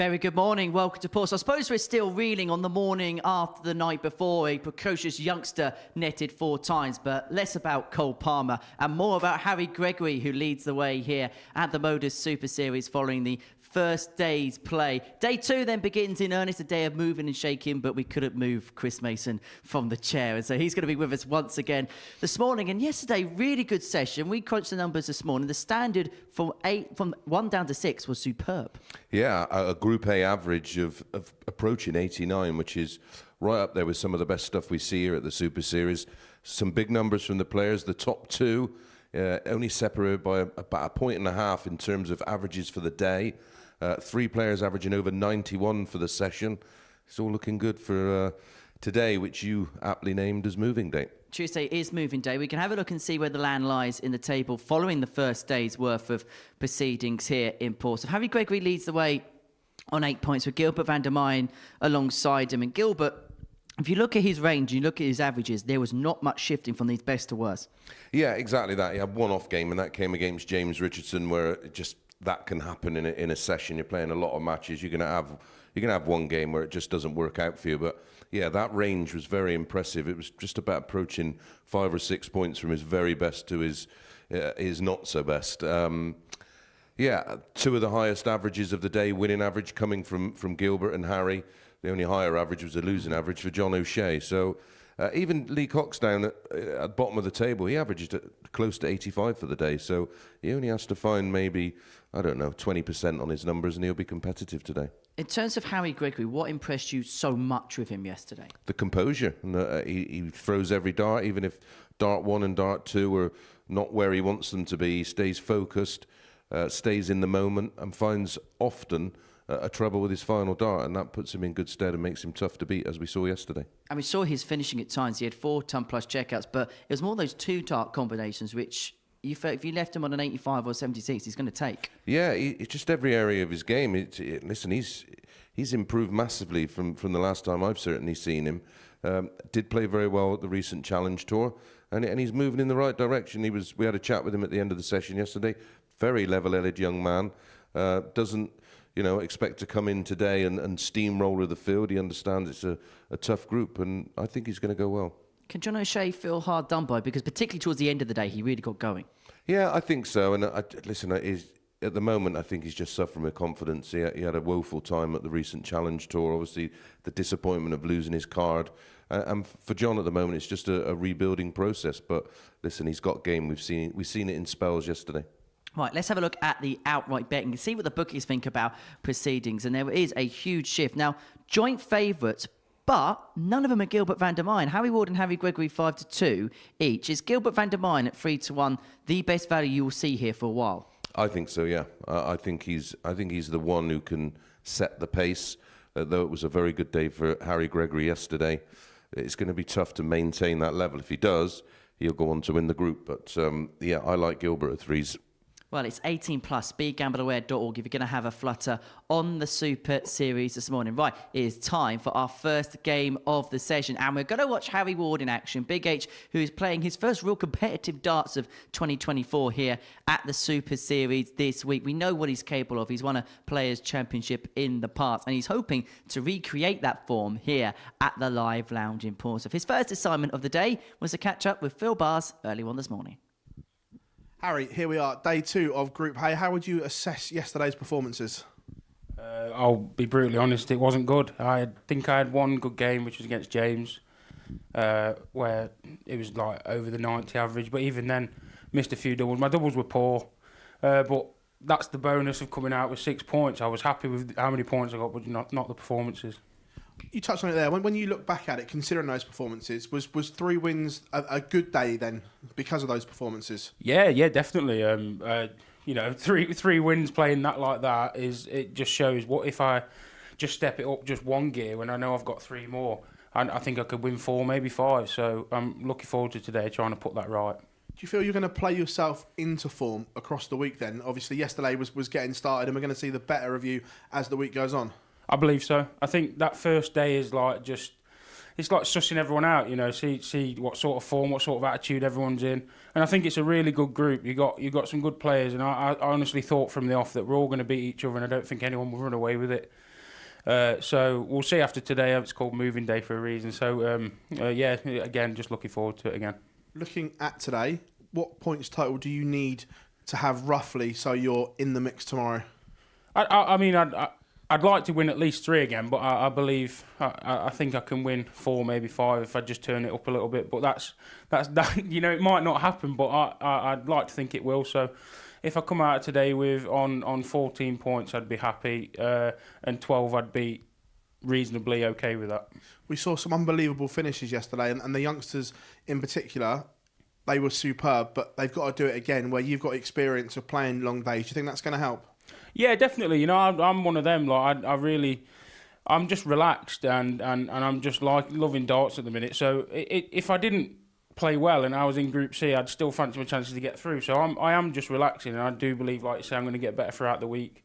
Very good morning. Welcome to Pulse. I suppose we're still reeling on the morning after the night before a precocious youngster netted 4 times, but less about Cole Palmer and more about Harry Gregory, who leads the way here at the Modus Super Series following the first day's play. Day 2 then begins in earnest, a day of moving and shaking, but we couldn't move Chris Mason from the chair. And so he's going to be with us once again this morning. And yesterday, really good session. We crunched the numbers this morning. The standard from 1 down to 6 was superb. Yeah, a Group A average of approaching 89, which is right up there with some of the best stuff we see here at the Super Series. Some big numbers from the players. The top 2 only separated by about 1.5 points in terms of averages for the day. 3 players averaging over 91 for the session. It's all looking good for today, which you aptly named as moving day. Tuesday is moving day. We can have a look and see where the land lies in the table following the first day's worth of proceedings here in Portsmouth. Harry Gregory leads the way on 8 points with Gilbert van der Meyen alongside him. And Gilbert, if you look at his range, you look at his averages, there was not much shifting from these best to worst. Yeah, exactly that. He had one off game, and that came against James Richardson, where it just that can happen in a session. You're playing a lot of matches. You're gonna have one game where it just doesn't work out for you. But yeah, that range was very impressive. It was just about approaching 5 or 6 points from his very best to his not so best. Yeah, 2 of the highest averages of the day, winning average coming from Gilbert and Harry. The only higher average was a losing average for John O'Shea. So even Lee Cox down at the bottom of the table, he averaged close to 85 for the day. So he only has to find maybe, I don't know, 20% on his numbers, and he'll be competitive today. In terms of Harry Gregory, what impressed you so much with him yesterday? The composure. He throws every dart, even if dart 1 and dart 2 are not where he wants them to be. He stays focused, stays in the moment, and finds often a trouble with his final dart, and that puts him in good stead and makes him tough to beat, as we saw yesterday. And we saw his finishing at times. He had 4 ton-plus checkouts, but it was more those 2 dart combinations, which you felt if you left him on an 85 or 76, he's going to take. Yeah, it's just every area of his game. Listen, he's improved massively from the last time I've certainly seen him. Did play very well at the recent Challenge Tour, and he's moving in the right direction. We had a chat with him at the end of the session yesterday. Very level-headed young man. Doesn't expect to come in today and steamroller the field. He understands it's a tough group, and I think he's going to go well. Can John O'Shea feel hard done by? Because particularly towards the end of the day, he really got going. Yeah, I think so. And listen, at the moment, I think he's just suffering with confidence. He had a woeful time at the recent Challenge Tour. Obviously, the disappointment of losing his card. And for John at the moment, it's just a rebuilding process. But listen, he's got game. We've seen it in spells yesterday. Right, let's have a look at the outright betting and see what the bookies think about proceedings. And there is a huge shift. Now, joint favourites, but none of them are Gilbert van der Meyen. Harry Ward and Harry Gregory 5-2 each. Is Gilbert van der Meyen at 3-1 the best value you will see here for a while? I think so, yeah. I think he's the one who can set the pace. Though it was a very good day for Harry Gregory yesterday, it's going to be tough to maintain that level. If he does, he'll go on to win the group. But yeah, I like Gilbert at 3s. Well, it's 18+, speedgambleaware.org if you're going to have a flutter on the Super Series this morning. Right, it is time for our first game of the session, and we're going to watch Harry Ward in action. Big H, who is playing his first real competitive darts of 2024 here at the Super Series this week. We know what he's capable of. He's won a Players' Championship in the past, and he's hoping to recreate that form here at the Live Lounge in Portsmouth. His first assignment of the day was to catch up with Phil Bars early on this morning. Harry, here we are, day 2 of Group A. How would you assess yesterday's performances? I'll be brutally honest, it wasn't good. I think I had one good game, which was against James, where it was like over the 90 average, but even then, missed a few doubles. My doubles were poor, but that's the bonus of coming out with 6 points. I was happy with how many points I got, but not the performances. You touched on it there. When you look back at it, considering those performances, was 3 wins a good day then because of those performances? Yeah, definitely. Three wins playing that like that it just shows what if I just step it up just 1 gear when I know I've got 3 more, and I think I could win 4, maybe 5. So I'm looking forward to today, trying to put that right. Do you feel you're going to play yourself into form across the week then? Obviously, yesterday was getting started, and we're going to see the better of you as the week goes on. I believe so. I think that first day is like it's like sussing everyone out, see what sort of form, what sort of attitude everyone's in. And I think it's a really good group. You got some good players, and I honestly thought from the off that we're all going to beat each other, and I don't think anyone will run away with it. So we'll see after today. It's called moving day for a reason. So yeah, again, just looking forward to it again. Looking at today, what points total do you need to have roughly so you're in the mix tomorrow? I mean, I'd like to win at least 3 again, but I believe I think I can win 4, maybe 5 if I just turn it up a little bit. But that's you know, it might not happen, but I'd like to think it will. So if I come out today with on 14 points, I'd be happy, and 12, I'd be reasonably okay with that. We saw some unbelievable finishes yesterday, and the youngsters in particular, they were superb, but they've got to do it again where you've got experience of playing long days. Do you think that's going to help? Yeah, definitely. You know, I'm one of them. Like, I'm just relaxed and I'm just loving darts at the minute. So if I didn't play well and I was in Group C, I'd still fancy my chances to get through. So I am just relaxing, and I do believe, like you say, I'm going to get better throughout the week.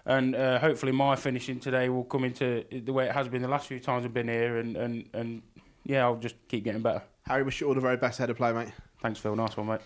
And hopefully my finishing today will come into the way it has been the last few times I've been here, and yeah, I'll just keep getting better. Harry, wish you all the very best ahead of play, mate. Thanks, Phil. Nice one, mate.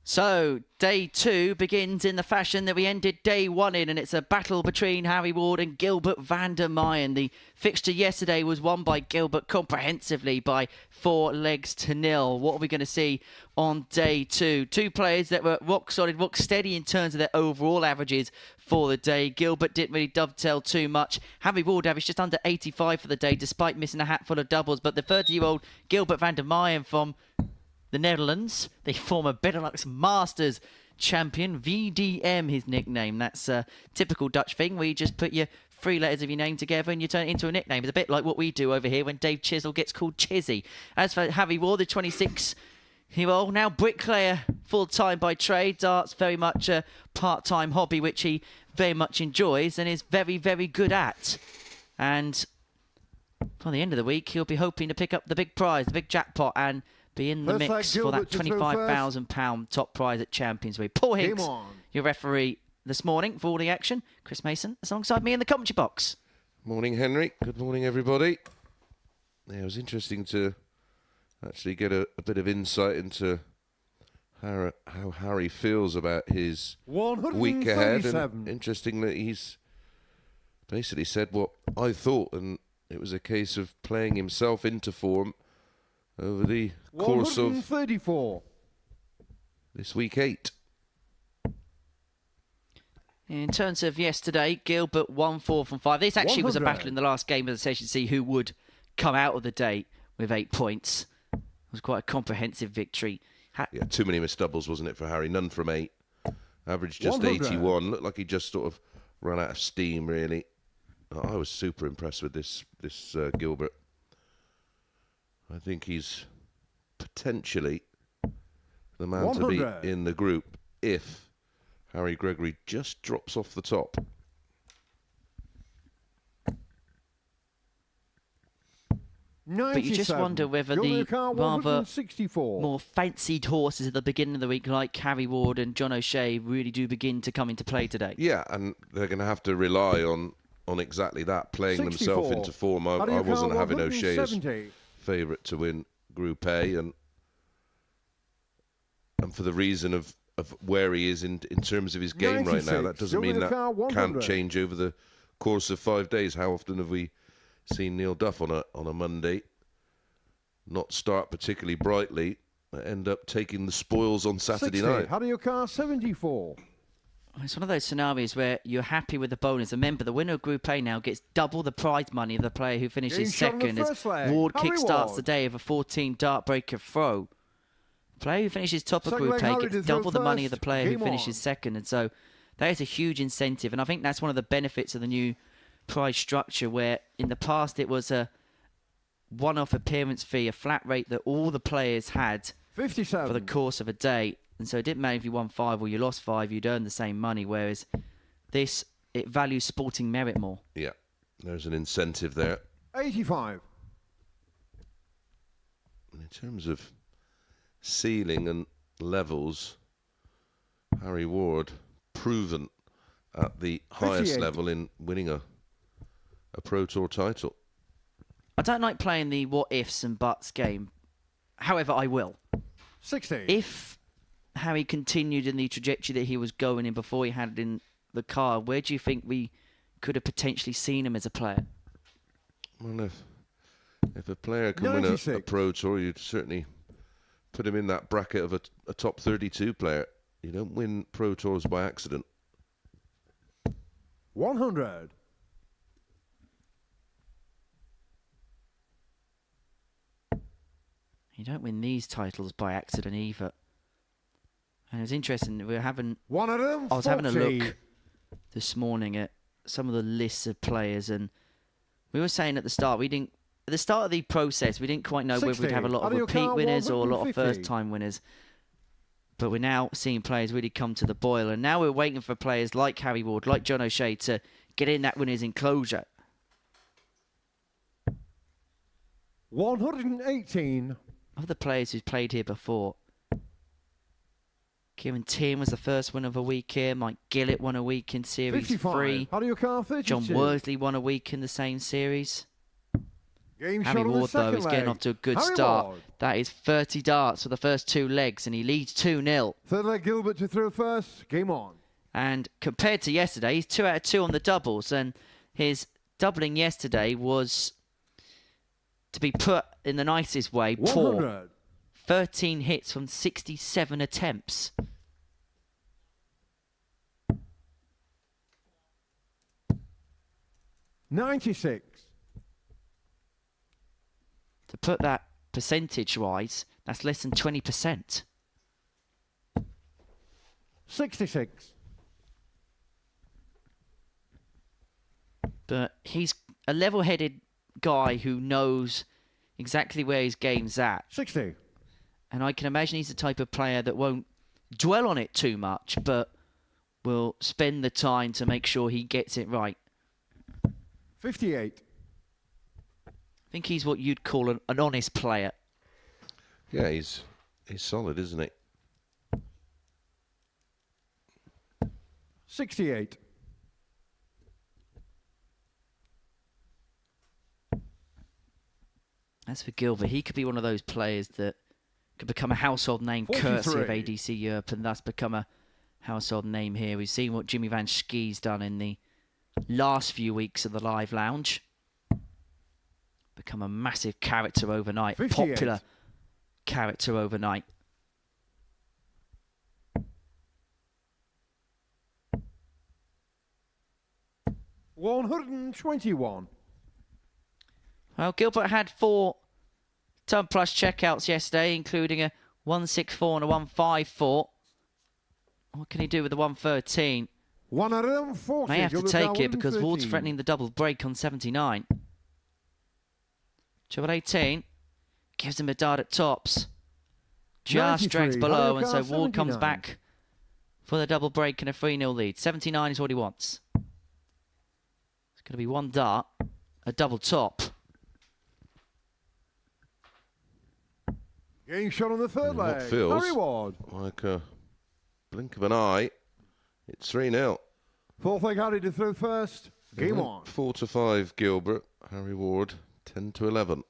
So, day 2 begins in the fashion that we ended day 1 in, and it's a battle between Harry Ward and Gilbert van der Meyen. The fixture yesterday was won by Gilbert comprehensively by 4 legs to 0. What are we going to see on day 2? 2 players that were rock solid, rock steady in terms of their overall averages for the day. Gilbert didn't really dovetail too much. Harry Ward averaged just under 85 for the day, despite missing a hatful of doubles. But the 30-year-old Gilbert van der Meyen from the Netherlands, the former Benelux Masters champion, VDM his nickname. That's a typical Dutch thing where you just put your 3 letters of your name together and you turn it into a nickname. It's a bit like what we do over here when Dave Chisel gets called Chizzy. As for Harry Ward, the 26-year-old, now bricklayer full-time by trade, darts very much a part-time hobby which he very much enjoys and is very, very good at. And by the end of the week, he'll be hoping to pick up the big prize, the big jackpot, and be in the mix for that £25,000 top prize at Champions Week. Paul Higgs, your referee this morning for all the action. Chris Mason, alongside me in the commentary box. Morning, Henry. Good morning, everybody. Yeah, it was interesting to actually get a bit of insight into how Harry feels about his week ahead. And interesting that he's basically said what I thought, and it was a case of playing himself into form over the course of this week 8. In terms of yesterday, Gilbert won 4 from 5. This actually was a battle in the last game of the session to see who would come out of the day with 8 points. It was quite a comprehensive victory. Yeah, too many missed doubles, wasn't it, for Harry? None from 8. Averaged just 81. Looked like he just sort of ran out of steam, really. I was super impressed with this Gilbert. I think he's potentially the man to beat in the group if Harry Gregory just drops off the top. But you just wonder whether the rather more fancied horses at the beginning of the week, like Harry Ward and John O'Shea, really do begin to come into play today. Yeah, and they're going to have to rely on exactly that, playing themselves into form. I wasn't having O'Shea as favourite to win Group A, and for the reason of where he is in terms of his game right now. That doesn't mean that can't change over the course of 5 days. How often have we seen Neil Duff on a Monday not start particularly brightly, end up taking the spoils on Saturday night? How do your car 74? It's one of those scenarios where you're happy with the bonus. Remember, the winner of Group A now gets double the prize money of the player who finishes second, as Ward kickstarts the day of a 14 dart breaker throw. The player who finishes top of Group A gets double the money of the player who finishes second, and so that is a huge incentive. And I think that's one of the benefits of the new prize structure, where in the past it was a one-off appearance fee, a flat rate that all the players had 57 for the course of a day. And so it didn't matter if you won 5 or you lost 5, you'd earn the same money, whereas this, it values sporting merit more. Yeah, there's an incentive there. 85. In terms of ceiling and levels, Harry Ward proven at the highest level in winning a Pro Tour title. I don't like playing the what ifs and buts game. However, I will. 60. If Harry continued in the trajectory that he was going in before he had it in the car, where do you think we could have potentially seen him as a player. Well, if a player can win a 96. Pro Tour, you'd certainly put him in that bracket of a top 32 player. You don't win Pro Tours by accident. 100. You don't win these titles by accident either. And it was interesting. I was having a look this morning at some of the lists of players, and we were saying at the start at the start of the process we didn't quite know whether we'd have a lot of repeat winners or a lot of 150. first time winners. But we're now seeing players really come to the boil, and now we're waiting for players like Harry Ward, like John O'Shea to get in that winner's enclosure. 118. Of the players who's played here before, Kieran Tierney was the first winner of a week here. Mike Gillett won a week in Series 55. 3. How do you car 32? John Worsley won a week in the same series. Game Harry shot on the Ward, though, second is getting leg. off to a good Harry start. Ward. That is 30 darts for the first 2 legs, and he leads 2-0. Third leg, Gilbert to throw first. Game on. And compared to yesterday, he's 2 out of 2 on the doubles, and his doubling yesterday was, to be put in the nicest way, poor. 100. 13 hits from 67 attempts. $96. To put that percentage-wise, that's less than 20%. 66. But he's a level-headed guy who knows exactly where his game's at. 60. And I can imagine he's the type of player that won't dwell on it too much, but will spend the time to make sure he gets it right. 58. I think he's what you'd call an honest player. Yeah, he's solid, isn't he? 68. As for Gilbert, he could be one of those players that could become a household name courtesy of 43. ADC Europe and thus become a household name here. We've seen what Jimmy Van Schie's done in the last few weeks of the Live Lounge. Become a massive character overnight. 58. Popular character overnight. $121. Well, Gilbert had 4 ton plus checkouts yesterday, including a 164 and a 154. What can he do with the 113? 140. May have to Gilbert take now it because Ward's 113. threatening the double break on 79. Treble 18 gives him a dart at tops. Just 93. drags below, and so Harry Ward comes 79. back for the double break and a 3-0 lead. 79 is what he wants. It's going to be 1 dart, a double top. Game shot on the third What leg. feels Harry Ward. like a blink of an eye. It's 3-0. Fourth leg, Harry to throw first. Game on. 4-5 Gilbert. Harry Ward 10-11.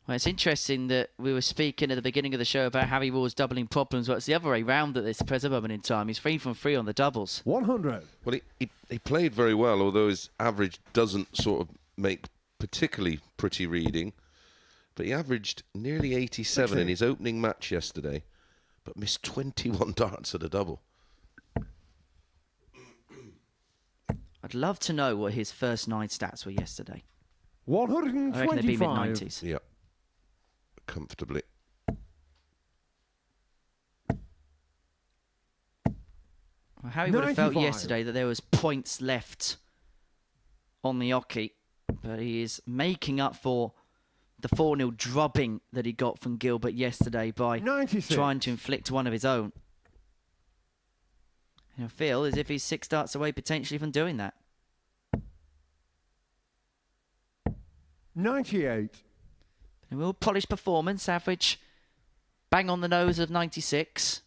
Well, it's interesting that we were speaking at the beginning of the show about Harry Ward's doubling problems. Well, it's the other way round at this present moment in time. He's 3 from 3 on the doubles. 100. Well, he played very well, although his average doesn't sort of make particularly pretty reading. But he averaged nearly 87 in his opening match yesterday, but missed 21 darts at a double. I'd love to know what his first 9 stats were yesterday. I 125. reckon it'd be mid-90s. Yeah, comfortably. Well, Harry would have felt 95. yesterday that there was points left on the hockey, but he is making up for the 4-0 drubbing that he got from Gilbert yesterday by 96. trying to inflict one of his own. And I feel as if he's 6 darts away potentially from doing that. 98. A real polished performance, average bang on the nose of 96.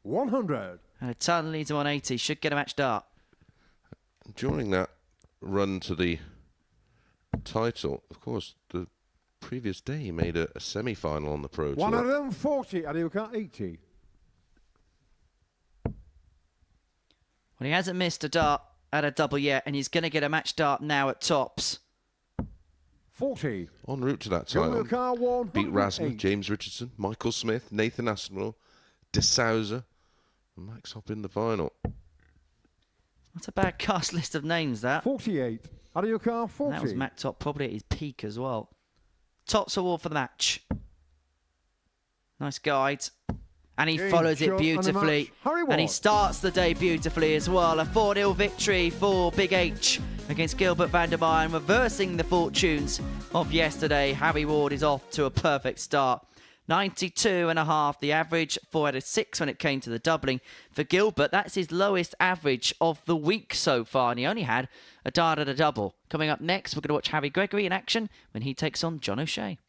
100. And a ton leads him on 80, should get a match dart. During that run to the title, of course, the previous day he made a semi-final on the Pro Tour. 140. Adioka 80. Well, he hasn't missed a dart at a double yet, and he's going to get a match dart now at tops. 40. En route to that Go to title. the car, 108. Beat Rasmus, James Richardson, Michael Smith, Nathan Aspinall, De Souza, and Max Hopp in the final. Not a bad cast list of names, that. 48. Out of your car, 40. That was Mac Top probably at his peak as well. Tops award for the match. Nice guide. And he Game follows shot it on the beautifully. match. Harry And he Ward. starts the day beautifully as well. A 4-0 victory for Big H against Gilbert van der Meijden, reversing the fortunes of yesterday. Harry Ward is off to a perfect start. 92.5 the average, 4 out of 6 when it came to the doubling. For Gilbert, that's his lowest average of the week so far, and he only had a dart at a double. Coming up next, we're going to watch Harry Gregory in action when he takes on John O'Shea.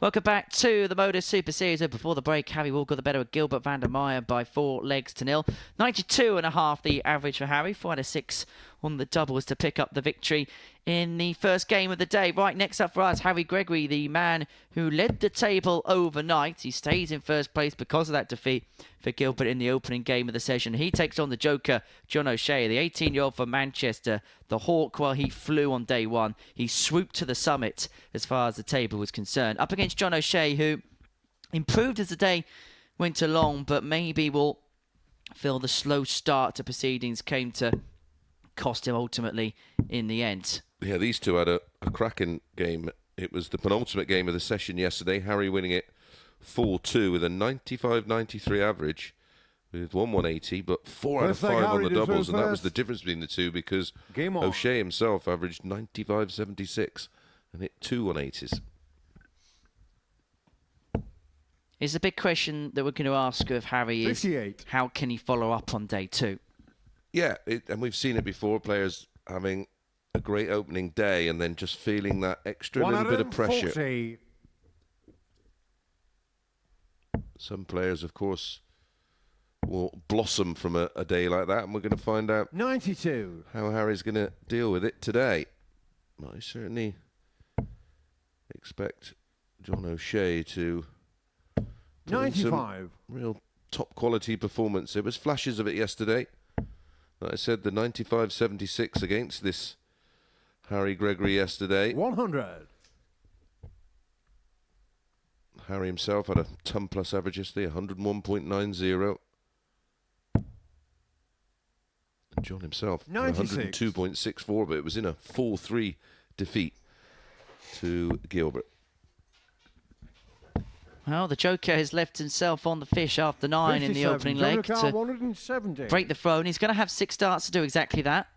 Welcome back to the Modus Super Series. Before the break, Harry Ward got the better of Gilbert van der Meijden by 4 legs to 0. 92.5 the average for Harry. 4 out of 6 on the doubles to pick up the victory in the first game of the day. Right, next up for us, Harry Gregory, the man who led the table overnight. He stays in first place because of that defeat for Gilbert in the opening game of the session. He takes on the Joker, John O'Shea, the 18-year-old from Manchester. The Hawk, while he flew on day one, he swooped to the summit as far as the table was concerned. Up against John O'Shea, who improved as the day went along, but maybe will feel the slow start to proceedings came to cost him ultimately in the end. Yeah, these two had a cracking game. It was the penultimate game of the session yesterday. Harry winning it 4-2 with a 95.93 average with 180, but 4 out of 5 on the doubles, and that was the difference between the two because O'Shea himself averaged 95.76 and hit 2 180s. It's a big question that we're going to ask of Harry is 58. How can he follow up on day two? Yeah, and we've seen it before, players having a great opening day and then just feeling that extra little bit of pressure. 140. Some players, of course, will blossom from a day like that, and we're going to find out 92. how Harry's going to deal with it today. I certainly expect John O'Shea to put in some 95. real top quality performance. There was flashes of it yesterday. Like I said, the 95-76 against this Harry Gregory yesterday. 100. Harry himself had a ton plus average yesterday, 101.90. And John himself, 96. 102.64, but it was in a 4-3 defeat to Gilbert. Well, the Joker has left himself on the fish after 9 in the 57. opening Johnny leg Carr, to 170. break the throne. He's going to have 6 starts to do exactly that.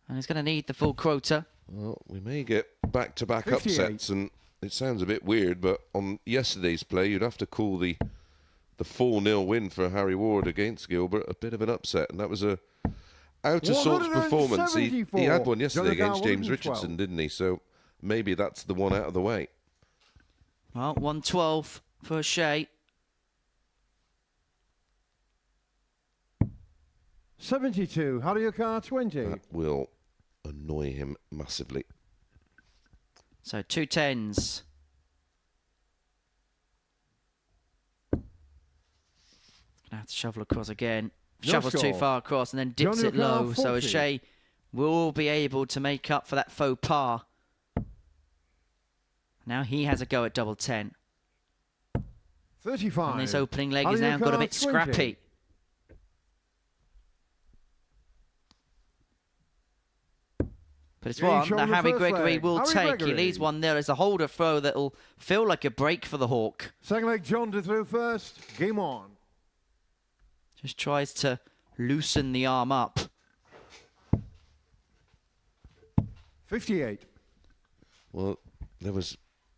And he's going to need the full quota. Well, we may get back-to-back 58. upsets, and it sounds a bit weird, but on yesterday's play, you'd have to call the 4-0 win for Harry Ward against Gilbert a bit of an upset, and that was a out-of-sorts performance. He had one yesterday Johnny Carr, against James 112. Richardson, didn't he? So maybe that's the one out of the way. Well, 112 for O'Shea. 72. Harry Carr, 20. That will annoy him massively. So 2 10s. Gonna have to shovel across again. No Shovels too score. far across and then dips Johnny it low. Carr, So 40. O'Shea will be able to make up for that faux pas. Now he has a go at double 10. 35. And this opening leg has Harry now got a Carr, bit 20. scrappy. But it's Yeah, one he's shown that the Harry first Gregory leg. will Harry take. He Gregory. leads one there as a holder throw that will feel like a break for the Hawk. Second leg, John to throw first. Game on. Just tries to loosen the arm up. 58. Well, there was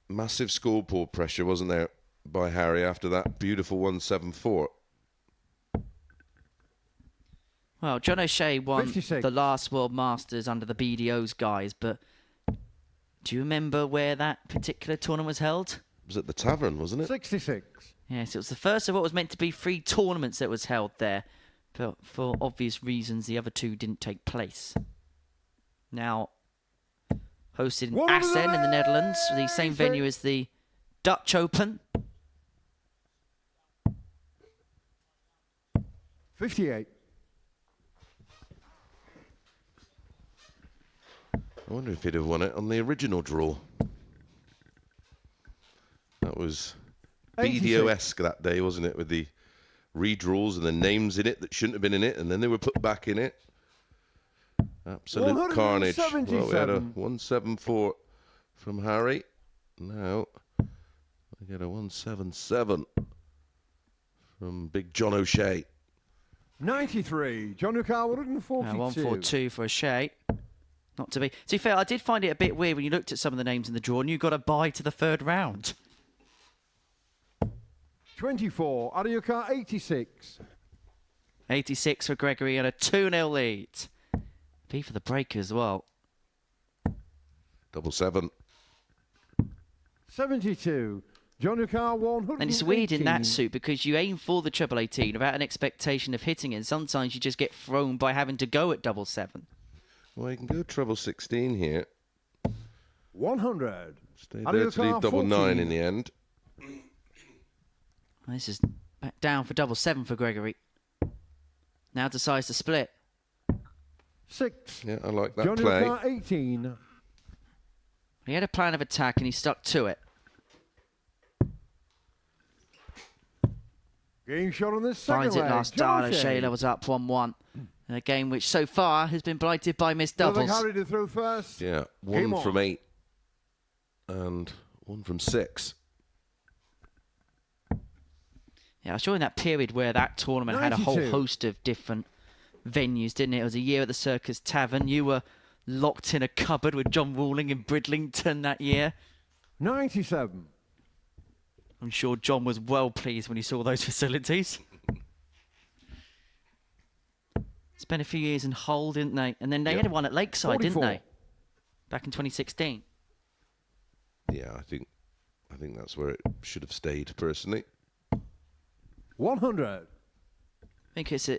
massive scoreboard pressure, wasn't there, by Harry after that beautiful 174. Well, John O'Shea won 56. the last World Masters under the BDO's guys, but do you remember where that particular tournament was held? It was at the Tavern, wasn't it? 66. Yes, it was the first of what was meant to be 3 tournaments that was held there. But for obvious reasons, the other 2 didn't take place. Now, hosted in Assen in the Netherlands, the same venue as the Dutch Open. 58. I wonder if he'd have won it on the original draw. That was 86. BDO-esque that day, wasn't it? With the redraws and the names in it that shouldn't have been in it, and then they were put back in it. Absolute carnage. Well, we had a 174 from Harry. Now we get a 177 from Big John O'Shea. 93. John Carr, 142. 142 for O'Shea. Not to be. To be fair, I did find it a bit weird when you looked at some of the names in the draw and you got a bye to the 3rd round. 24. Harry Carr, 86. 86 for Gregory and a 2-0 lead. P for the break as well. 777. 72. John Carr, 118. And it's weird in that suit because you aim for the treble 18 without an expectation of hitting it. And sometimes you just get thrown by having to go at double 7. Well, you can go treble 16 here. 100. Stayed Harry there to leave Carr, double 9 14. in the end. This is back down for double 7 for Gregory. Now decides to split. 6. Yeah, I like that John play. Carr, 18. He had a plan of attack and he stuck to it. Game shot on this second Finds it leg. last John start. O'Shea levels up 1-1. In a game which so far has been blighted by missed Another doubles. Harry to throw first. Yeah, Game 1 on. from 8 and 1 from 6. Yeah, I was during that period where that tournament had a whole 92. host of different venues, didn't it? It was a year at the Circus Tavern. You were locked in a cupboard with John Rawling in Bridlington that year. 97. I'm sure John was well pleased when he saw those facilities. Spent a few years in Hull, didn't they? And then they had one at Lakeside, 44. didn't they? Back in 2016. Yeah, I think that's where it should have stayed, personally. 100. I think it's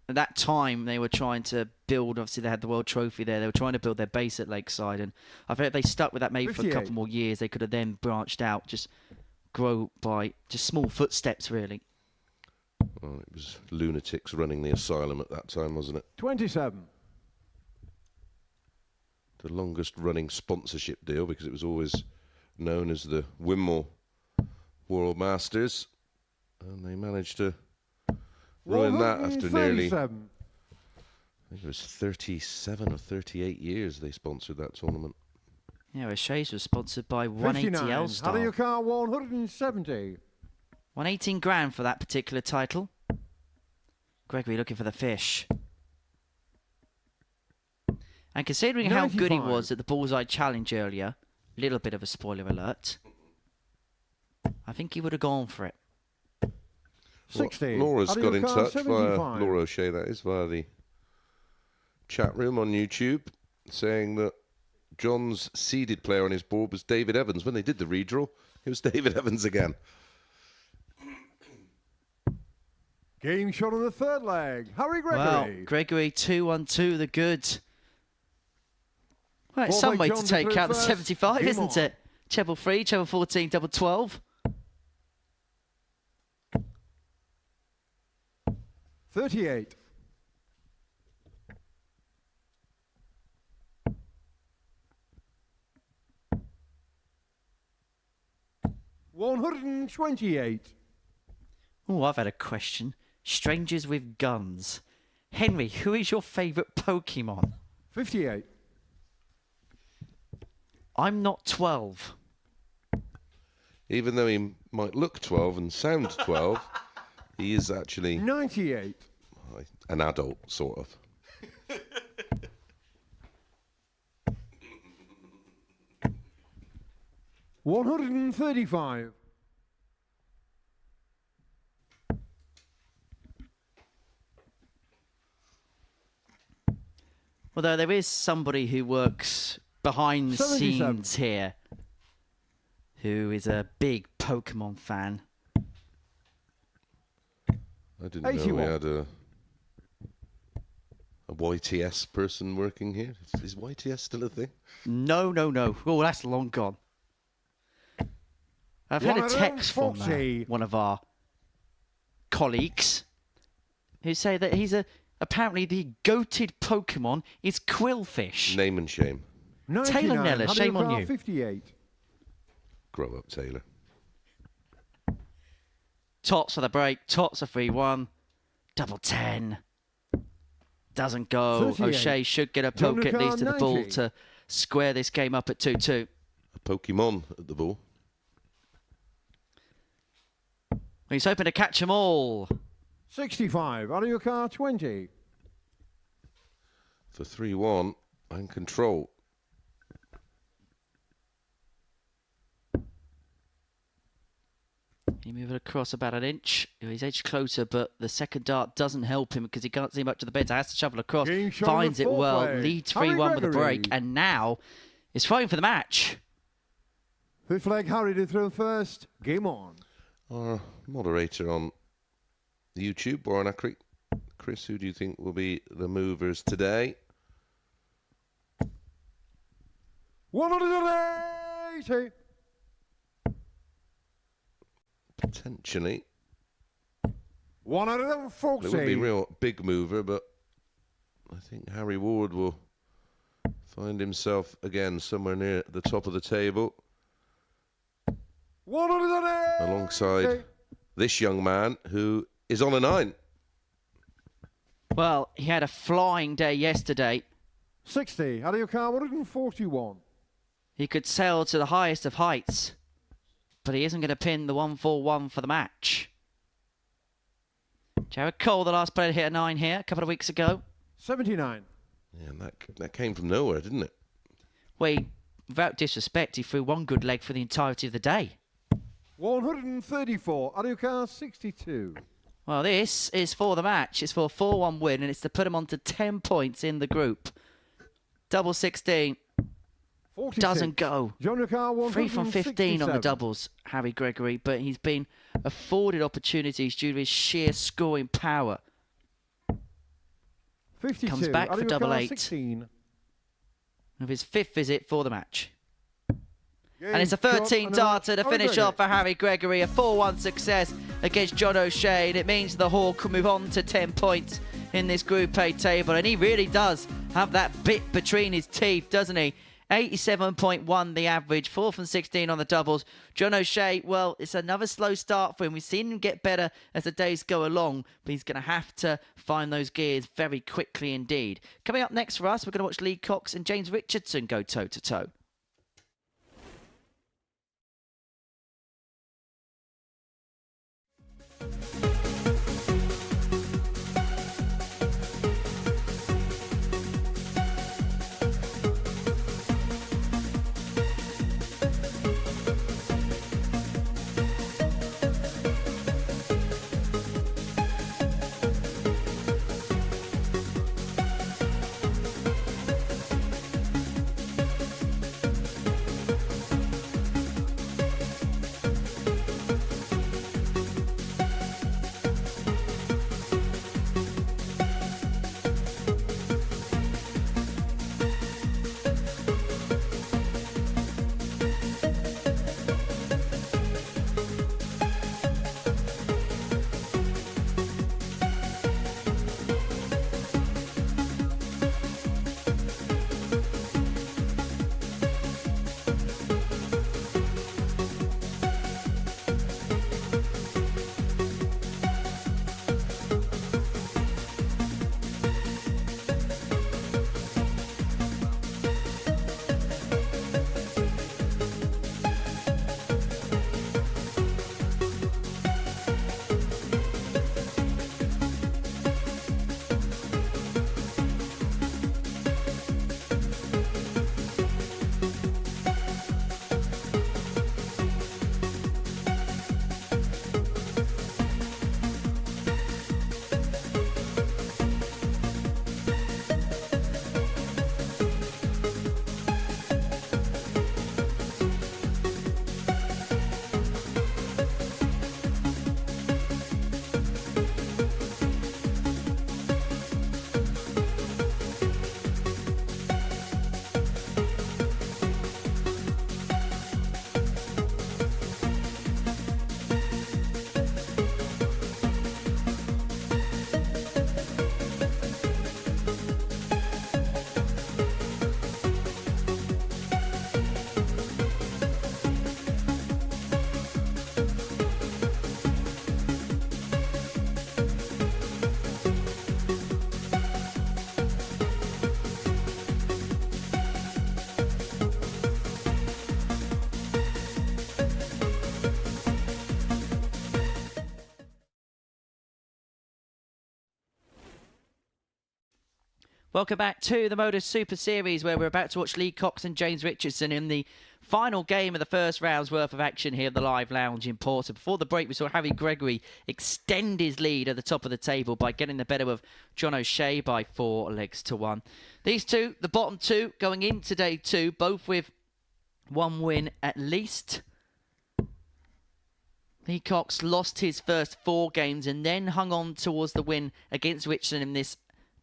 at that time they were trying to build, obviously they had the World Trophy there, they were trying to build their base at Lakeside, and I think if they stuck with that maybe for a 58. couple more years, they could have then branched out, just grow by just small footsteps really. Well, it was lunatics running the asylum at that time, wasn't it? 27. The longest running sponsorship deal, because it was always known as the Wimble World Masters, and they managed to ruin that after nearly, I 137. think it was 37 or 38 years they sponsored that tournament. Yeah, O'Shea's was sponsored by 180 59. How do L-Star. you car 170? 118 grand for that particular title. Gregory looking for the fish. And considering how good he 95. was at the Bullseye Challenge earlier, little bit of a spoiler alert, I think he would have gone for it. 60. Laura's How do got you in car touch via 75? Laura O'Shea, that is, via the chat room on YouTube, saying that John's seeded player on his board was David Evans. When they did the redraw, it was David Evans again. Game shot on the third leg. Harry Gregory. Well, Gregory 2-1-2, the good. Well, it's Ball some by way John to to take through out the first. 75, Game isn't on. it? Treble 3, treble 14, double 12. 38. $128. Oh, I've had a question. Strangers with guns. Henry, who is your favourite Pokemon? 58. I'm not 12. Even though he might look 12 and sound 12, he is actually 98. an adult, sort of. $135. Although there is somebody who works behind the 77. scenes here who is a big Pokemon fan. I didn't know 81. we had a YTS person working here. Is YTS still a thing? No, no, no. Oh, that's long gone. I've had a text from 140. one of our colleagues who say that apparently the goated Pokemon is Quillfish. Name and shame. 99. Neller, How do shame on car you. 58. Grow up, Taylor. Tops for the break. Tops a 3-1. Double 10. Doesn't go. 38. O'Shea should get a John poke at least to the ball 90. to square this game up at 2-2. A Pokemon at the ball. He's hoping to catch them all. 65. How do you car 20? For 3-1 and control. He move it across about an inch. He's edged closer, but the second dart doesn't help him because he can't see much of the bed. So has to shovel across. Game shot on the Finds it fourth well. leg. Leads Harry 3-1 with a Gregory. break. And now is fighting for the match. Fifth leg, Harry to throw first. Game on. Our moderator on YouTube, Warren Ackrick. Chris, who do you think will be the movers today? 180. Potentially. 140. It would be a real big mover, but I think Harry Ward will find himself again somewhere near the top of the table 180. alongside this young man who is on a 9. Well, he had a flying day yesterday. 60. How do you car 141? He could sail to the highest of heights, but he isn't going to pin the 1-4-1 for the match. Jared Cole, the last player to hit a 9 here a couple of weeks ago. 79. Yeah, and that came from nowhere, didn't it? Well, without disrespect, he threw one good leg for the entirety of the day. 134. How do you car 62? Well, this is for the match. It's for a 4-1 win, and it's to put him on to 10 points in the group. Double 16. 46. Doesn't go. John Car 3 from 15 on the doubles, Harry Gregory, but he's been afforded opportunities due to his sheer scoring power. 52. Comes back Adding for a double car, eight. 16. Of his 5th visit for the match. Game And it's a shot 13 and darter to Harry finish Gregory. off for Harry Gregory. A 4-1 success against John O'Shea. And it means the Hawk can move on to 10 points in this Group A table. And he really does have that bit between his teeth, doesn't he? 87.1 the average, 4th and 16 on the doubles. John O'Shea, well, it's another slow start for him. We've seen him get better as the days go along, but he's going to have to find those gears very quickly indeed. Coming up next for us, we're going to watch Lee Cox and James Richardson go toe-to-toe. Welcome back to the Modus Super Series, where we're about to watch Lee Cox and James Richardson in the final game of the first round's worth of action here at the Live Lounge in Porter. Before the break, we saw Harry Gregory extend his lead at the top of the table by getting the better of John O'Shea by 4 legs to 1. These two, the bottom two, going into day 2, both with 1 win at least. Lee Cox lost his first 4 games and then hung on towards the win against Richardson in this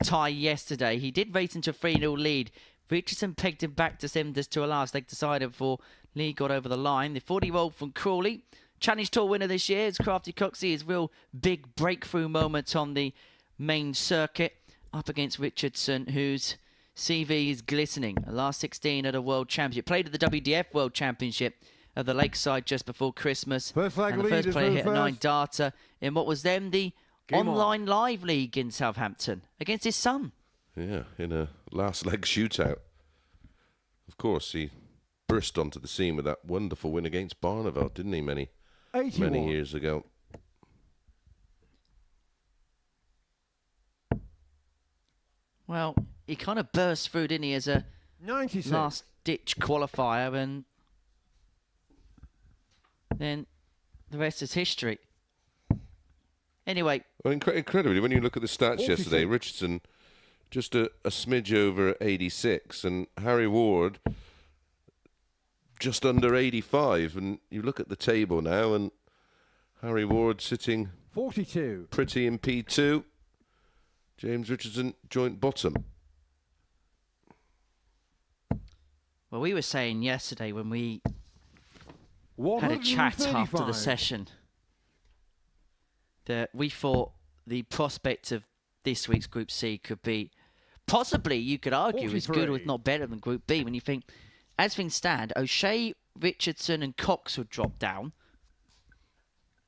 tie yesterday. He did race into a 3-0 lead. Richardson pegged him back to Senders to a last leg decider before Lee got over the line. The 40-year-old from Crawley, Challenge Tour winner this year. It's Crafty Coxie, his real big breakthrough moment on the main circuit, up against Richardson, whose CV is glistening. A last 16 at a World Championship. Played at the WDF World Championship at the Lakeside just before Christmas. First flag and the lead first is player hit a first. 9 darter in what was then the Game online live league in Southampton against his son. Yeah, in a last leg shootout. Of course, he burst onto the scene with that wonderful win against Barneveld, didn't he, many 81. years ago. Well, he kind of burst through, didn't he, as a 96. last-ditch qualifier, and then the rest is history. Anyway. Well, incredibly, when you look at the stats 46. yesterday, Richardson just a smidge over 86, and Harry Ward just under 85. And you look at the table now, and Harry Ward sitting 42. pretty in P2. James Richardson, joint bottom. Well, we were saying yesterday when we had a chat after the 135. session that we thought the prospect of this week's Group C could be possibly, you could argue, as good or 43. not better than Group B when you think, as things stand, O'Shea, Richardson and Cox would drop down.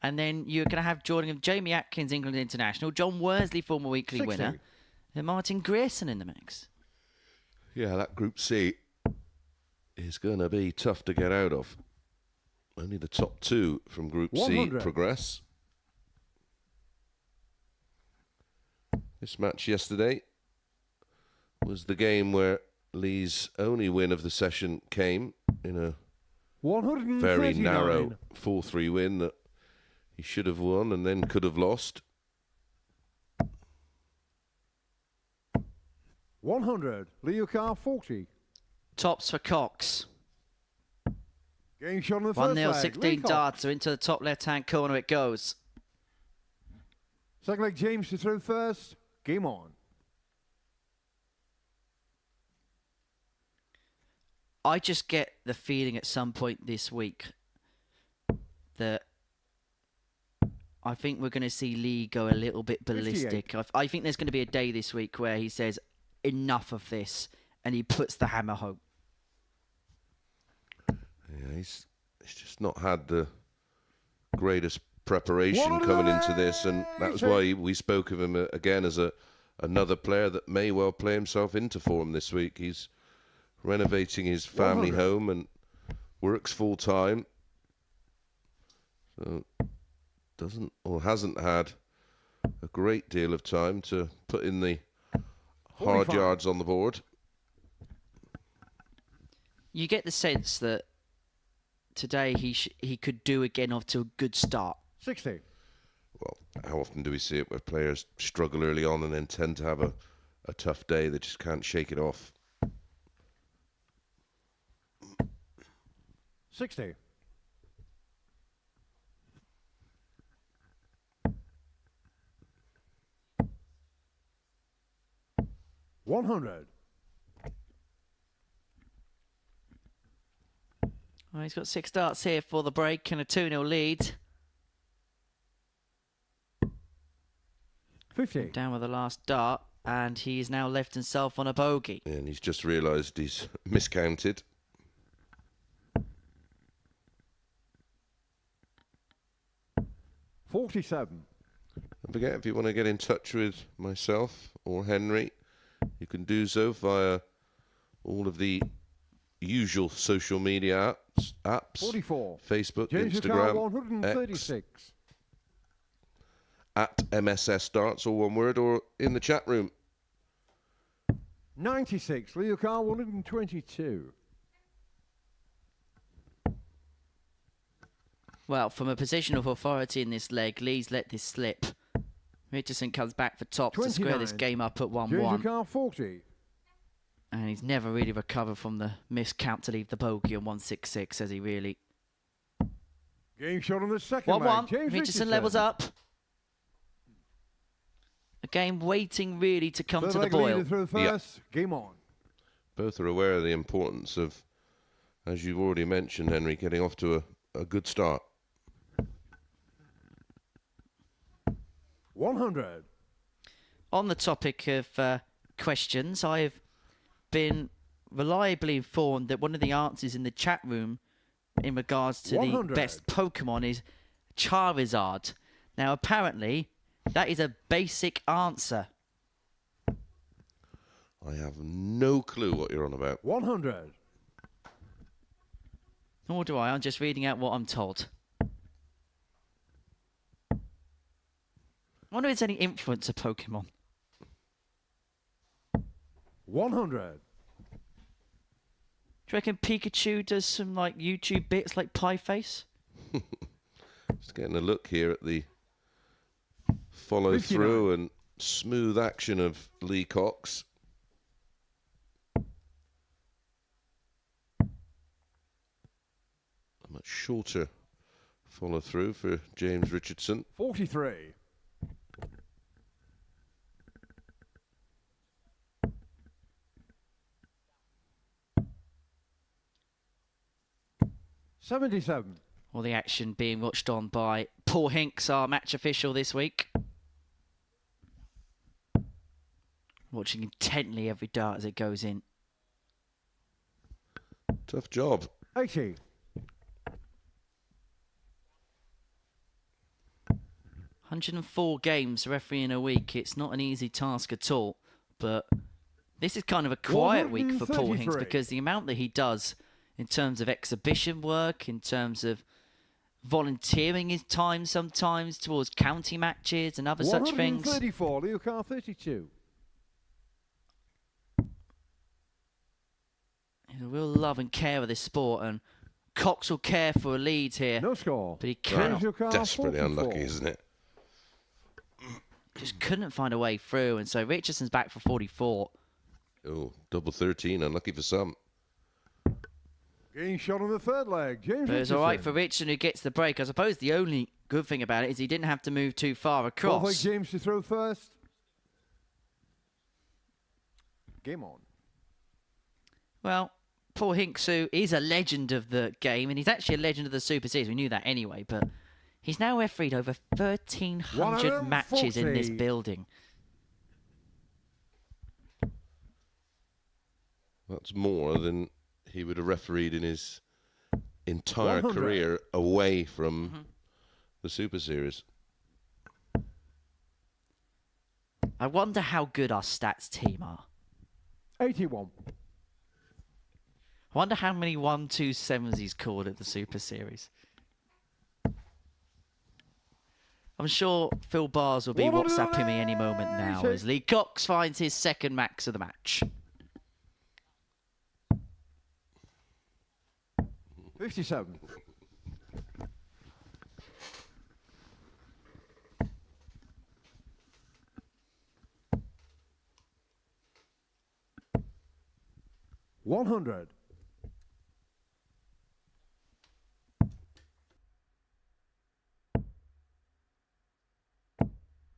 And then you're going to have joining of Jamie Atkins, England International, John Worsley, former weekly 60. winner, and Martin Grierson in the mix. Yeah, that Group C is going to be tough to get out of. Only the top 2 from Group 100. C progress. This match yesterday was the game where Lee's only win of the session came in a 139. very narrow 4-3 win that he should have won and then could have lost. 100. Leo Carr 40. Tops for Cox. Game shot on the first 1-0, leg. 16 Lee Cox. darts, so into the top left-hand corner it goes. Second leg, James to throw first. Game on. I just get the feeling at some point this week that I think we're going to see Lee go a little bit ballistic. I think there's going to be a day this week where he says, enough of this, and he puts the hammer home. Yeah, he's just not had the greatest preparation coming into this, and that was why we spoke of him again as another player that may well play himself into form this week. He's renovating his family 100. home and works full time, so doesn't or hasn't had a great deal of time to put in the hard 45. yards on the board. You get the sense that today he could do again off to a good start. 60. Well, how often do we see it where players struggle early on and then tend to have a tough day? They just can't shake it off. 60. 100. Well, he's got 6 darts here for the break and a 2-0 lead. 50. Down with the last dart, and he's now left himself on a bogey. And he's just realised he's miscounted. 47. Don't forget, if you want to get in touch with myself or Henry, you can do so via all of the usual social media apps 44. Facebook, James Carr Instagram, 136. at MSS Darts, all one word, or in the chat room. 96. Leo Carr 122. Well, from a position of authority in this leg, Lee's let this slip. Richardson comes back for tops to square this 29. game up at James 1-1. Carr 40. And he's never really recovered from the miscount to leave the bogey on 166, has he really? Game shot on the second leg. 1-1. James Richardson levels up. A game waiting really to come Third to the leg leader boil. through first. Game on. Both are aware of the importance of, as you've already mentioned, Henry, getting off to a good start. 100. On the topic of questions, I've been reliably informed that one of the answers in the chat room in regards to the 100. best Pokemon is Charizard. Now, apparently, that is a basic answer. I have no clue what you're on about. 100. Nor do I. I'm just reading out what I'm told. I wonder if there's any influence of Pokemon. 100. Do you reckon Pikachu does some like YouTube bits like Pie Face? Just getting a look here at the follow through and smooth action of Lee Cox. A much shorter follow through for James Richardson. 43. 77. All the action being watched on by Paul Hinks, our match official this week. Watching intently every dart as it goes in. Tough job. 80. 104 games refereeing a week. It's not an easy task at all, but this is kind of a quiet week for Paul Hinks 133. because the amount that he does in terms of exhibition work, in terms of volunteering his time sometimes towards county matches and other such things. 134. Leo Carr 32. He's a real love and care of this sport, and Cox will care for a lead here, No score. but he James cannot. Leo Carr, Desperately 44. unlucky, isn't it? Just couldn't find a way through, and so Richardson's back for 44. Oh, double 13. Unlucky for some. Getting shot on the third leg. James But it's all right Richardson. for Richardson, who gets the break. I suppose the only good thing about it is he didn't have to move too far Paul across. James to throw first. Game on. Well, Paul Hinks, who is a legend of the game, and he's actually a legend of the Super Series. We knew that anyway, but he's now refereed over 1,300 matches in this 140. building. That's more than he would have refereed in his entire 100. career away from the Super Series. I wonder how good our stats team are. 81. I wonder how many 1-2-7s he's called at the Super Series. I'm sure Phil Bars will be WhatsApping me any moment now as Lee Cox finds his second max of the match. 57. $100.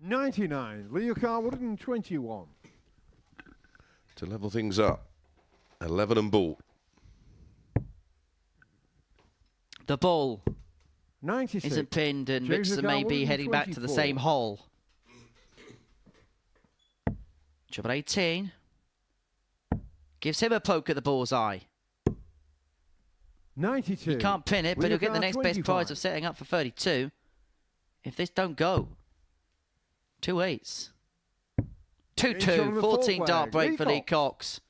99. Leo Carr 121. To level things up, 11 and ball. The ball 96. isn't pinned, and James Richardson may Lagarde, be heading back to the 124. same hole. Triple 18 gives him a poke at the bullseye. 92. He can't pin it, but he'll get the Lagarde, next best prize 25. of setting up for 32. If this don't go. 2 8s. 2-2. on the 14 fourth dart leg. break Lee for Lee Cox. Cox.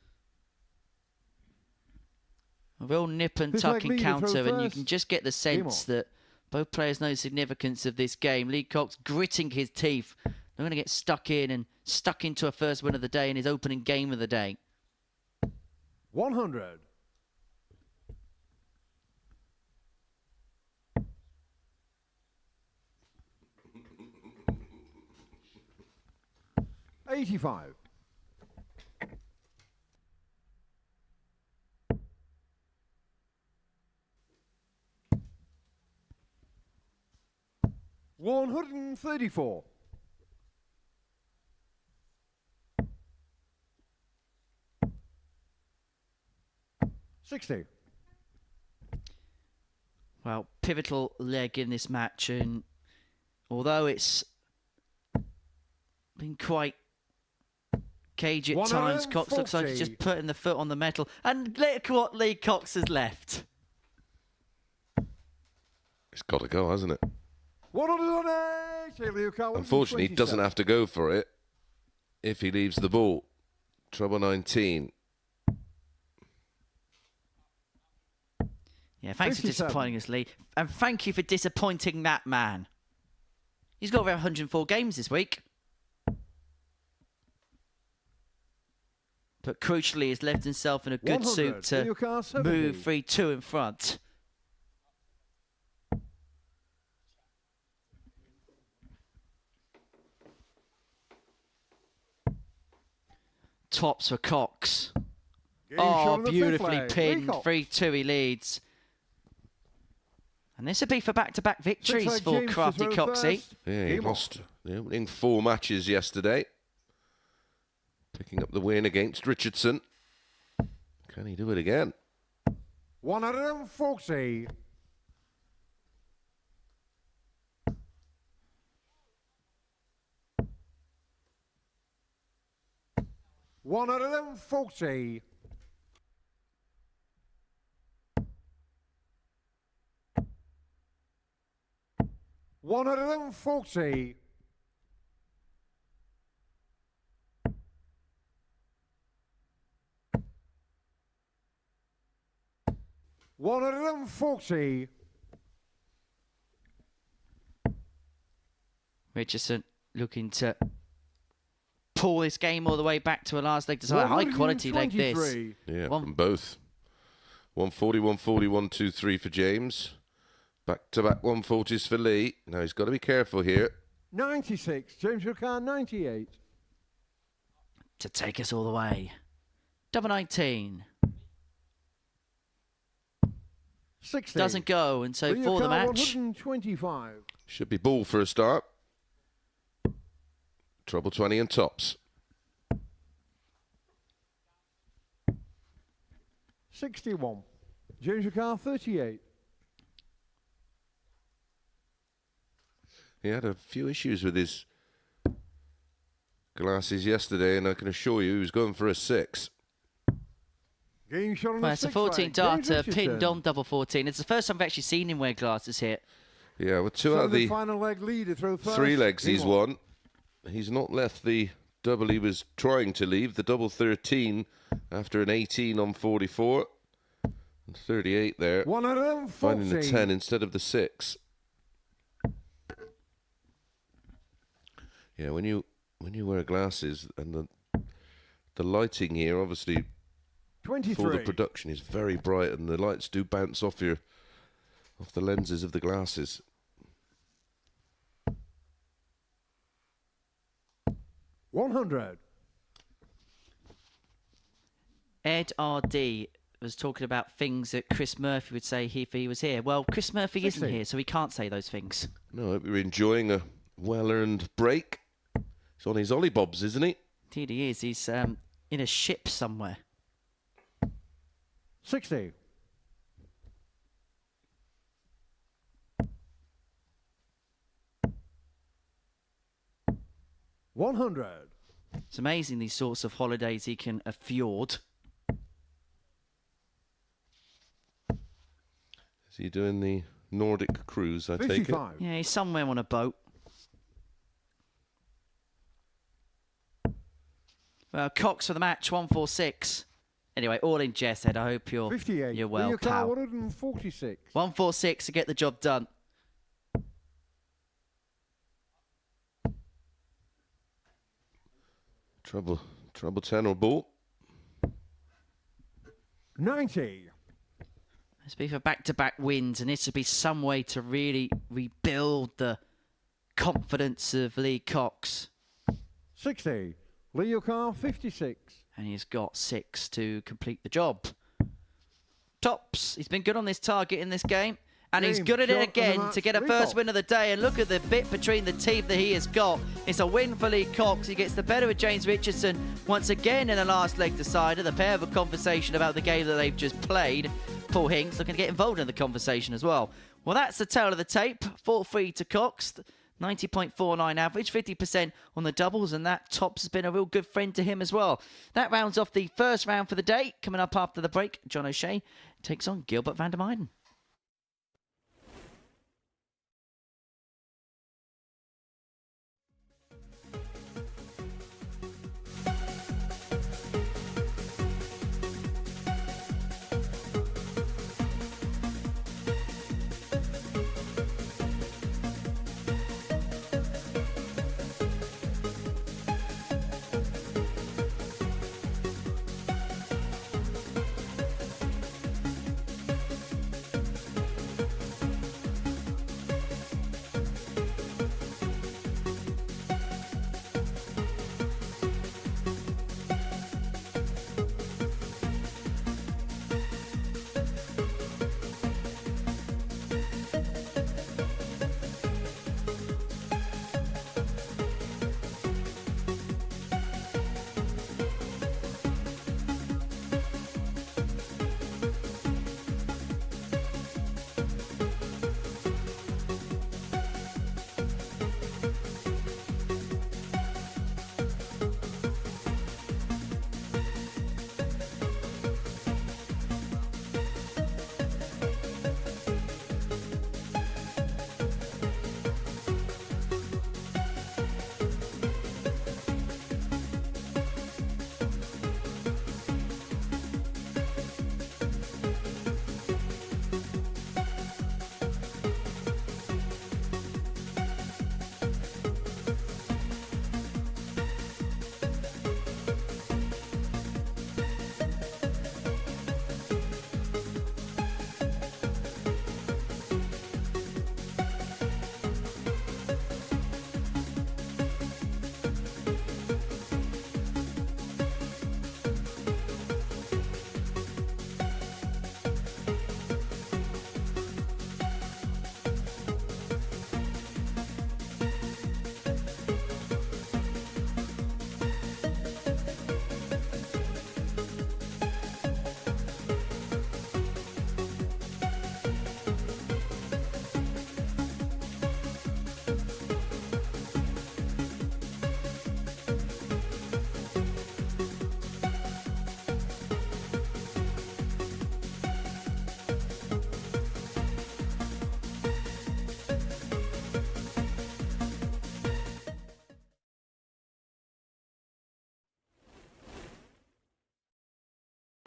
A real nip and Who's tuck like Lee to throw encounter, and you first? can just get the sense on. that both players know the significance of this game. Lee Cox gritting his teeth. They're going to get stuck in and stuck into a first win of the day in his opening game of the day. 100. 85. 134. 60. Well, pivotal leg in this match, and although it's been quite cagey at times, Cox looks like he's 140. just putting the foot on the metal. And look what Lee Cox has left. It's got to go, hasn't it? 180. Leo Carr, Unfortunately, he doesn't 127. have to go for it if he leaves the ball. Trouble 19. Yeah, thanks for 57. disappointing us, Lee. And thank you for disappointing that man. He's got over 104 games this week. But crucially, he's left himself in a good 100. suit to Leo Carr, 70. move 3-2 in front. Tops for Cox. Game shot Oh, on the fifth beautifully leg. pinned. Lee Cox. 3-2 he leads. And this would be for back-to-back victories Six leg for James to Crafty throw Coxey. first. Yeah, he Game on. lost the opening 4 matches yesterday. Picking up the win against Richardson. Can he do it again? 140. 140. $140. $140. Richardson looking to pull this game all the way back to a last leg design. High quality leg this. 123. Yeah, from both. 140, 140, 123 for James. Back-to-back 140s for Lee. Now he's got to be careful here. 96. James Ricard, 98. To take us all the way. Double 19. 60. Doesn't go, and so Lee for the Ricard, match, 125. Should be ball for a start. Trouble 20 and tops. 61. James Ricard, 38. He had a few issues with his glasses yesterday, and I can assure you he was going for a 6. Game shot on well, the it's a 6 14 leg. darter James Richardson. pinned on double 14. It's the first time I've actually seen him wear glasses here. Yeah, with two So out of the the final leg leader throw first. 3 legs Game he's on. won. He's not left the double he was trying to leave, the double 13 after an 18 on 44. And 38 there. 140. Finding the 10 instead of the 6. Yeah, when you wear glasses and the lighting here, obviously, 23. for the production is very bright, and the lights do bounce off the lenses of the glasses. 100. Ed R.D. was talking about things that Chris Murphy would say if he was here. Well, Chris Murphy 60. isn't here, so he can't say those things. No, I hope you're enjoying a well-earned break. He's on his ollie bobs, isn't he? Indeed he is. He's in a ship somewhere. 60. 100. It's amazing these sorts of holidays he can afford. Is he doing the Nordic cruise, I take it? 55. Yeah, he's somewhere on a boat. Well, Cox for the match, 146. Anyway, all in jest, Ed. I hope you're 58. you're well, Lee Ricard, pal. 146. 146 to get the job done. Trouble 10 or ball. 90. This will be for back-to-back wins, and this would be some way to really rebuild the confidence of Lee Cox. 60. Lee Ricard, 56. And he's got 6 to complete the job. Tops. He's been good on this target in this game. And he's Game good at shot it of the again match, to get a Lee first Cox. win of the day. And look at the bit between the teeth that he has got. It's a win for Lee Cox. He gets the better of James Richardson once again in the last leg decider. The pair have a conversation about the game that they've just played. Paul Hinks looking to get involved in the conversation as well. Well, that's the tail of the tape. 4-3 to Cox. 90.49 average, 50% on the doubles, and that Tops has been a real good friend to him as well. That rounds off the first round for the day. Coming up after the break, John O'Shea takes on Gilbert van der Meijden.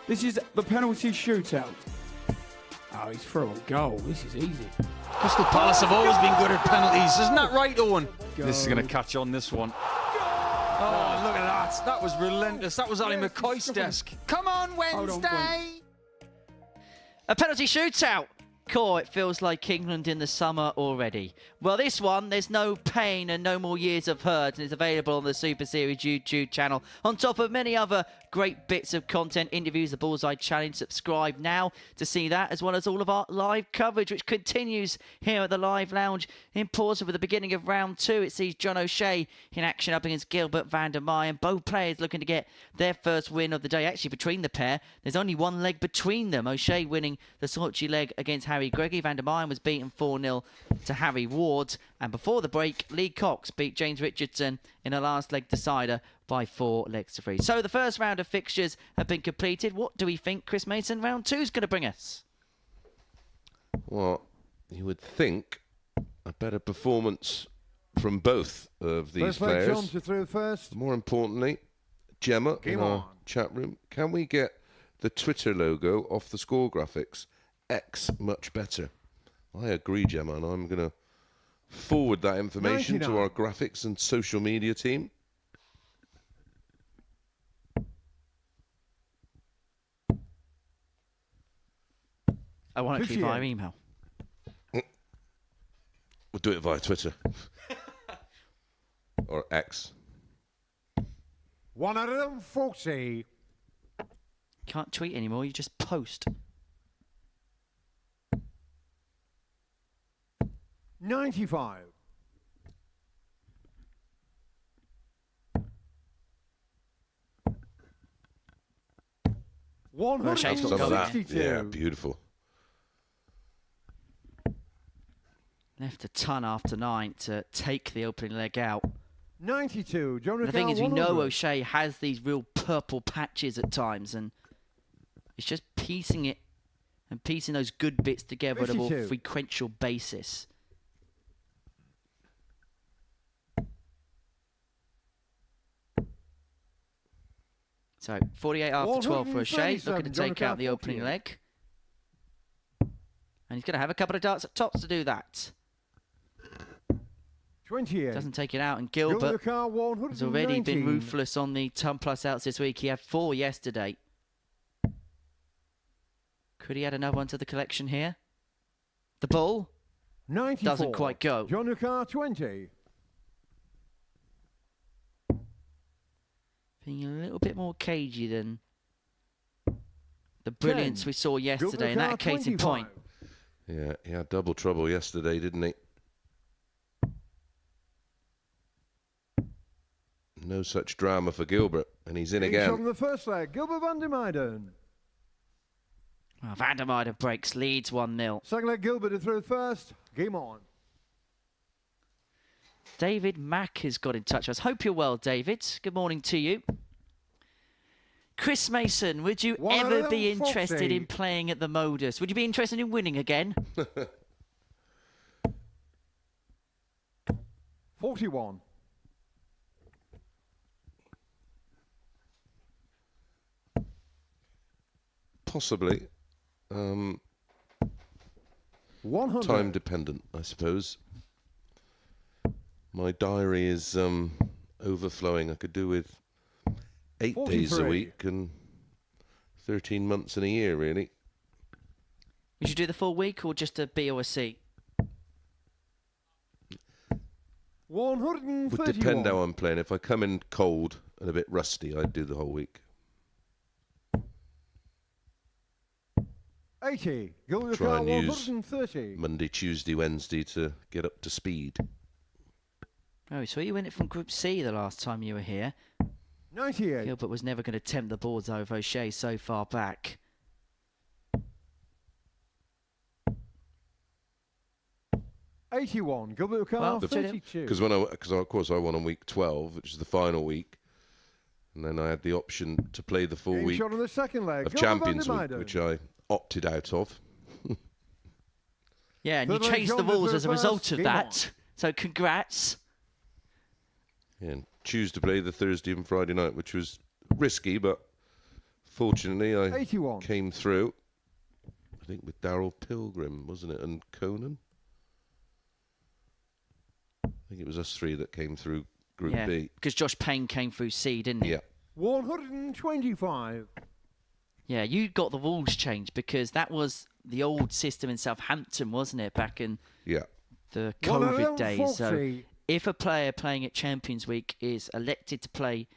This is the penalty shootout. Oh, he's through a goal. This is easy. Crystal Palace have always been good at penalties. Isn't that right, Owen? This is going to catch on, this one. Oh, look at that. That was relentless. That was Ali McCoy's desk. Come on, Wednesday. A penalty shootout. Core, it feels like England in the summer already. Well, this one, there's no pain and no more years of hurt, and it's available on the Super Series YouTube channel, on top of many other great bits of content, interviews, the Bullseye Challenge. Subscribe now to see that, as well as all of our live coverage, which continues here at the Live Lounge. In pause for the beginning of round 2, it sees John O'Shea in action up against Gilbert van der Meijden. Both players looking to get their first win of the day. Actually, between the pair, there's only one leg between them. O'Shea winning the Sochi leg against Harry Gregory. Van der Meijden was beaten 4-0 to Harry Ward. And before the break, Lee Cox beat James Richardson in a last leg decider by 4 legs to 3. So the first round of fixtures have been completed. What do we think, Chris Mason, round 2 is going to bring us? Well, you would think a better performance from both of these First leg, players. John to throw first. More importantly, Gemma in our chat room, can we get the Twitter logo off the score graphics? X much better. I agree, Gemma, and I'm going to forward that information 99. to our graphics and social media team. I want it to be via email. We'll do it via Twitter. Or X. 140. Can't tweet anymore, you just post. 95. 162. Yeah, beautiful. Left a ton after 9 to take the opening leg out. 92. John The thing is, we 100. know O'Shea has these real purple patches at times, and it's just piecing it and piecing those good bits together on a more 52. frequential basis. So 48 after 12 for O'Shea, looking to take out the opening leg. And he's going to have a couple of darts at tops to do that. 28. Doesn't take it out, and Gilbert has already been ruthless on the ton plus outs this week. He had 4 yesterday. Could he add another one to the collection here? The ball 94. doesn't quite go. John Lucar 20. Being a little bit more cagey than the brilliance 10. we saw yesterday, in that case in point. Yeah, he had double trouble yesterday, didn't he? No such drama for Gilbert, and he's in From again. the first leg, Gilbert van der Meijden. Well, Van der Meijden breaks, leads 1-0. Second leg, Gilbert to throw first. Game on. David Mack has got in touch with us. Hope you're well, David. Good morning to you. Chris Mason, would you ever be interested in playing at the Modus? Would you be interested in winning again? 41. Possibly. 100. Time dependent, I suppose. My diary is overflowing. I could do with 8 days a 43. week and 13 months in a year, really. Would you do the full week or just a B or a C? 131. Would depend how I'm playing. If I come in cold and a bit rusty, I'd do the whole week. 80. Gilbert Try and use 130. Monday, Tuesday, Wednesday to get up to speed. Oh, so you win it from Group C the last time you were here. 98. Gilbert was never going to tempt the boards over O'Shea so far back. 81. Gilbert Well, 32. Because of course I won on week 12, which is the final week, and then I had the option to play the full Game week shot on the second leg. of Gilbert van Champions der Week, Meijden. which I opted out of. Yeah, and you Third leg, changed the John rules for as a first. result of Game that. So congrats. Yeah, and choose to play the Thursday and Friday night, which was risky, but Fortunately, I 81. came through, I think, with Darryl Pilgrim, wasn't it, and Conan? I think it was us three that came through Group Yeah, B. because Josh Payne came through C, didn't he? Yeah. 125. Yeah, you got the rules changed because that was the old system in Southampton, wasn't it, back in Yeah. the COVID days? So 140. if a player playing at Champions Week is elected to play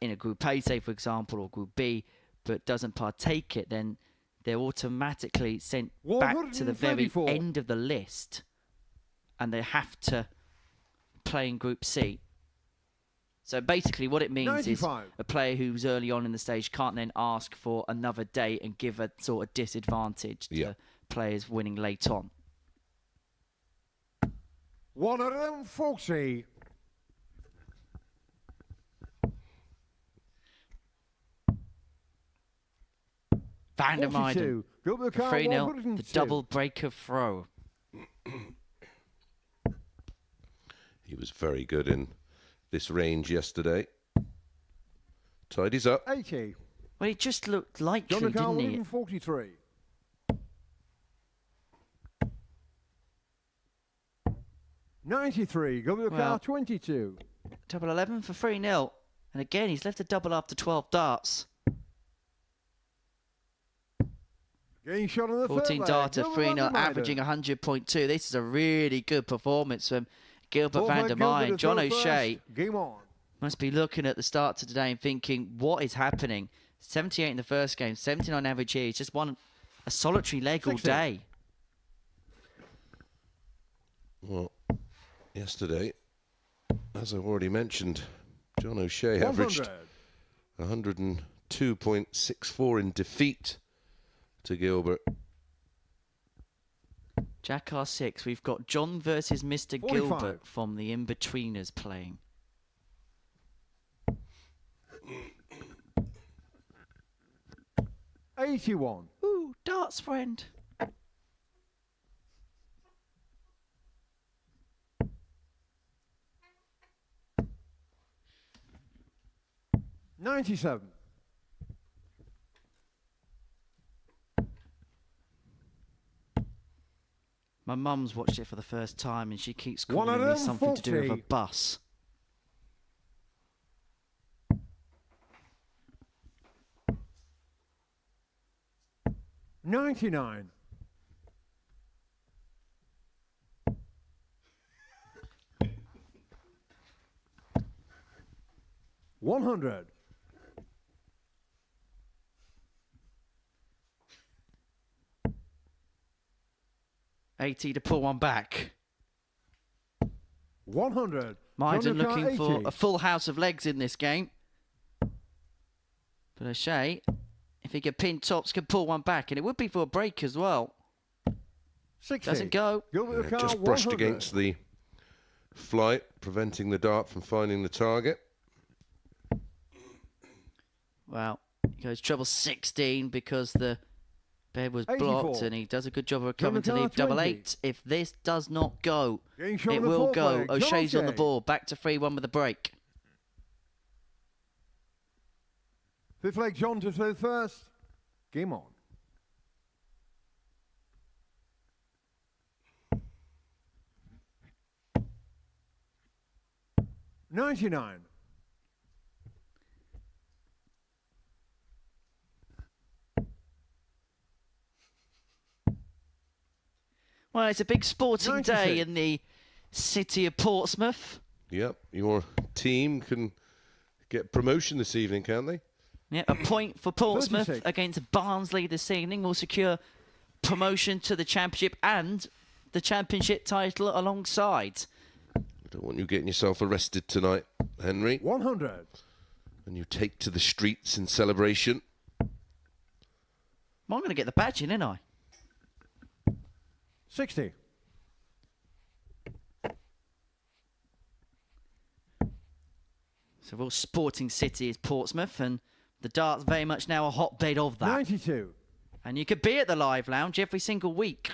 in a Group A, say, for example, or Group B, but doesn't partake it, then they're automatically sent back to the very 134. end of the list, and they have to play in Group C. So basically what it means 95. is a player who's early on in the stage can't then ask for another day and give a sort of disadvantage to players winning late on. 140. Van der Meijden, 42. Gilbert Carr, 3-0, the 102. double breaker throw. He was very good in this range yesterday. Tidies up. 80. Well, it just looked likely, Gilbert Carr, didn't it? 143. 93. Gilbert Well, Carr, 22. Double 11 for 3-0. And again, he's left a double after 12 darts. Getting shot on the 14 third darter, leg. 3-0, Gilbert averaging 100.2. This is a really good performance from Gilbert Paul van der Meijden. Gilbert John to throw O'Shea first. Game on. must be looking at the start to today and thinking, what is happening? 78 in the first game, 79 average here. He's just won a solitary leg all 60. day. Well, yesterday, as I've already mentioned, John O'Shea averaged 100. 102.64 in defeat to Gilbert. Jack R6, we've got John versus Mr. 45. Gilbert from the In-Betweeners playing. $81. Ooh, darts friend. $97. My mum's watched it for the first time and she keeps calling me something to do with a 140. bus. $99. $100. $80 to pull one back. 100. Meijden John O'Carr, looking for 80. a full house of legs in this game. But O'Shea, if he could pin tops, could pull one back. And it would be for a break as well. 60. Doesn't go. Gilbert Carr, Just brushed 100. against the flight, preventing the dart from finding the target. Well, he goes treble 16 because the bed was 84. blocked, and he does a good job of recovering to John leave O'Carr, double 20. 8. If this does not go, Getting shot it on the will fourth go. leg. John O'Shea's on the O'Shea. ball. Back to 3-1 with a break. Fifth leg, John to throw first. Game on. $99. Well, it's a big sporting day 96. in the city of Portsmouth. Yep, your team can get promotion this evening, can't they? Yeah, a point for Portsmouth 36. against Barnsley this evening will secure promotion to the Championship and the Championship title alongside. I don't want you getting yourself arrested tonight, Henry. 100. And you take to the streets in celebration. Well, I'm going to get the badge in, ain't I? 60. So, real sporting city is Portsmouth, and the dart's very much now a hotbed of that. 92. And you could be at the Live Lounge every single week.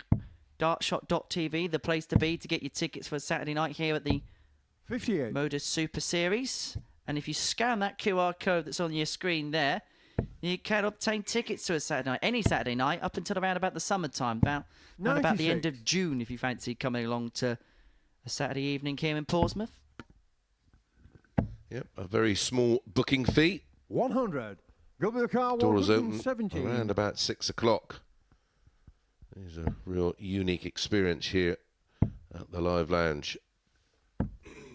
Dartshot.tv, the place to be to get your tickets for a Saturday night here at the 58. Modus Super Series. And if you scan that QR code that's on your screen there, You can obtain tickets to a Saturday night, any Saturday night, up until around about the summertime, about the end of June, if you fancy coming along to a Saturday evening here in Portsmouth. Yep, a very small booking fee. 100. Go with the car. Doors open 117. around about 6 o'clock. It's a real unique experience here at the Live Lounge.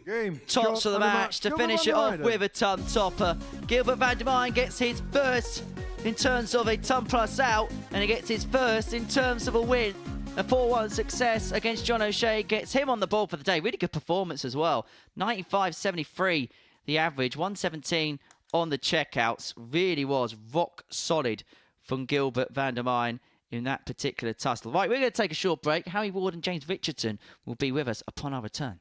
Game. Tops of the match to finish it off with a ton topper. Gilbert van der Meijden gets his first in terms of a ton plus out, and he gets his first in terms of a win. A 4-1 success against John O'Shea gets him on the board for the day. Really good performance as well. 95.73 the average, 117 on the checkouts. Really was rock solid from Gilbert van der Meijden in that particular tussle. Right, we're going to take a short break. Harry Ward and James Richardson will be with us upon our return.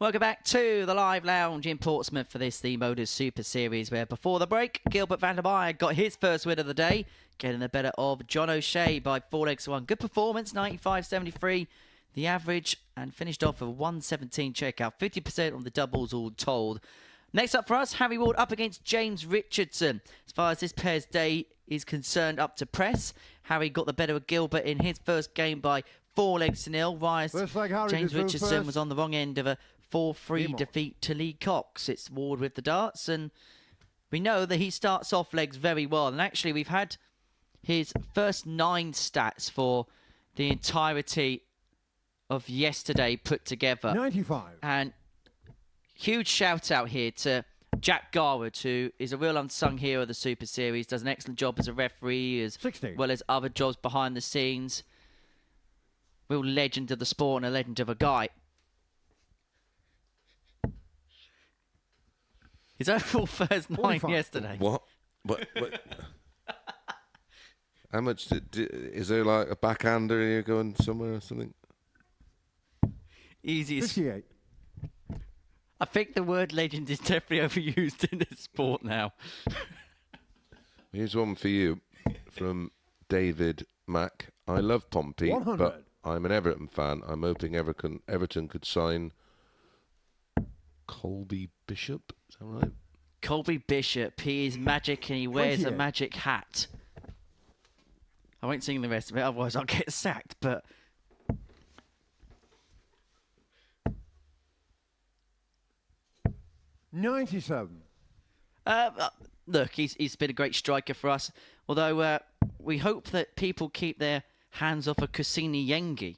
Welcome back to the Live Lounge in Portsmouth for this, the Modus Super Series, where before the break, Gilbert van der Meijden got his first win of the day, getting the better of John O'Shea by 4-1. Good performance, 95.73 the average, and finished off with a 117 checkout, 50% on the doubles all told. Next up for us, Harry Ward up against James Richardson. As far as this pair's day is concerned, up to press. Harry got the better of Gilbert in his first game by 4-0. Whereas James Richardson was on the wrong end of a 4-3 defeat to Lee Cox. It's Ward with the darts, and we know that he starts off legs very well. And actually, we've had his first 9 stats for the entirety of yesterday put together. 95. And huge shout out here to Jack Garwood, who is a real unsung hero of the Super Series, does an excellent job as a referee, as 60. well as other jobs behind the scenes. Real legend of the sport and a legend of a guy. His overall first 9 45. yesterday. What? How much is there, like a backhander here going somewhere or something? Easiest. 58. I think the word legend is definitely overused in this sport now. Here's one for you from David Mack. I love Pompey, 100. but I'm an Everton fan. I'm hoping Everton could sign Colby Bishop. Is that right? Colby Bishop, he is magic and he wears a 28. magic hat. I won't sing the rest of it, otherwise I'll get sacked, but... $97. Look, he's been a great striker for us, although we hope that people keep their hands off of Kusini Yengi.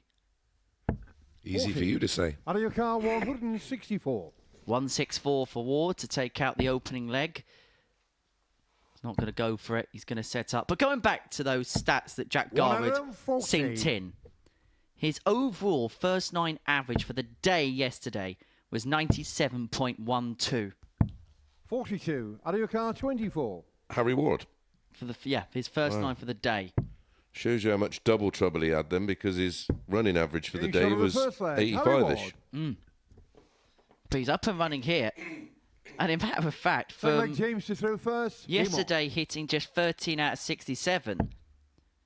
Easy for you to say. Out of your car, 164. 164 for Ward to take out the opening leg. He's not going to go for it. He's going to set up. But going back to those stats that Jack Garwood 140. synced in, his overall first 9 average for the day yesterday was 97.12. 42. Out of your car, 24. Harry Ward. For his first 9 for the day. Shows you how much double trouble he had then, because his running average for the Each day of the was first leg, Harry 85-ish. Ward. But he's up and running here. And in matter of fact, Second leg, from James to throw first. Game on. yesterday hitting just 13 out of 67,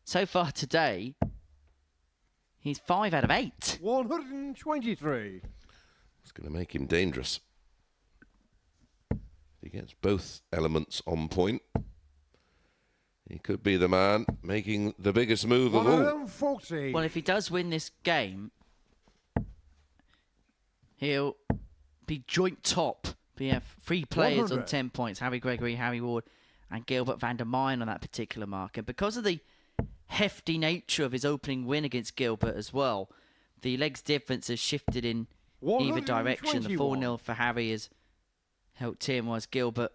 so far today, he's 5 out of 8. 123. It's going to make him dangerous. He gets both elements on point. He could be the man making the biggest move of all. 140. Well, if he does win this game, he'll be joint top. We have 3 players on 100. 10 points. Harry Gregory, Harry Ward and Gilbert van der Meyen on that particular mark. And because of the hefty nature of his opening win against Gilbert as well, the legs difference has shifted in either direction. The 4-0 for Harry has helped him, whilst Gilbert,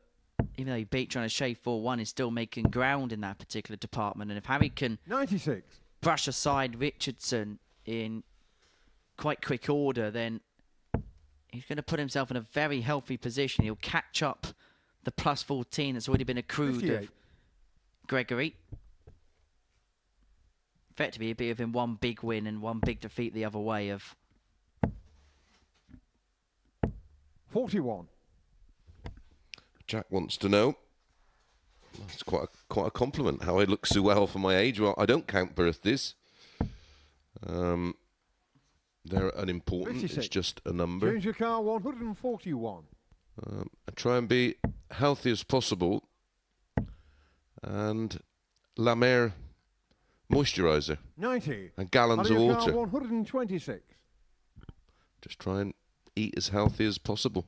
even though he beat John O'Shea 4-1, is still making ground in that particular department. And if Harry can 96. brush aside Richardson in quite quick order, then he's going to put himself in a very healthy position. He'll catch up the plus 14 that's already been accrued 58. of Gregory. Effectively, he'd be within 1 big win and 1 big defeat the other way of... 41. Jack wants to know. It's quite a compliment how I look so well for my age. Well, I don't count birthdays. They're unimportant. 56. It's just a number. Change your car, 141. I try and be healthy as possible. And La Mer moisturiser 90. and gallons Out of of your water. car, 126. Just try and eat as healthy as possible.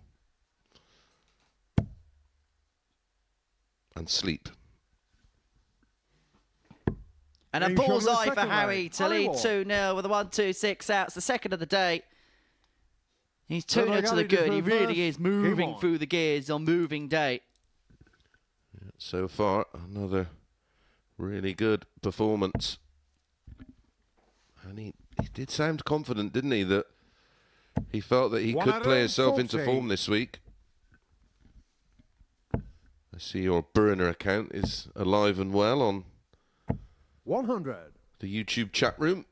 And sleep. And a He's on the bullseye for second Harry leg. to lead Harry 2-0 with a 1-2-6 out. It's the second of the day. He's 2-0 leg, to the Harry good. He to really first. is Game moving on. through the gears on moving day. So far, another really good performance. And he did sound confident, didn't he? That he felt that he could play himself into 140. form this week. I see your burner account is alive and well on 100. the YouTube chat room.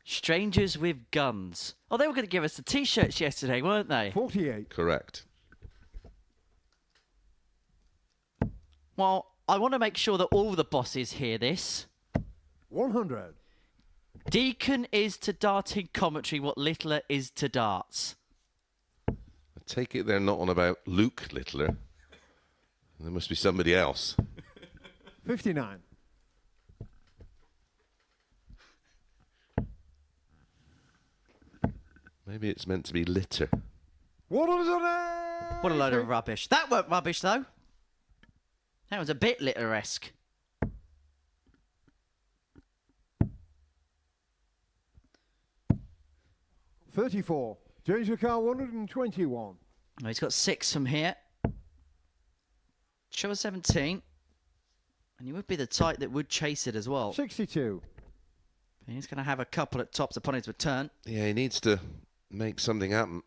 Strangers with guns. Oh, they were going to give us the T-shirts yesterday, weren't they? 48. Correct. Well, I want to make sure that all the bosses hear this. 100. Deacon is to darting commentary what Littler is to darts. I take it they're not on about Luke Littler. There must be somebody else. 59. Maybe it's meant to be litter. 100. What a load of rubbish. That weren't rubbish, though. That was a bit Littler-esque. $34. James Car 121. Well, he's got 6 from here. Show 17. And he would be the type that would chase it as well. 62. He's going to have a couple at tops upon his return. Yeah, he needs to make something happen.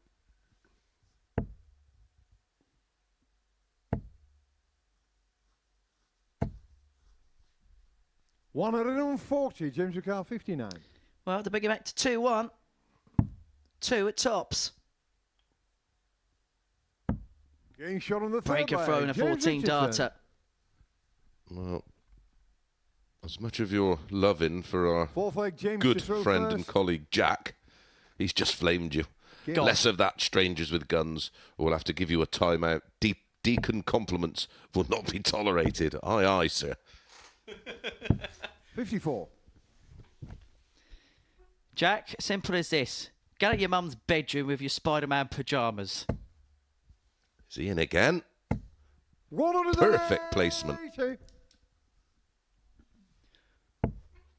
$140. James Car 59. Well, to bring it back to 2-1. 2 at tops. Getting shot on the third Breaker leg. throw and a James 14 Richardson. darter. Well, as much of your loving for our Fourth leg, James good to throw friend first. and colleague Jack, he's just flamed you. Go on. Less of that, strangers with guns, or we'll have to give you a timeout. Deacon compliments will not be tolerated. Aye, aye, sir. 54. Jack, simple as this. Go to your mum's bedroom with your Spider-Man pyjamas. Is he in again? Perfect placement.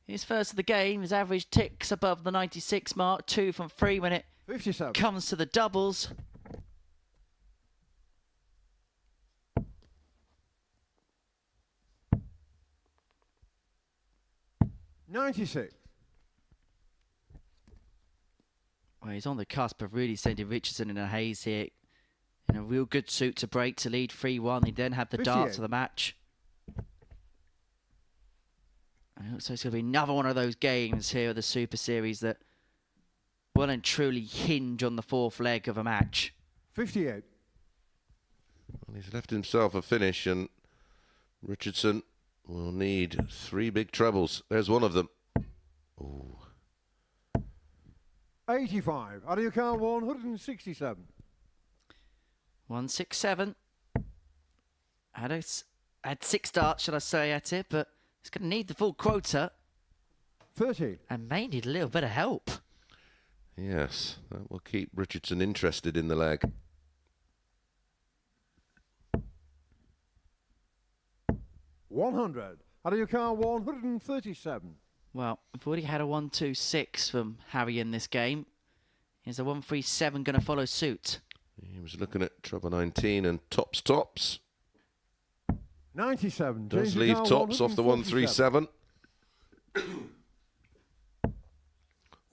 His first of the game, his average ticks above the 96 mark, 2 from 3 when it 57. comes to the doubles. $96. Well, he's on the cusp of really sending Richardson in a haze here. In a real good suit to break to lead 3-1. They then have the darts 58. of the match. And it looks like it's going to be another one of those games here at the Super Series that well and truly hinge on the fourth leg of a match. 58. Well, he's left himself a finish, and Richardson will need 3 big trebles. There's one of them. Ooh. 85. Out of your car, 167. 167. Had 6 darts, should I say, at it, but he's going to need the full quota 30. and may need a little bit of help. Yes, that will keep Richardson interested in the leg. 100. Out of your car, 137. Well, we've already had a 1-2-6 from Harry in this game. Is a 1-3-7 going to follow suit? He was looking at treble 19 and tops. 97. Does James leave Ricardo, tops off the 137.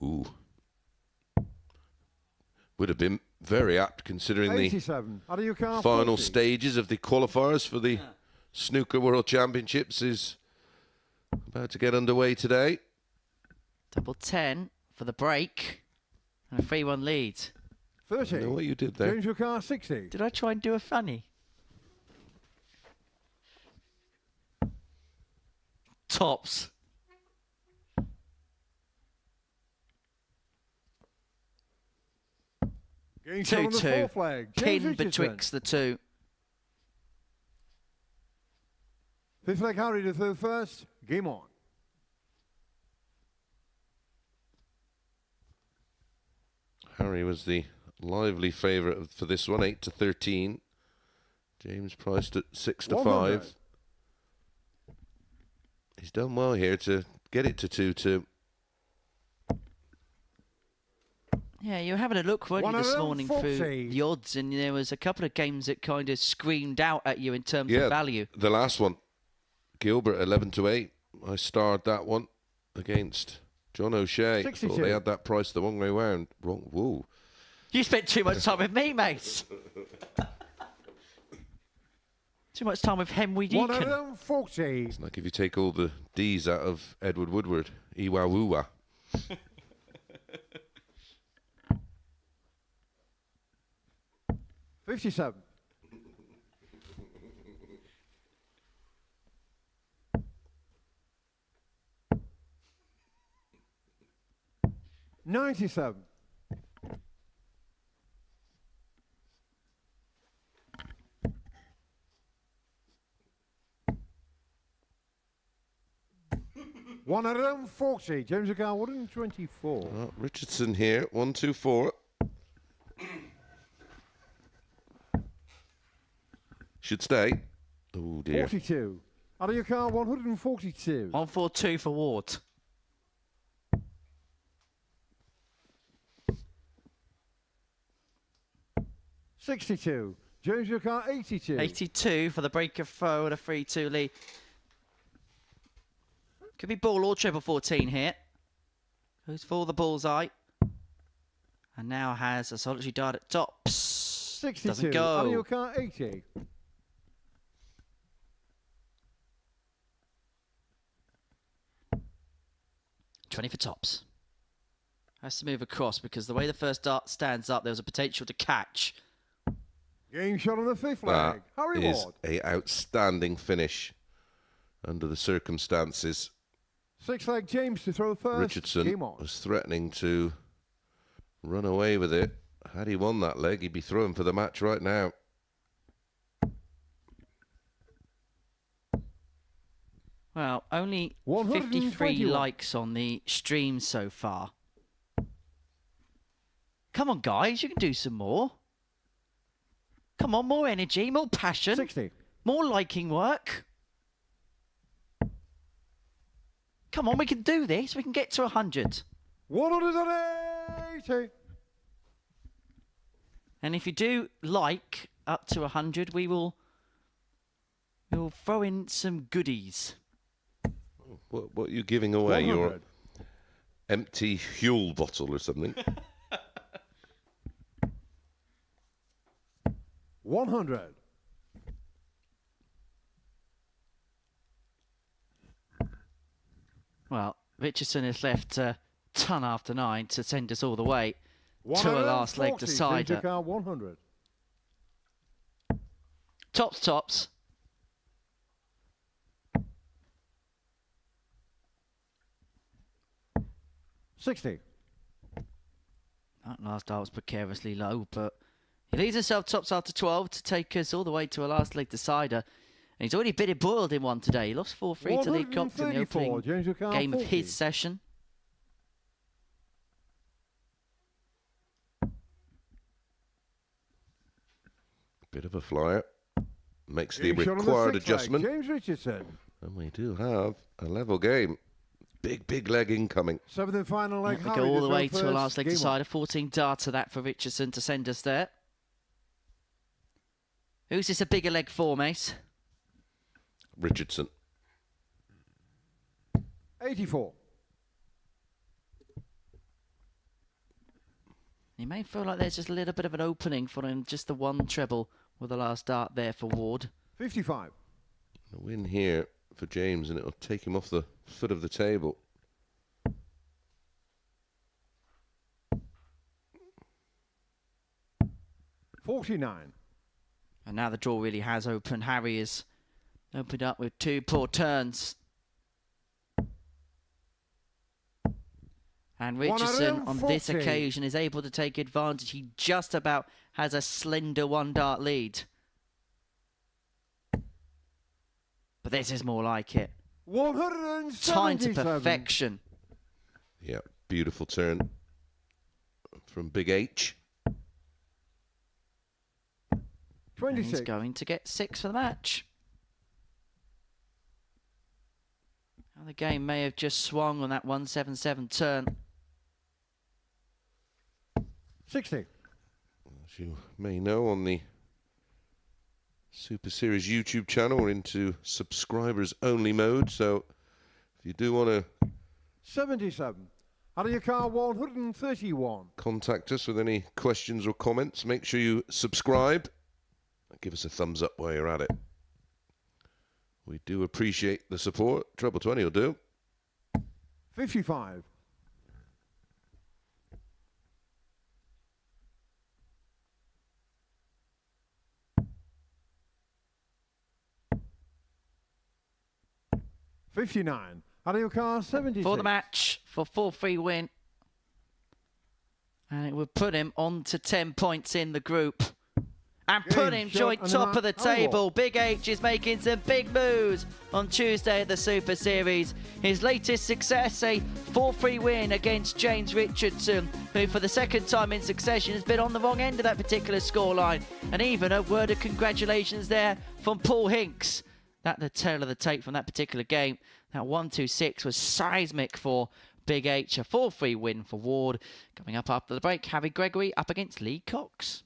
Ooh. Would have been very apt considering the 87. Out of your car, final 40. stages of the qualifiers for the Snooker World Championships is about to get underway today. Double 10 for the break. And a 3-1 lead. 30. I know what you did there. James Ricardo, 60. Did I try and do a funny? Tops. Getting shot on the 2-2. fourth leg. James Pin Richardson. betwixt the two. Fifth leg, Harry to third first. Game on. Harry was the lively favourite for this one, 8-13. James priced at 6-5. 100. He's done well here to get it to 2-2. Yeah, you were having a look, weren't you, this morning through 140. the odds, and there was a couple of games that kind of screamed out at you in terms of value. The last one, Gilbert 11-8. I starred that one against John O'Shea. 62. Thought they had that price the wrong way round. Wrong. Whoa. You spent too much time with me, mate. Too much time with Henry Deacon. 140. It's like if you take all the D's out of Edward Woodward. Iwa-woo-wa. $57. $97. $140. James Ricardo, 124. Richardson here, 1-2-4. Should stay. Oh dear. 42. Out of your car, 142. 142 for Ward. $62. James Ricardo, 82. 82 for the breaker throw and a 3-2 lead. Could be ball or treble 14 here. Goes for the bullseye. And now has a solitary dart at tops. 62. Doesn't Out of your go. car, 80. $20 for tops. Has to move across because the way the first dart stands up, there was a potential to catch. Game shot on the fifth That leg. Harry is Ward. a outstanding finish under the circumstances. Sixth leg, James to throw first. Richardson Game on. was threatening to run away with it. Had he won that leg, he'd be throwing for the match right now. Well, only 53 121. likes on the stream so far. Come on, guys, you can do some more. Come on, more energy, more passion, 60. more liking work. Come on, we can do this. We can get to 100. 180. And if you do like up to 100, we'll throw in some goodies. What are you giving away? 100. Your empty Huel bottle or something? 100. Well, Richardson has left 10 after 9 to send us all the way to a last leg 140. decider. Change your car, 100. Tops. 60. That last dart was precariously low, but he leads himself tops after 12 to take us all the way to a last leg decider. And he's already been embroiled in one today. He lost 4-3 to Lee Cox in the 134, opening James O'Connor, game of 40. his session. Bit of a flyer. Makes the Game shot on required sixth leg, adjustment. James Richardson. And we do have a level game. Big leg incoming. Seventh and final leg. We Harry go all to the throw way to a first. last leg Game on. decider. 14 darter that for Richardson to send us there. Who's this a bigger leg for, Mace? Richardson. 84. You may feel like there's just a little bit of an opening for him, just the one treble with the last dart there for Ward. 55. A win here for James, and it'll take him off the foot of the table. $49. And now the draw really has opened. Harry has opened up with 2 poor turns. And Richardson, on this 140. occasion, is able to take advantage. He just about has a slender 1-dart lead. But this is more like it. 177. Time to perfection. Yeah, beautiful turn from Big H. And he's 26. going to get 6 for the match. Now the game may have just swung on that 177 turn. 60. As you may know, on the Super Series YouTube channel, we're into subscribers only mode. So if you do want to 77. Out of your car, 131. contact us with any questions or comments, make sure you subscribe. Give us a thumbs up while you're at it. We do appreciate the support. Treble 20 will do. 55. $59. Out of your car, 76. For the match, for 4-3 win. And it would put him on to 10 points in the group. And put him shot joint and top of the Harry table. Ward. Big H is making some big moves on Tuesday at the Super Series. His latest success, a 4-3 win against James Richardson, who for the second time in succession has been on the wrong end of that particular scoreline. And even a word of congratulations there from Paul Hinks. That the tail of the tape from that particular game. That 1-2-6 was seismic for Big H. A 4-3 win for Ward. Coming up after the break, Harry Gregory up against Lee Cox.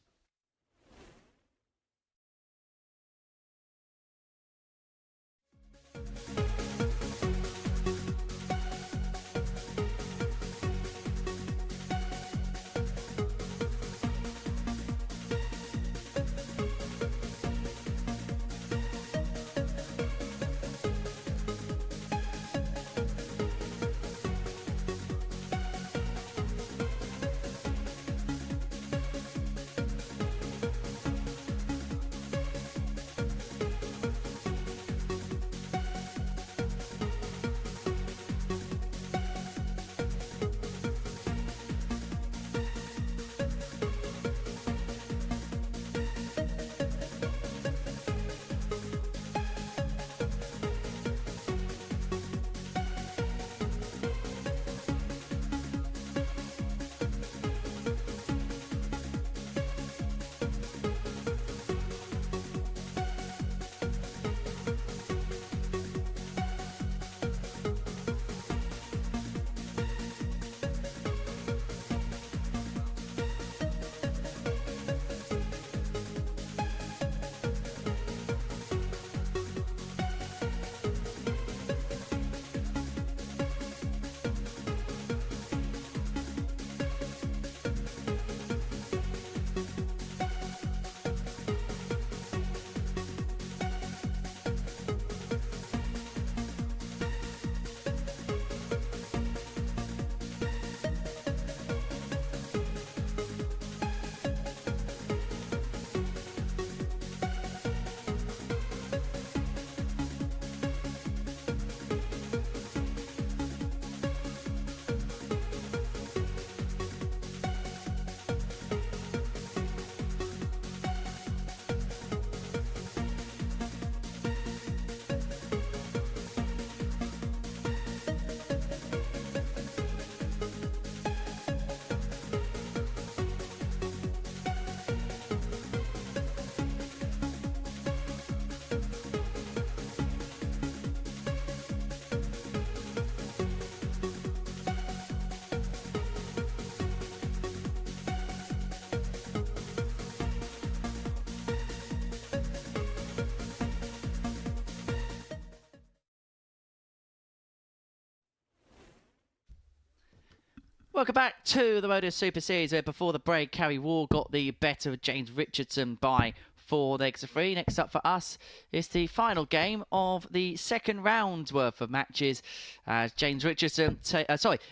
Welcome back to the Modus Super Series, where before the break, Harry Ward got the better of James Richardson by 4 legs to 3. Next up for us is the final game of the second round worth of matches, as James Richardson,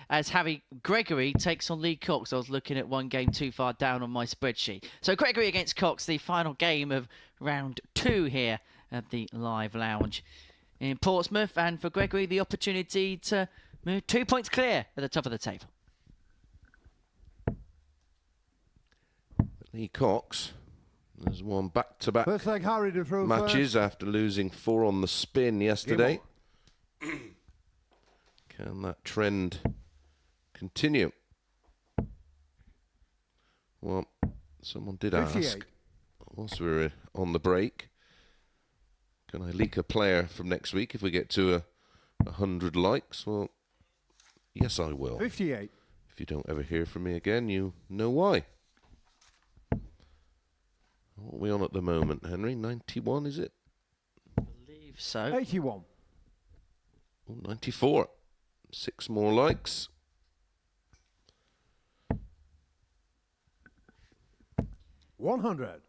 as Harry Gregory takes on Lee Cox. I was looking at one game too far down on my spreadsheet. So Gregory against Cox, the final game of round 2 here at the Live Lounge in Portsmouth, and for Gregory the opportunity to move 2 points clear at the top of the table. Lee Cox has won back-to-back First leg, Harry to throw matches first. after losing 4 on the spin yesterday. Can that trend continue? Well, someone did 58. ask, whilst we were on the break, can I leak a player from next week if we get to 100 likes? Well, yes, I will. 58. If you don't ever hear from me again, you know why. What are we on at the moment, Henry? 91, is it? I believe so. 81. Oh, 94. 6 more likes. $100.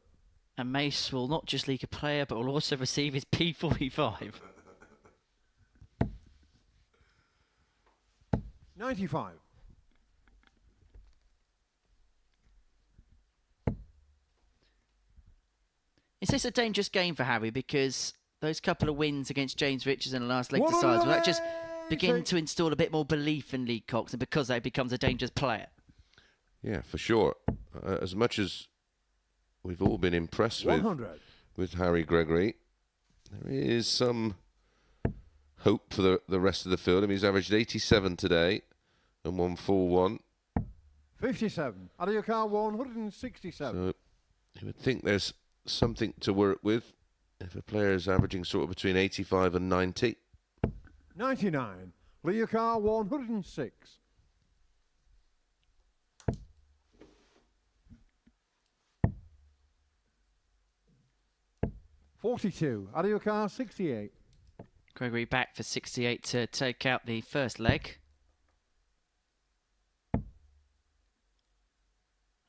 And Mace will not just leak a player, but will also receive his P45. 95. Is this a dangerous game for Harry? Because those couple of wins against James Richardson in the last leg decides, will that just begin to install a bit more belief in Lee Cox, and because that becomes a dangerous player? Yeah, for sure. As much as we've all been impressed with Harry Gregory, there is some hope for the rest of the field. I mean, he's averaged 87 today and won 4-1. 57. Out of your car, 167. So you would think there's something to work with if a player is averaging sort of between 85 and 90. 99. Lee your car, 106. $42. Out of your car, 68. Gregory back for 68 to take out the first leg.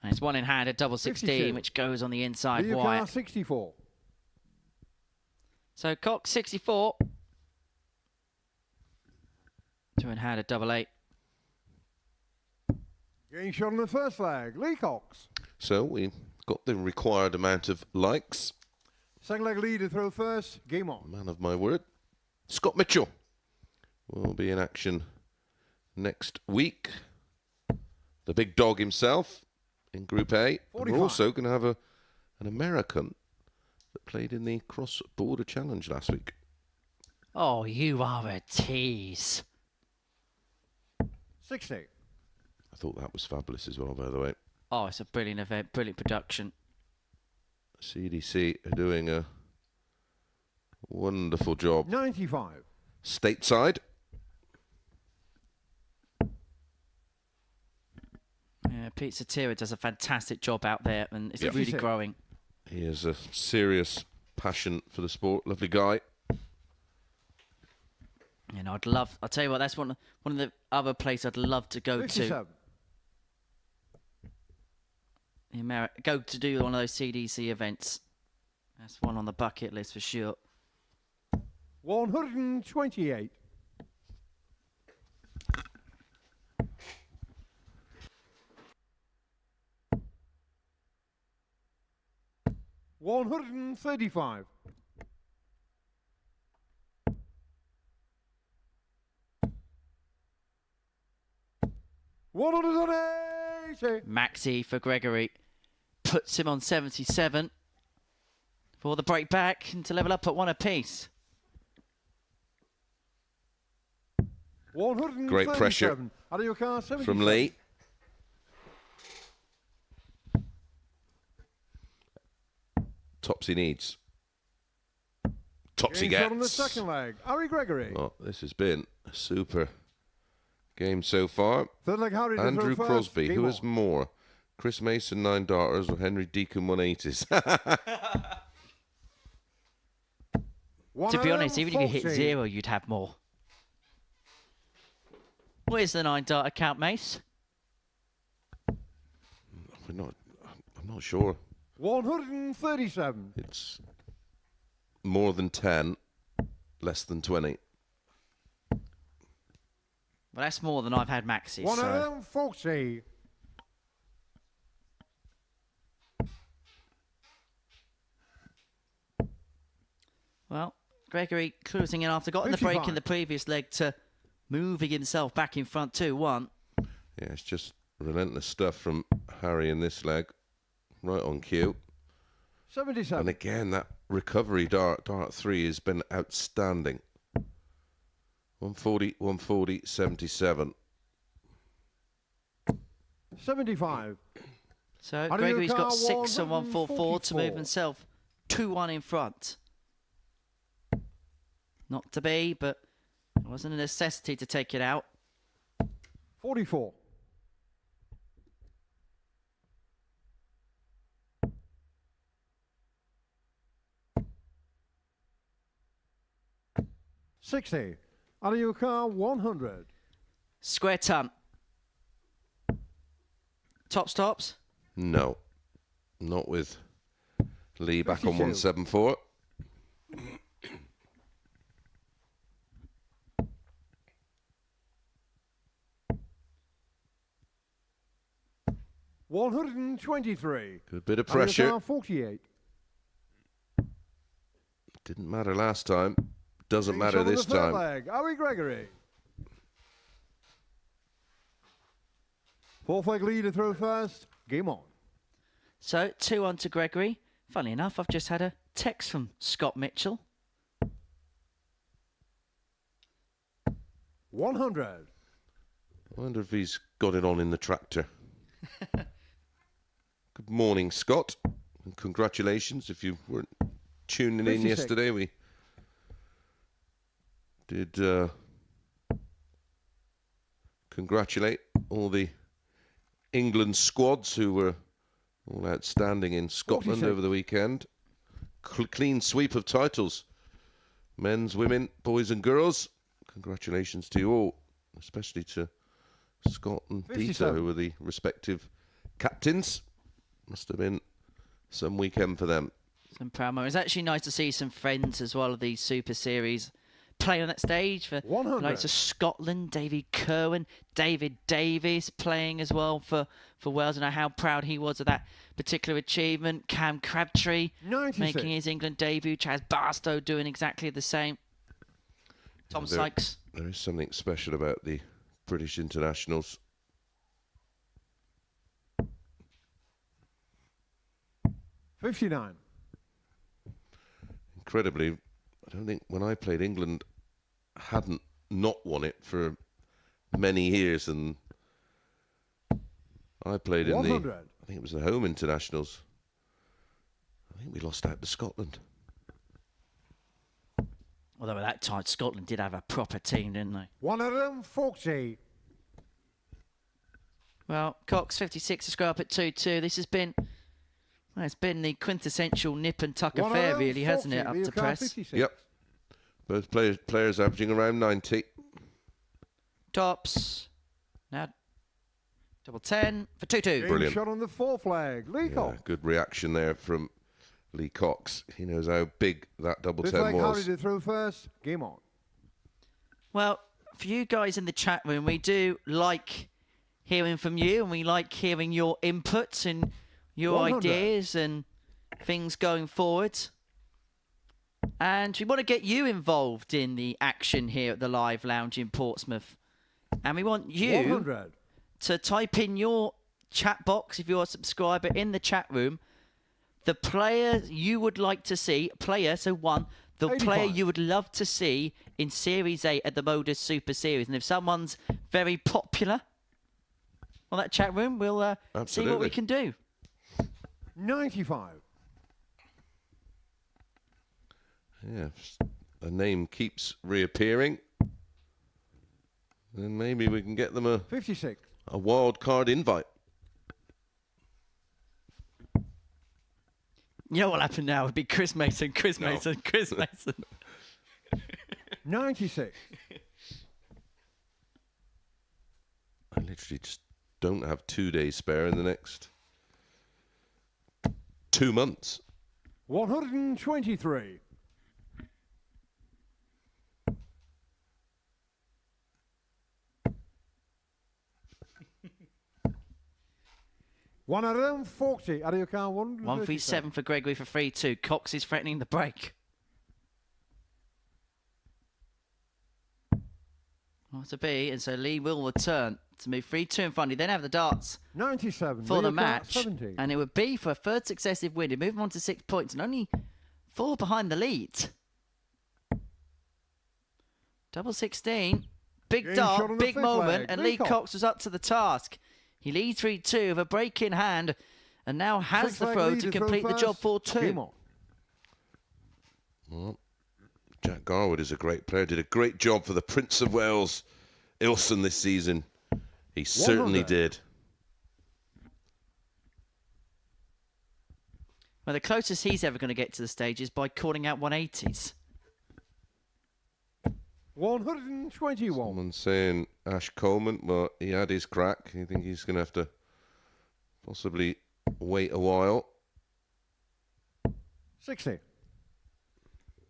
And it's one in hand at double 16, 52. which goes on the inside Lee your wire. car, 64. So Cox 64. 2 in hand at double 8. Getting shot on the first leg. Lee Cox. So we got the required amount of likes. Second leg lead to throw first. Game on. Man of my word. Scott Mitchell will be in action next week. The big dog himself in Group A. And we're also going to have an American that played in the cross-border challenge last week. Oh, you are a tease. 60. I thought that was fabulous as well, by the way. Oh, it's a brilliant event, brilliant production. CDC are doing a wonderful job. 95. Stateside. Yeah, Pete Satira does a fantastic job out there, and it's Yep. really growing. He has a serious passion for the sport. Lovely guy. You know, I'll tell you what, that's one of the other places I'd love to go 57. to. Go to do one of those CDC events. That's one on the bucket list for sure. 128. $135. $180. Maxi for Gregory puts him on 77 for the break back and to level up at 1 apiece. Great pressure from Lee. Topsy needs. Topsy gets. On the second leg, Harry Gregory. Oh, this has been a super game so far. Third leg, Harry to Andrew throw Crosby, first. who Game has on. more? Chris Mason, 9 darters, or Henry Deacon, 180s? To be honest, even if you hit 140. 0, you'd have more. Where's the 9 darter count, Mace? I'm not sure. 137. It's more than 10, less than 20. Well, that's more than I've had Max's. 140. Well, Gregory cruising in after getting the break 55. in the previous leg to moving himself back in front 2-1. Yeah, it's just relentless stuff from Harry in this leg. Right on cue. 77. And again, that recovery dart 3 has been outstanding. 140, 140, 77. 75. So How do you Gregory's got count 6 and 144 to move 144? himself 2-1 in front. Not to be, but it wasn't a necessity to take it out. 44. 60. Out of your car, 100. Square ton. Top stops. No, not with Lee back on 52. 174. $123. Good bit of Out of your pressure. car, 48. Didn't matter last time. Doesn't Being matter shot on this the third time. leg. Harry Gregory. Fourth leg leader through first. Game on. So 2-1 to Gregory. Funny enough, I've just had a text from Scott Mitchell. 100. I wonder if he's got it on in the tractor. Good morning, Scott. And congratulations. If you weren't tuning in 56. yesterday, we did congratulate all the England squads who were all outstanding in Scotland 46. over the weekend. Clean sweep of titles. Men's, women, boys and girls. Congratulations to you all, especially to Scott and Peter, 57. who were the respective captains. Must have been some weekend for them. Some promo. It's actually nice to see some friends as well of these Super Series play on that stage for 100. likes of Scotland, David Kerwin, David Davies playing as well for Wales. I know how proud he was of that particular achievement. Cam Crabtree 96. making his England debut. Chaz Barstow doing exactly the same. Tom Sykes. There is something special about the British internationals. $59. Incredibly, I don't think when I played England hadn't not won it for many years, and I played in 100. I think it was the home internationals. I think we lost out to Scotland. Although at that time, Scotland did have a proper team, didn't they? 140. Well, Cox 56 to square up at 2-2. This has been, well, it's been the quintessential nip and tuck affair, really, hasn't it? Up to press. 56. Yep. Both players averaging around 90. Tops. Now, double 10 for 2-2. Game Brilliant. shot on the fourth flag. Lee Yeah, Cox. good reaction there from Lee Cox. He knows how big that double This 10 leg Harry was. did through first. Game on. Well, for you guys in the chat room, we do like hearing from you, and we like hearing your inputs and your 100. ideas and things going forward. And we want to get you involved in the action here at the Live Lounge in Portsmouth. And we want you 100. to type in your chat box, if you're a subscriber, in the chat room, the player you would like to see, player, so one, the 85. player you would love to see in Series 8 at the Modus Super Series. And if someone's very popular on that chat room, we'll see what Absolutely. we can do. 95. Yeah, if a name keeps reappearing, then maybe we can get them a 56. wild card invite. You know what'll happen now? It'd be Chris Mason, Chris No. Mason, Chris Mason. 96. I literally just don't have 2 days spare in the next 2 months. 123. $140. Out of your car, 137 for Gregory for 3-2. Cox is threatening the break. Well, to be, and so Lee will return to move 3-2 in front. He then have the darts 97 for the Leo Clark, match, 70. and it would be for a third successive win. He'd move on to 6 points and only 4 behind the lead. Double 16, big Game shot on dart, the big fifth moment, leg. and Lee Lee Cox. Cox was up to the task. He leads 3-2 with a break in hand, and now has Sixth the leg throw lead to to complete throw the job first. 4-2. Game on. Well, Jack Garwood is a great player. Did a great job for the Prince of Wales, Ilson, this season. He certainly 100. did. Well, the closest he's ever going to get to the stage is by calling out 180s. 121. Someone saying Ash Coleman, well, he had his crack. I think he's going to have to possibly wait a while. 60.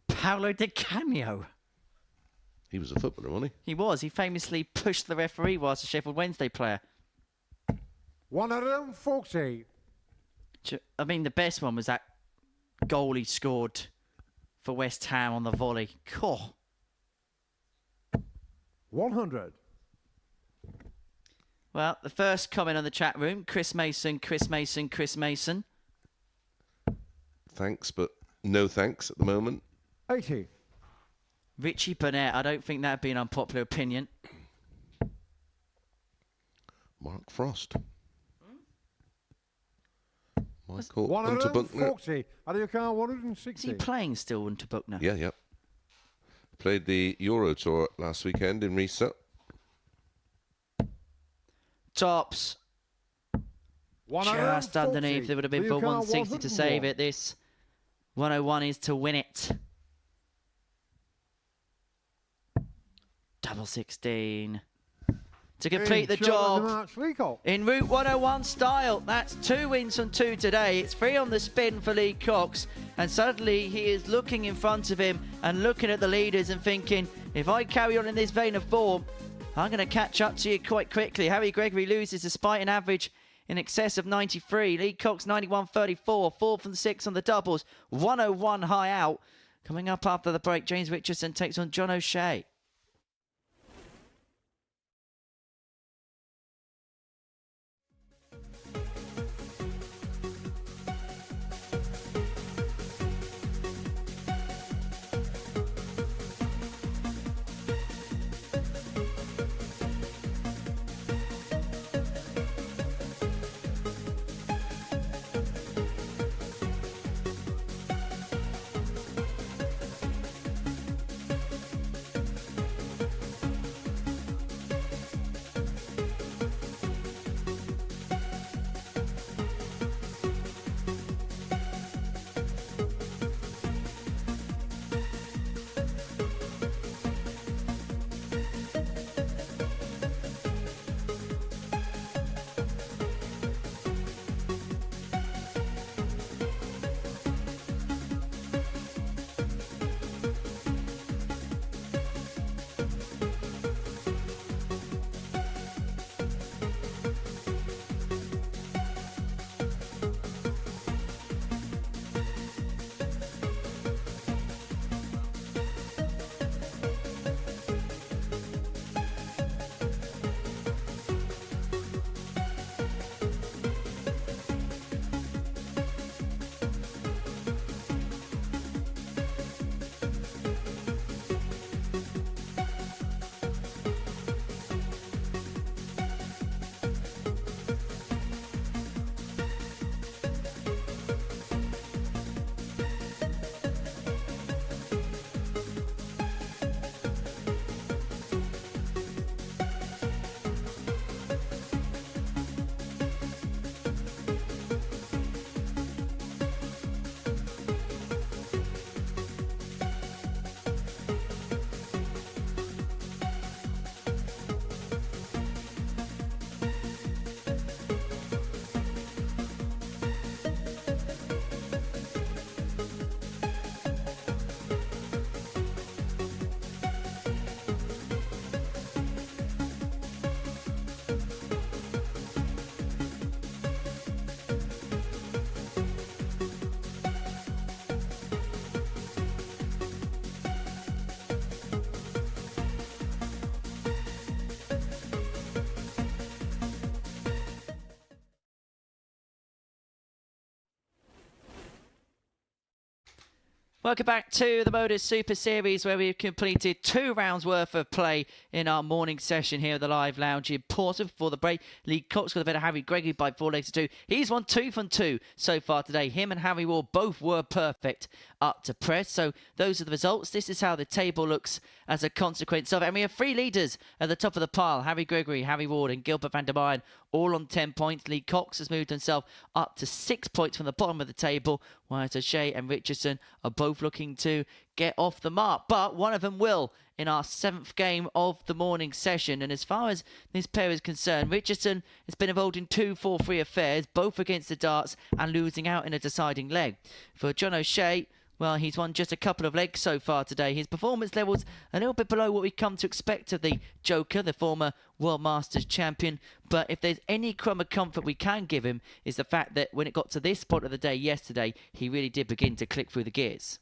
Paolo Di Canio. He was a footballer, wasn't He was. He famously pushed the referee whilst a Sheffield Wednesday player. 140. I mean, the best one was that goal he scored for West Ham on the volley. Cool. 100. Well, the first comment on the chat room, Chris Mason, Chris Mason, Chris Mason. he? Thanks, but no thanks at the moment. 80. Richie Burnett, I don't think that'd be an unpopular opinion. Mark Frost. Michael 140. Out of your car, Is 160. he playing still, Unter Buchner? Yeah, yeah. Played the Euro Tour last weekend in Riesa. Tops. 140. Just underneath. There would have been Leo for Clark, 160 to save 101. it. This 101 is to win it. Double 16. To complete the Game shot on job. the match, Lee Cox. In Route 101 style, that's 2 wins from 2 today. It's 3 on the spin for Lee Cox. And suddenly he is looking in front of him and looking at the leaders and thinking, if I carry on in this vein of form, I'm going to catch up to you quite quickly. Harry Gregory loses despite an average in excess of 93. Lee Cox 91.34, 4 from 6 on the doubles. 101 high out. Coming up after the break, James Richardson takes on John O'Shea. Welcome back to the Modus Super Series, where we've completed 2 rounds worth of play in our morning session here at the Live Lounge in Portsmouth. Before the break, Lee Cox got the better Harry Gregory by 4 legs to 2. He's won 2 from 2 so far today. Him and Harry Ward both were perfect up to press. So those are the results. This is how the table looks as a consequence of it. And we have 3 leaders at the top of the pile. Harry Gregory, Harry Ward and Gilbert van der Meijden all on 10 points. Lee Cox has moved himself up to 6 points from the bottom of the table, whereas O'Shea and Richardson are both looking to get off the mark. But one of them will in our 7th game of the morning session. And as far as this pair is concerned, Richardson has been involved in 2 4-3 affairs, both against the darts and losing out in a deciding leg. For John O'Shea, well, he's won just a couple of legs so far today. His performance level's a little bit below what we've come to expect of the Joker, the former World Masters champion. But if there's any crumb of comfort we can give him, is the fact that when it got to this point of the day yesterday, he really did begin to click through the gears.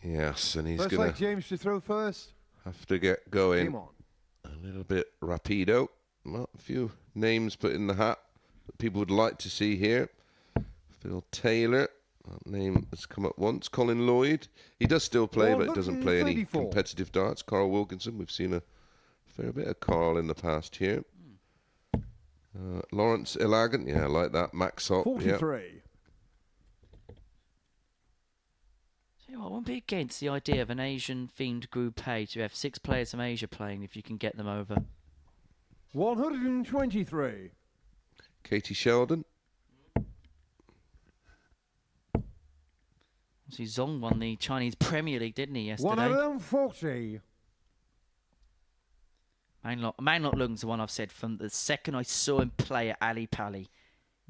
Yes, and he's First going like James to throw first. have to get going Game on. a little bit rapido. Well, a few names put in the hat that people would like to see here. Phil Taylor. That name has come up once. Colin Lloyd. He does still play, but doesn't play any 134. competitive darts. Carl Wilkinson. We've seen a fair bit of Carl in the past here. Lawrence Ilagan. Yeah, I like that. Max Hopp. 43. I won't be against the idea of an Asian-themed Group A to have 6 players from Asia playing if you can get them over. 123. Katie Sheldon. See, Zong won the Chinese Premier League, didn't he, yesterday? 140. Manlot Lung's the one I've said from the second I saw him play at Ali Pali.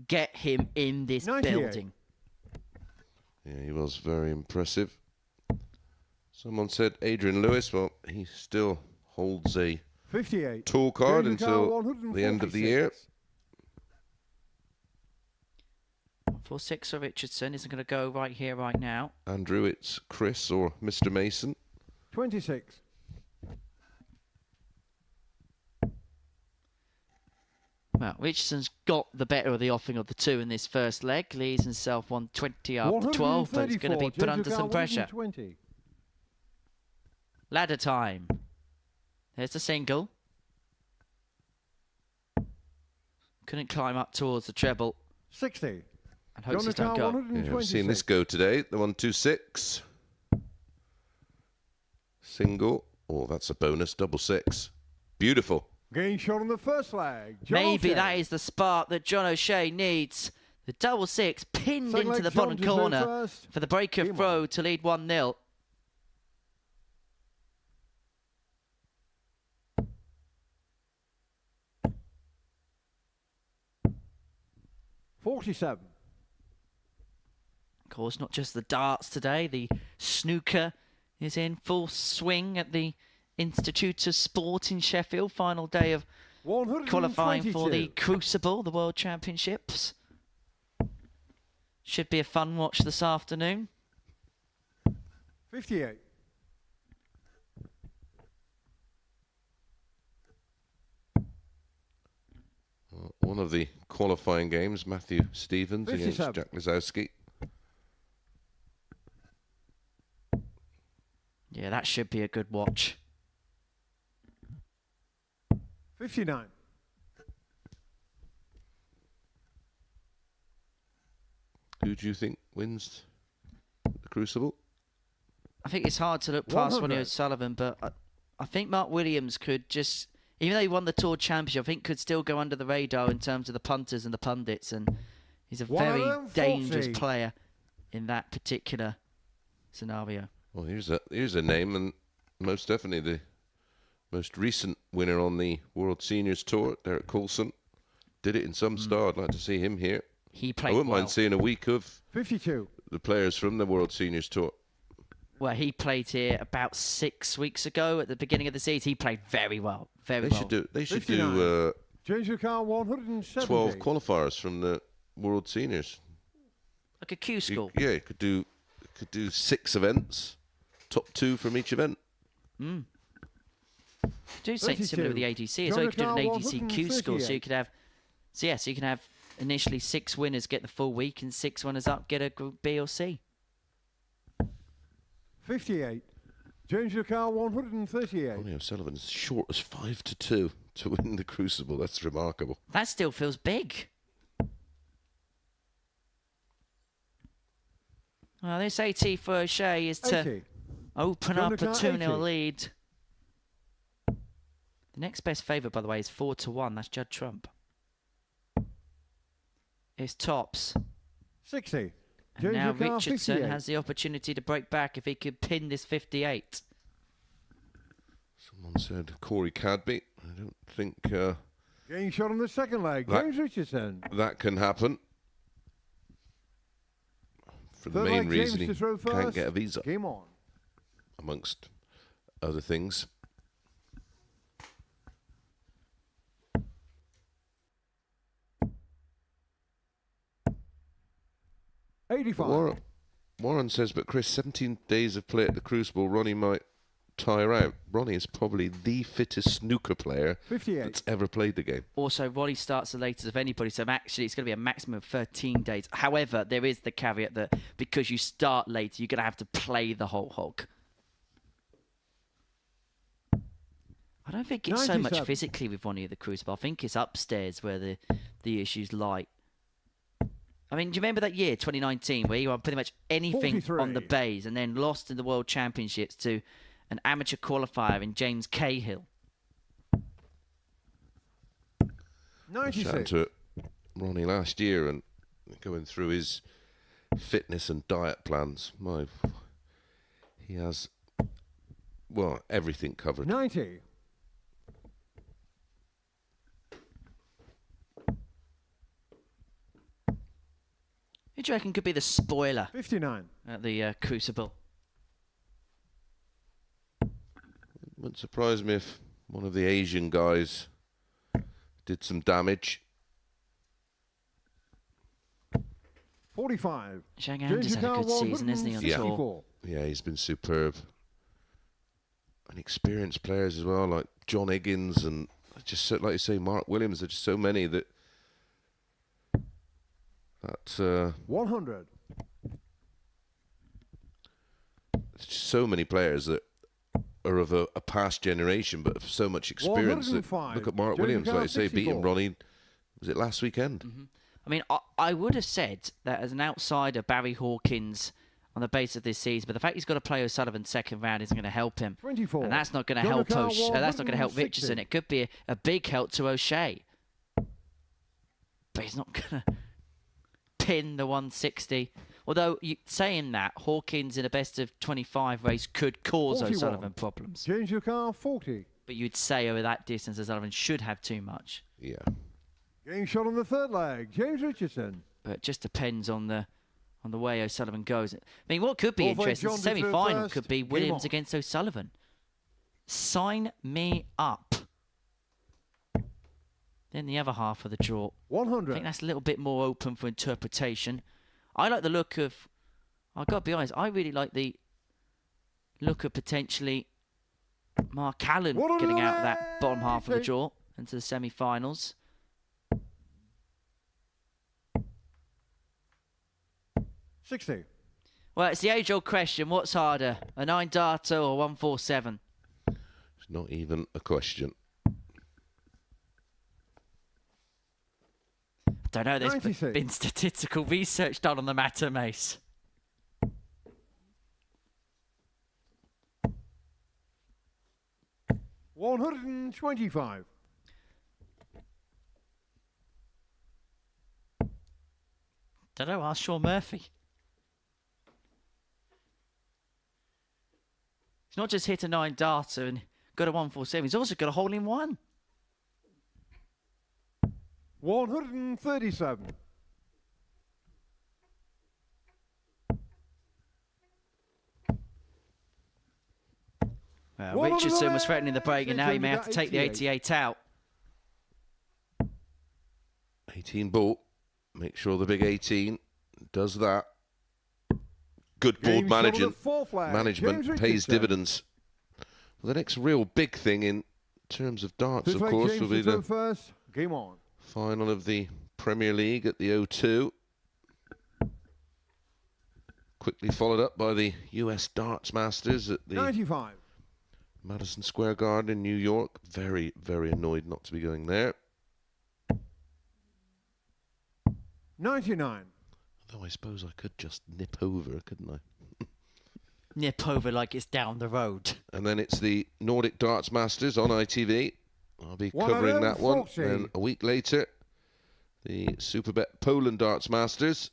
Get him in this 98. building. Yeah, he was very impressive. Someone said Adrian Lewis. Well, he still holds a 58. tour card James until Carl, the end of the year. 4-6 for Richardson isn't going to go right here, right now. Andrew, it's Chris or Mr. Mason. 26. Well, Richardson's got the better of the offing of the 2 in this first leg. Leaves himself 120 up to 12, but it's going to be put under some pressure. 120. Ladder time. There's the single. Couldn't climb up towards the treble. 60. And hopes it don't go. Yeah, I've seen this go today. The 126. Single. Oh, that's a bonus. Double 6. Beautiful. Game shot on the first leg. John Maybe O'Shea. that is the spark that John O'Shea needs. The double 6 pinned Second into leg, the John bottom to throw corner first. for the breaker Game throw to lead 1-0. $47. Of course, not just the darts today. The snooker is in full swing at the Institute of Sport in Sheffield. Final day of qualifying for the 122. Crucible, the World Championships. Should be a fun watch this afternoon. 58. One of the qualifying games, Matthew Stevens against 57. Jack Lisowski. Yeah, that should be a good watch. 59. Who do you think wins the Crucible? I think it's hard to look past 100. Ronnie O'Sullivan, but I think Mark Williams could just, even though he won the Tour Championship, I think could still go under the radar in terms of the punters and the pundits, and he's a very 140. dangerous player in that particular scenario. Well, here's a name, and most definitely the most recent winner on the World Seniors Tour, Derek Coulson. Did it in some style. I'd like to see him here. He I played wouldn't well. mind seeing a week of 52. the players from the World Seniors Tour. Well, he played here about 6 weeks ago at the beginning of the season. He played very well, very well. They should 59. do James Carl 170. 12 qualifiers from the World Seniors. Like a Q school. Yeah, you could do 6 events, top 2 from each event. Do something similar with the 32. ADC as well. You could do an John ADC Q school, so 138. you could have, so you can have initially 6 winners get the full week, and 6 winners up get a Group B or C. 58. James your car 138. Ronnie O'Sullivan's short as 5-2 to win the Crucible. That's remarkable. That still feels big. Well, this 80 for O'Shea is to 80. open John up a Leclerc, 2-0 80. lead. The next best favourite, by the way, is 4-1. That's Judd Trump. It's tops. 60. And James now your car Richardson 58. has the opportunity to break back if he could pin this 58. Someone said Corey Cadby. I don't think Getting shot on the second leg. That- James Richardson. that can happen. For the Third main leg, reason James he to throw can't first. get a visa, Game on. amongst other things. $85. Warren says, but Chris, 17 days of play at the Crucible, Ronnie might tire out. Ronnie is probably the fittest snooker player 58. that's ever played the game. Also, Ronnie starts the latest of anybody, so actually it's going to be a maximum of 13 days. However, there is the caveat that because you start later, you're going to have to play the whole hog. I don't think it's so much 97. physically with Ronnie at the Crucible. I think it's upstairs where the issues lie. I mean, do you remember that year, 2019, where he won pretty much anything 43. on the bays and then lost in the World Championships to an amateur qualifier in James Cahill? 96. Chatting to Ronnie last year and going through his fitness and diet plans. He has, well, everything covered. 90. Who do you reckon could be the spoiler 59. at the Crucible? Wouldn't surprise me if one of the Asian guys did some damage. 45. Shang James Anders had a good Car season, isn't he, on Yeah. tour? 164. Yeah, he's been superb. And experienced players as well, like John Higgins and just like you say, Mark Williams. There's just so many that 100. there's just so many players that are of a past generation, but of so much experience. That, 105. look at Mark James Williams, Car like you say, beating 64. Ronnie. Was it last weekend? I mean, I would have said that as an outsider, Barry Hawkins on the base of this season, but the fact he's got to play O'Sullivan second round isn't going to help him. 24. And that's not going to John help Car that's not going to help 160. Richardson. It could be a big help to O'Shea. But he's not going to pin the 160. Although, saying that, Hawkins in a best of 25 race could cause 41. O'Sullivan problems. James your car 40. But you'd say over that distance, O'Sullivan should have too much. Yeah. Getting shot on the third leg. James Richardson. But it just depends on the way O'Sullivan goes. I mean, what could be All for interesting, John the to throw semi-final first. could be Game Williams on. against O'Sullivan. Sign me up. Then the other half of the draw. I 100. think that's a little bit more open for interpretation. I like the look of... I've got to be honest, I really like the look of potentially Mark Allen getting out of that bottom half of the draw into the semi-finals. $60. Well, it's the age-old question. What's harder, a 9-darter or 147? It's not even a question. Don't know. There's 96. been statistical research done on the matter, Mace. $125. Don't know. Ask Sean Murphy. He's not just hit a 9-darter and got a 147. He's also got a hole in one. 137. Richardson was threatening the break, and now he may have to take the 88 out. 18 ball. Make sure the big 18 does that. Good board James shot on the management. fourth leg. Management James pays Richardson. dividends. Well, the next real big thing in terms of darts, Fifth of leg, course, James will be to throw the first. Game on. final of the Premier League at the O2. quickly followed up by the US Darts Masters at the 95. Madison Square Garden in New York. Very, very annoyed not to be going there. 99. Although I suppose I could just nip over, couldn't I? Nip over like it's down the road. And then it's the Nordic Darts Masters on ITV. I'll be covering that one. 140. Then a week later, the Superbet Poland Darts Masters.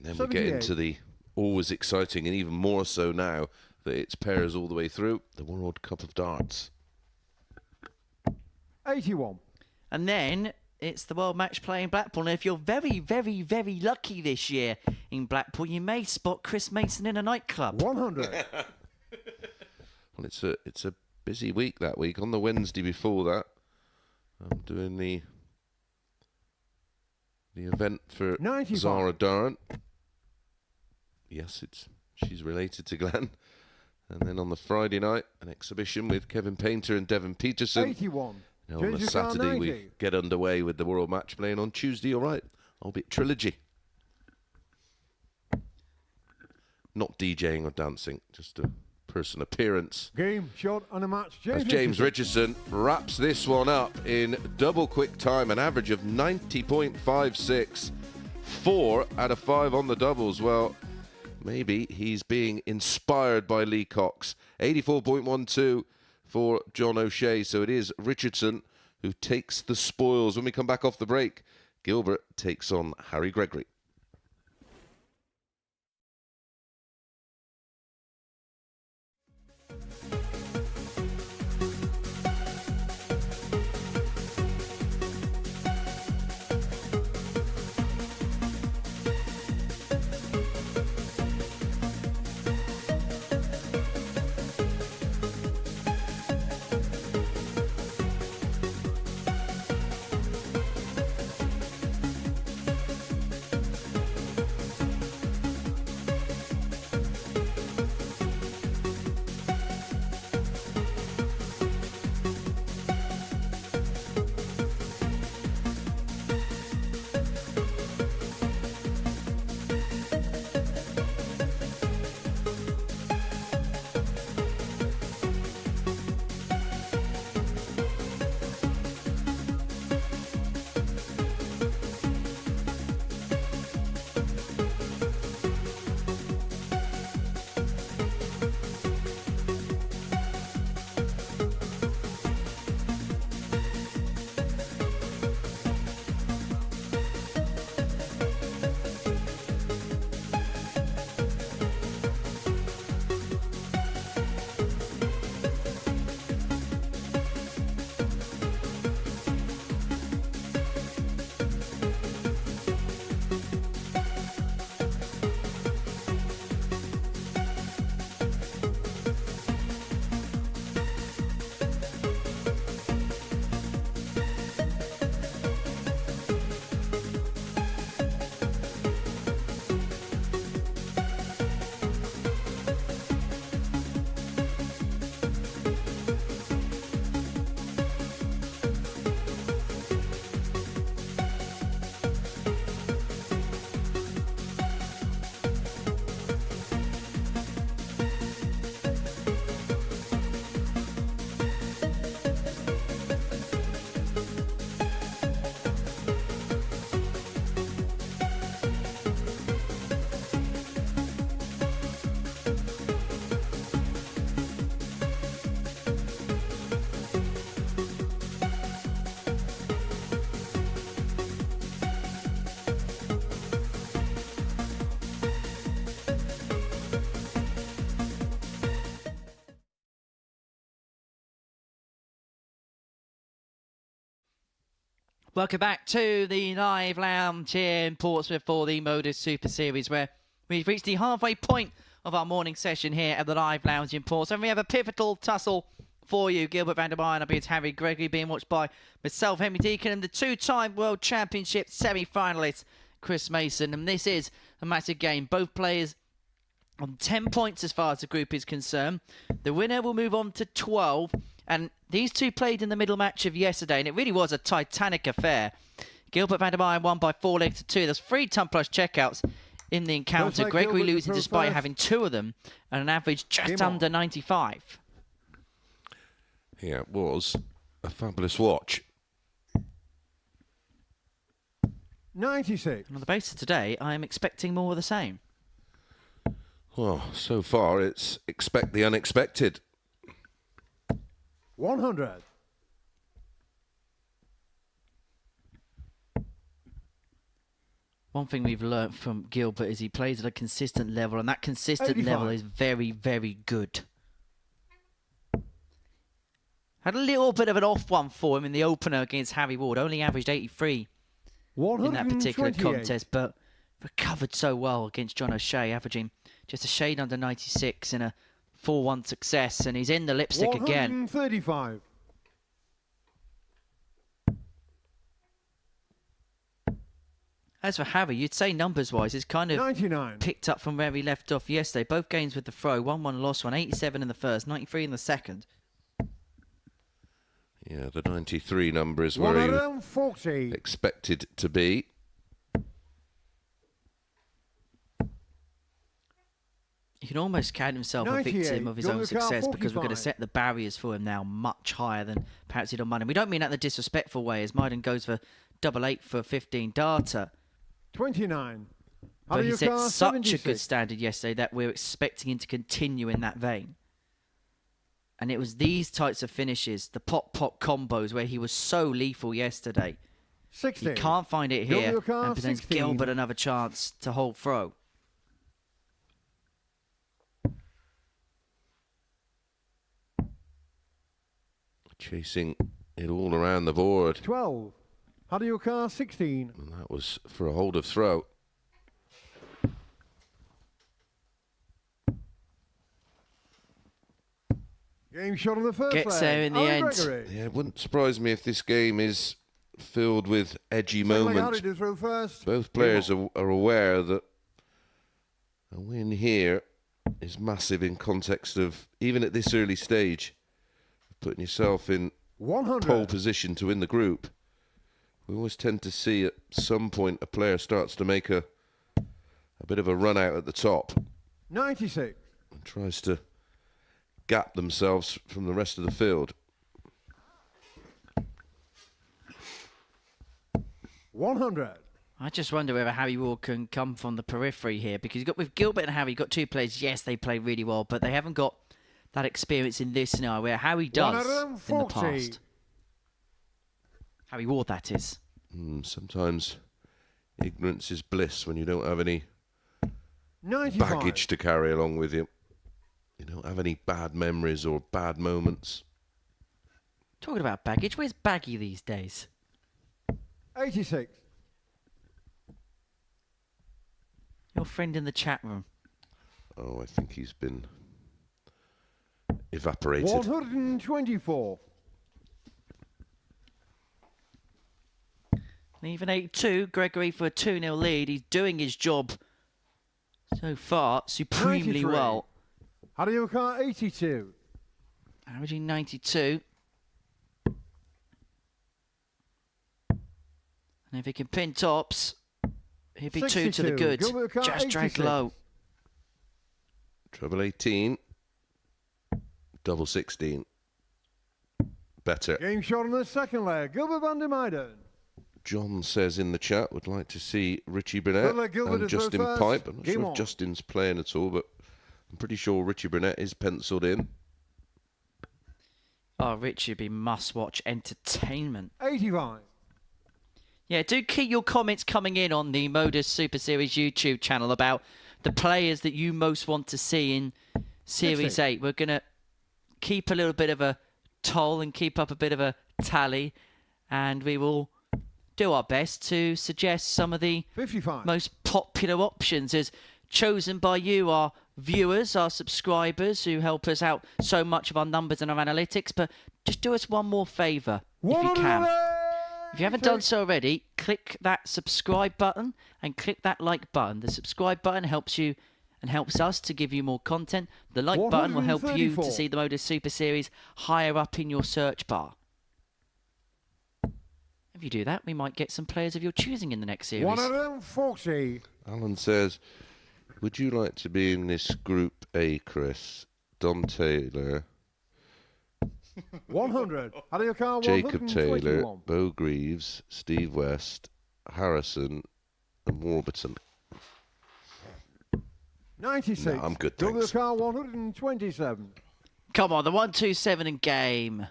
And then we get 78. into the always exciting, and even more so now that it's pairs all the way through, the World Cup of Darts. 81. And then it's the World Match Play in Blackpool. And if you're very, very, very lucky this year in Blackpool, you may spot Chris Mason in a nightclub. 100. Well, it's a busy week that week. On the Wednesday before that, I'm doing the event for 95. Zara Darren. Yes, she's related to Glenn. And then on the Friday night, an exhibition with Kevin Painter and Devon Peterson. 81. And on the Change your car, Saturday, 90. we get underway with the World Match Play. And on Tuesday, all right, albeit trilogy. Not DJing or dancing, just a person appearance. Game, shot, and a match. As James Richardson wraps this one up in double quick time, an average of 90.56. 4 out of 5 on the doubles. Well, maybe he's being inspired by Lee Cox. 84.12 for John O'Shea. So it is Richardson who takes the spoils. When we come back off the break, Gilbert takes on Harry Gregory. Welcome back to the live lounge here in Portsmouth for the Modus Super Series, where we've reached the halfway point of our morning session here at the live lounge in Portsmouth. And we have a pivotal tussle for you. Gilbert van der Meijden, it's Harry Gregory, being watched by myself, Henry Deacon, and the two-time World Championship semi-finalist, Chris Mason. And this is a massive game. Both players on 10 points as far as the group is concerned. The winner will move on to 12. And these two played in the middle match of yesterday, and it really was a titanic affair. Gilbert van der Meyer won by 4 legs to 2. There's 3 ton plus checkouts in the encounter. like Gregory Gilbert to losing throw despite first. having 2 of them and an average just Game on. under 95. Yeah, it was a fabulous watch. 96. On the basis of today, I am expecting more of the same. Well, so far it's expect the unexpected. 100. One thing we've learnt from Gilbert is he plays at a consistent level, and that consistent 85. level is very, very good. Had a little bit of an off one for him in the opener against Harry Ward. Only averaged 83 in that particular 128. contest, but recovered so well against John O'Shea, averaging just a shade under 96 in a 4-1 success, and he's in the lipstick again. 135. As for Harry, you'd say numbers-wise, it's kind of 99. picked up from where he left off yesterday. Both games with the throw, 1-1 lost one, 87 in the first, 93 in the second. Yeah, the 93 number is where he 140. expected to be. He can almost count himself a 98, victim of his own Gilbert Carr, success because we're going to 45. set the barriers for him now much higher than perhaps he'd on Monday. We don't mean that in a disrespectful way, as Meijden goes for 8 for a 15 darter. 29. But he set Carr, such a 76. good standard yesterday that we're expecting him to continue in that vein. And it was these types of finishes, the pop-pop combos, where he was so lethal yesterday. 60. He can't find it here Gilbert Carr, and presents 16. Gilbert another chance to hold throw. Chasing it all around the board. 12. Carr, 16. And that was for a hold of throw. Game shot on the first Gets leg. there in the Owen end. Gregory. Yeah, it wouldn't surprise me if this game is filled with edgy Second leg, moments. Harry to throw first. Both players are aware that a win here is massive in context of, even at this early stage, putting yourself in 100. pole position to win the group. We always tend to see at some point a player starts to make a bit of a run out at the top 96. and tries to gap themselves from the rest of the field. 100. I just wonder whether Harry Ward can come from the periphery here, because you've got with Gilbert and Harry, you've got 2 players. Yes, they play really well, but they haven't got that experience in this scenario where Harry does in the 140. past. Harry Ward, that is. Sometimes ignorance is bliss when you don't have any 95. baggage to carry along with you. You don't have any bad memories or bad moments. Talking about baggage, where's Baggy these days? 86. Your friend in the chat room. Oh, I think he's been evaporated. 124. And even 8-2, Gregory for a 2-0 lead. He's doing his job so far supremely 93. well. Carr, 82. Averaging 92. And if he can pin tops, he'd be 2 to the 62. good. Gilbert Carr, Just dragged 86. low. Treble 18. Double 16. Better. Game shot on the second leg. Gilbert van der Meijden. John says in the chat would like to see Richie Good Burnett luck, Gilbert, and to throw Justin first. Pipe. I'm not Game sure on. if Justin's playing at all, but I'm pretty sure Richie Burnett is penciled in. Oh, Richie would be must-watch entertainment. 85. Yeah, do keep your comments coming in on the Modus Super Series YouTube channel about the players that you most want to see in Series 60. 8. We're going to keep a little bit of a toll and keep up a bit of a tally, and we will do our best to suggest some of the 55. most popular options as chosen by you, our viewers, our subscribers, who help us out so much of our numbers and our analytics. But just do us one more favour, if you can. If you haven't done so already, click that subscribe button and click that like button. The subscribe button helps you and helps us to give you more content. The like button will help you 134. to see the Modus Super Series higher up in your search bar. If if you do that, we might get some players of your choosing in the next series. 140. Alan says, would you like to be in this Group A, Chris? Don Taylor, 100. Harry O'Carr, Jacob Taylor, 121. Bo Greaves, Steve West, Harrison, and Warburton. 96. No, I'm good, Gilbert thanks. O'Carr, 127. Come on, the 1-2-7 and game.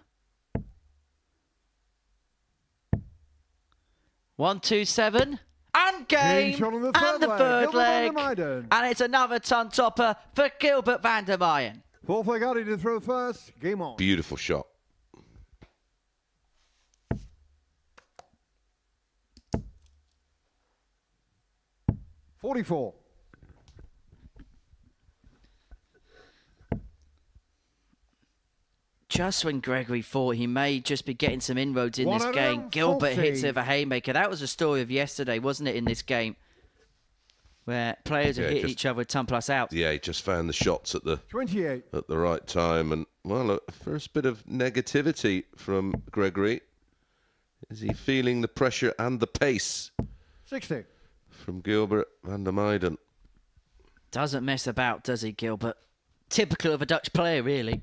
1-2-7 and game. Shot on the And the third Gilbert leg. van der Meijden. And it's another ton topper for Gilbert van der Meijden. Fourth leg, Harry to throw first. Game on. Beautiful shot. $44. Just when Gregory thought he may just be getting some inroads in this game, 140. Gilbert hits with a haymaker. That was the story of yesterday, wasn't it, in this game? Where players Yeah, have hit just- each other with 10+ out. Yeah, he just found the shots at the 28. right time. And, well, a first bit of negativity from Gregory. Is he feeling the pressure and the pace 60. from Gilbert van der Meijden? Doesn't mess about, does he, Gilbert? Typical of a Dutch player, really.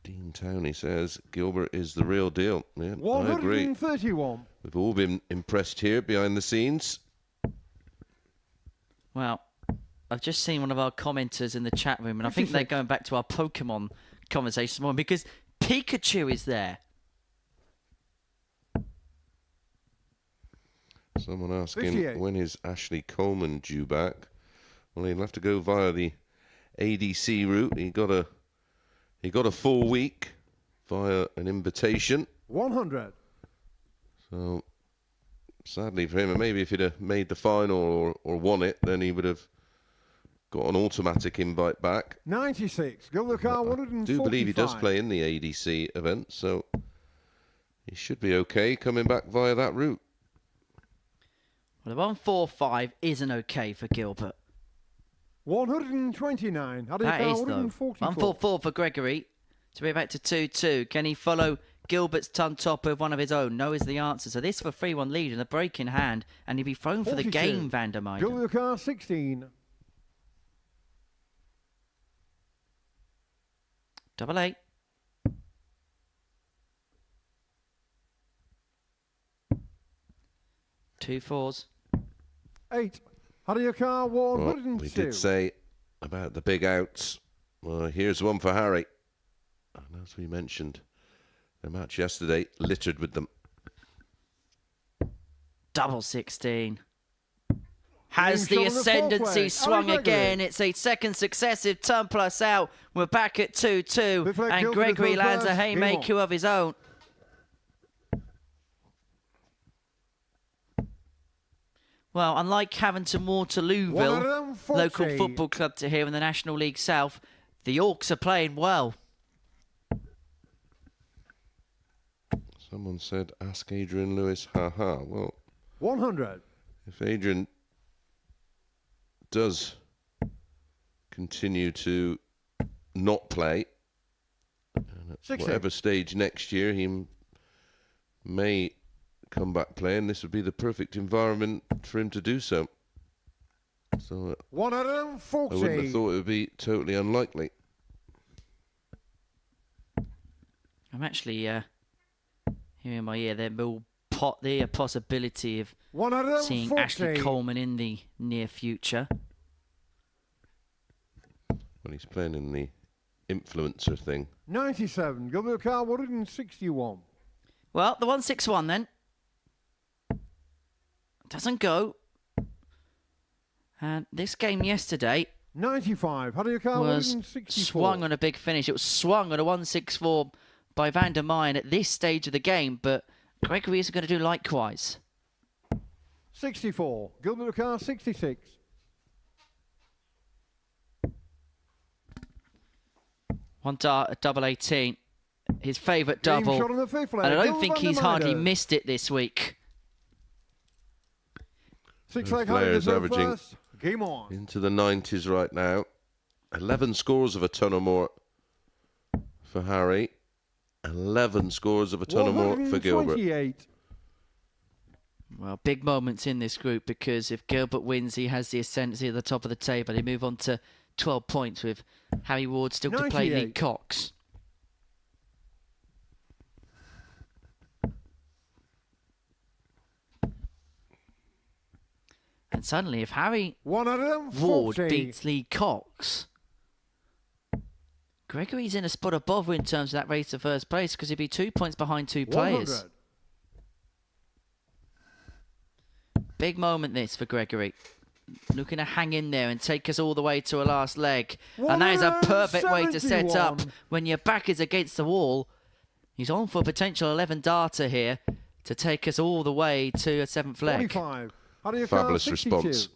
Dean Towney says Gilbert is the real deal. Yeah, I agree. 131. We've all been impressed here behind the scenes. Well, I've just seen one of our commenters in the chat room, and I think they're 56. going back to our Pokemon conversation this morning because Pikachu is there. Someone asking 58. when is Ashley Coleman due back? Well, he'll have to go via the ADC route. He got a full week via an invitation. 100. So sadly for him, and maybe if he'd have made the final or won it, then he would have got an automatic invite back. 96. Gilbert O'Carr, I 145. do believe he does play in the ADC event, so he should be okay coming back via that route. Well, the 145 isn't okay for Gilbert. 129. Harry That O'Carr, is, though. 144. 144 for Gregory. To be back to 2-2. Can he follow Gilbert's ton top with one of his own? No is the answer. So this for 3-1 lead and a break in hand. And he'd be thrown for the 42. game, Van der Meijden. Gilbert O'Carr, 16. Double eight. Two fours. 8. Harry O'Carr, Well, 102. we did say about the big outs. Well, here's one for Harry. And as we mentioned, the match yesterday littered with them. Double 16. Has Game the shot on the fourth ascendancy leg. swung Harry Gregory. again? It's a second successive turn plus out. We're back at 2-2. Fifth leg, And Gilbert Gregory is on lands a first. Game haymaker of his own. Well, unlike Havington Waterlooville, 140. local football club to here in the National League South, the Orcs are playing well. Someone said, ask Adrian Lewis, haha. Well, 100. if Adrian does continue to not play, and at 60. whatever stage next year he may come back playing, this would be the perfect environment for him to do so. So I 140. wouldn't have thought it would be totally unlikely. I'm actually hearing in my ear there will be a possibility of 140. seeing Ashley Coleman in the near future. When he's playing in the influencer thing. 97. Gilbert O'Carr, 161. Well, the 161 then. Doesn't go. And this game yesterday 95. Harry O'Carr, was 164. swung on a big finish. It was swung on a 164 by Van der Meijden at this stage of the game, but Gregory is going to do likewise. 64. Gilbert O'Carr, 66. Double 18. His favourite Game double. shot on the fifth leg. And I don't Gilbert think van der he's hardly Meijden. missed it this week. Six Those leg Harry players to throw averaging first. Game on. into the 90s right now. 11 scores of a ton or more for Harry. 11 scores of a ton or more for Gilbert. 128. Well, big moments in this group, because if Gilbert wins, he has the ascendancy at the top of the table. They move on to 12 points with Harry Ward still to play 98. Lee Cox. And suddenly, if Harry Ward 140. beats Lee Cox, Gregory's in a spot of bother in terms of that race to first place, because he'd be 2 points behind two players. 100. Big moment this for Gregory. Looking to hang in there and take us all the way to a last leg. And that is a perfect way to set up 171. when your back is against the wall. He's on for a potential 11 darter here to take us all the way to a 7th leg. 45. How do you Fabulous 62? response.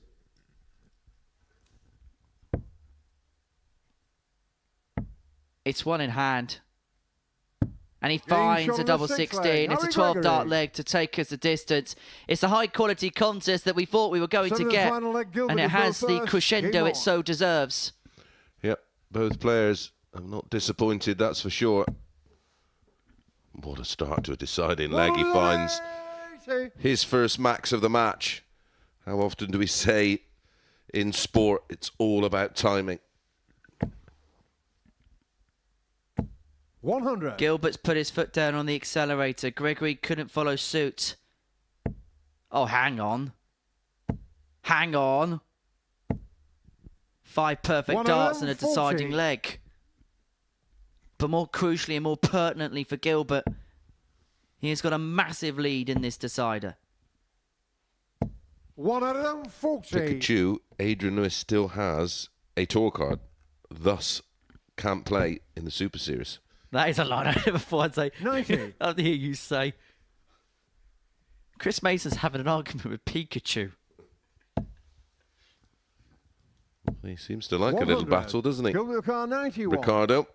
It's one in hand. And he Game finds shot a of the double 6th 16. leg. It's a Harry 12 dart Gregory. leg to take us the distance. It's a high quality contest that we thought we were going So to the get. final leg, Gilbert And it will go has the first. crescendo Game it on. so deserves. Yep, both players have not disappointed, that's for sure. What a start to a deciding leg. He finds 180. his first max of the match. How often do we say in sport it's all about timing? 100. Gilbert's put his foot down on the accelerator. Gregory couldn't follow suit. Oh, hang on. Hang on. 5 perfect darts and a 140. deciding leg. But more crucially and more pertinently for Gilbert, he has got a massive lead in this decider. 140. Pikachu, Adrian Lewis still has a tour card, thus can't play in the Super Series. That is a line I never thought I'd say. 90. I'd hear you say. Chris Mason's having an argument with Pikachu. He seems to like a little 100. battle, doesn't he? Gilbert car 91. Ricardo.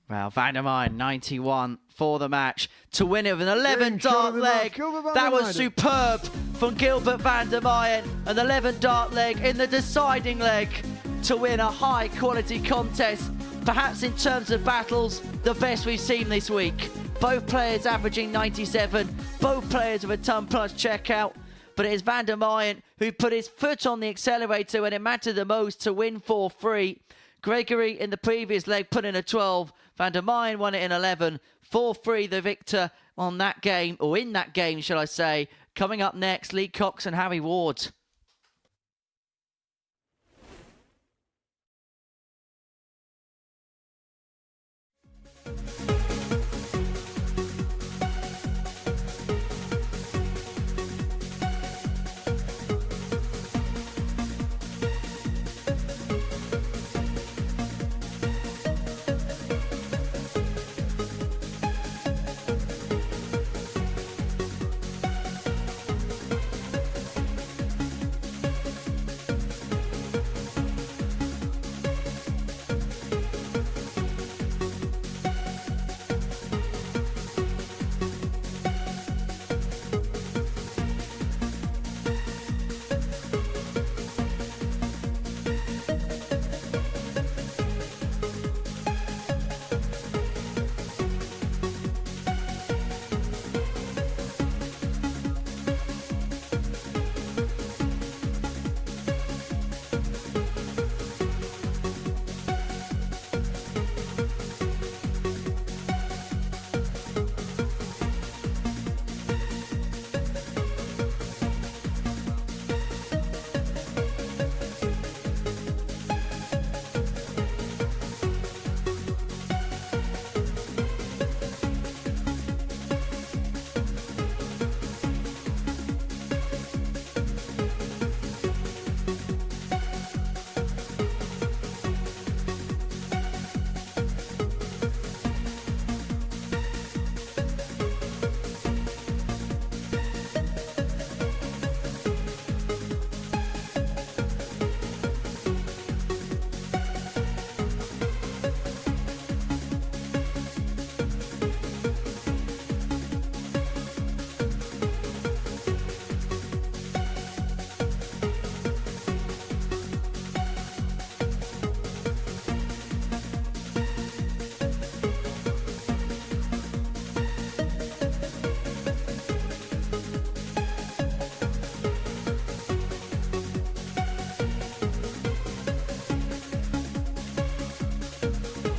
Well, Van der Meijden, 91 for the match to win it with an 11 Game shot dart of the match, leg. Gilbert Van That der was Meijden. superb from Gilbert Van der Meijden. An 11 dart leg in the deciding leg to win a high quality contest. Perhaps in terms of battles, the best we've seen this week. Both players averaging 97, both players with a ton plus checkout. But it is Van der Meijden who put his foot on the accelerator when it mattered the most to win 4-3. Gregory in the previous leg put in a 12. Van der Meijden won it in 11. 4-3 the victor on that game, or in that game, shall I say. Coming up next, Lee Cox and Harry Ward.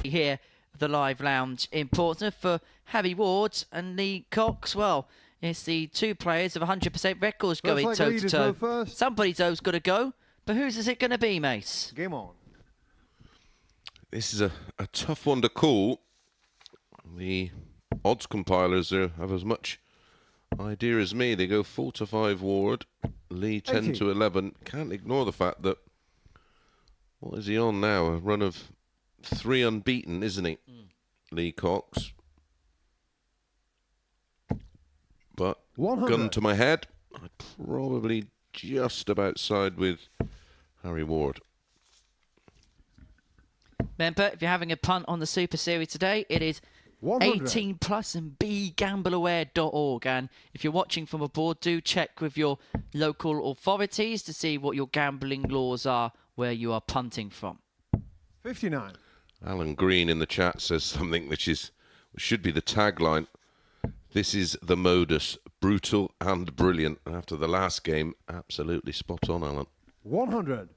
here at the Live Lounge in Portsmouth for Harry Ward and Lee Cox. Well, it's the two players of 100% records going toe-to-toe. Somebody's got to go, but whose is it going to be, Mace? Game on. This is a tough one to call. The odds compilers have as much idea as me. They go 4-5 Ward, Lee 10-11. Can't ignore the fact that, what is he on now? A run of 3 unbeaten, isn't he? Lee Cox. But 100. gun to my head, I'd probably just about side with Harry Ward. Remember, if you're having a punt on the Super Series today, it is 100. 18 plus and begambleaware.org. And if you're watching from abroad, do check with your local authorities to see what your gambling laws are where you are punting from. 59. Alan Green in the chat says something which should be the tagline. This is the Modus, brutal and brilliant. And after the last game, absolutely spot on, Alan. 100.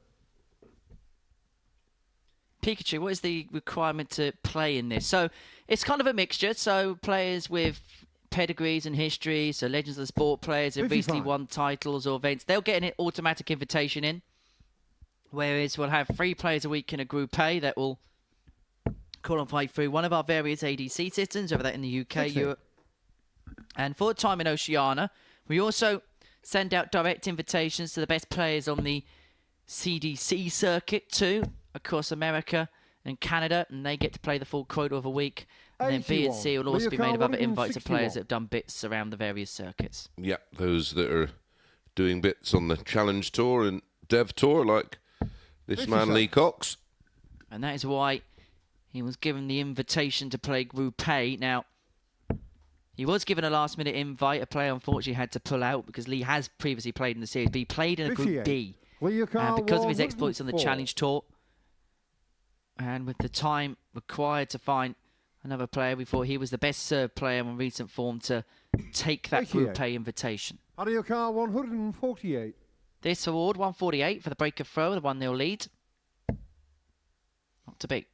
Pikachu, what is the requirement to play in this? So it's kind of a mixture. So players with pedigrees and histories, so legends of the sport players who 55. recently won titles or events, they'll get an automatic invitation in. Whereas we'll have 3 players a week in a Group A that will qualify through one of our various ADC systems, whether that in the UK, 60. Europe, and for a time in Oceania. We also send out direct invitations to the best players on the CDC circuit too, across America and Canada, and they get to play the full quota of a week. And then B and C will also be made of other invites of players that have done bits around the various circuits. Yeah, those that are doing bits on the Challenge Tour and Dev Tour, like this man Lee Cox. And that is why he was given the invitation to play Group A. Now, he was given a last-minute invite. A player unfortunately had to pull out because Lee has previously played in the series, but he played in a Group B. And because of his exploits on the Challenge Tour, and with the time required to find another player, we thought he was the best served player in recent form to take that Group A invitation. Out of your car, 148. This award, 148 for the breaker throw, the 1-0 lead. Not to beat.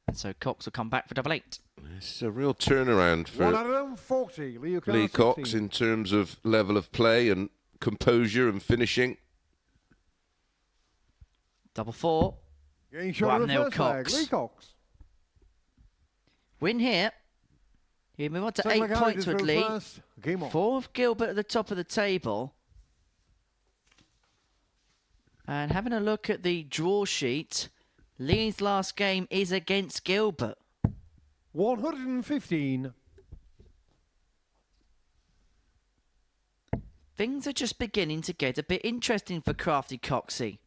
And so Cox will come back for double 8. This is a real turnaround for 140. Lee Cox in terms of level of play and composure and finishing. Double 4. 1-0 Cox. Lee Cox. Win here. You move on to 8 points with Lee. 4 of Gilbert at the top of the table. And having a look at the draw sheet, Lee's last game is against Gilbert. 115. Things are just beginning to get a bit interesting for Crafty Coxey.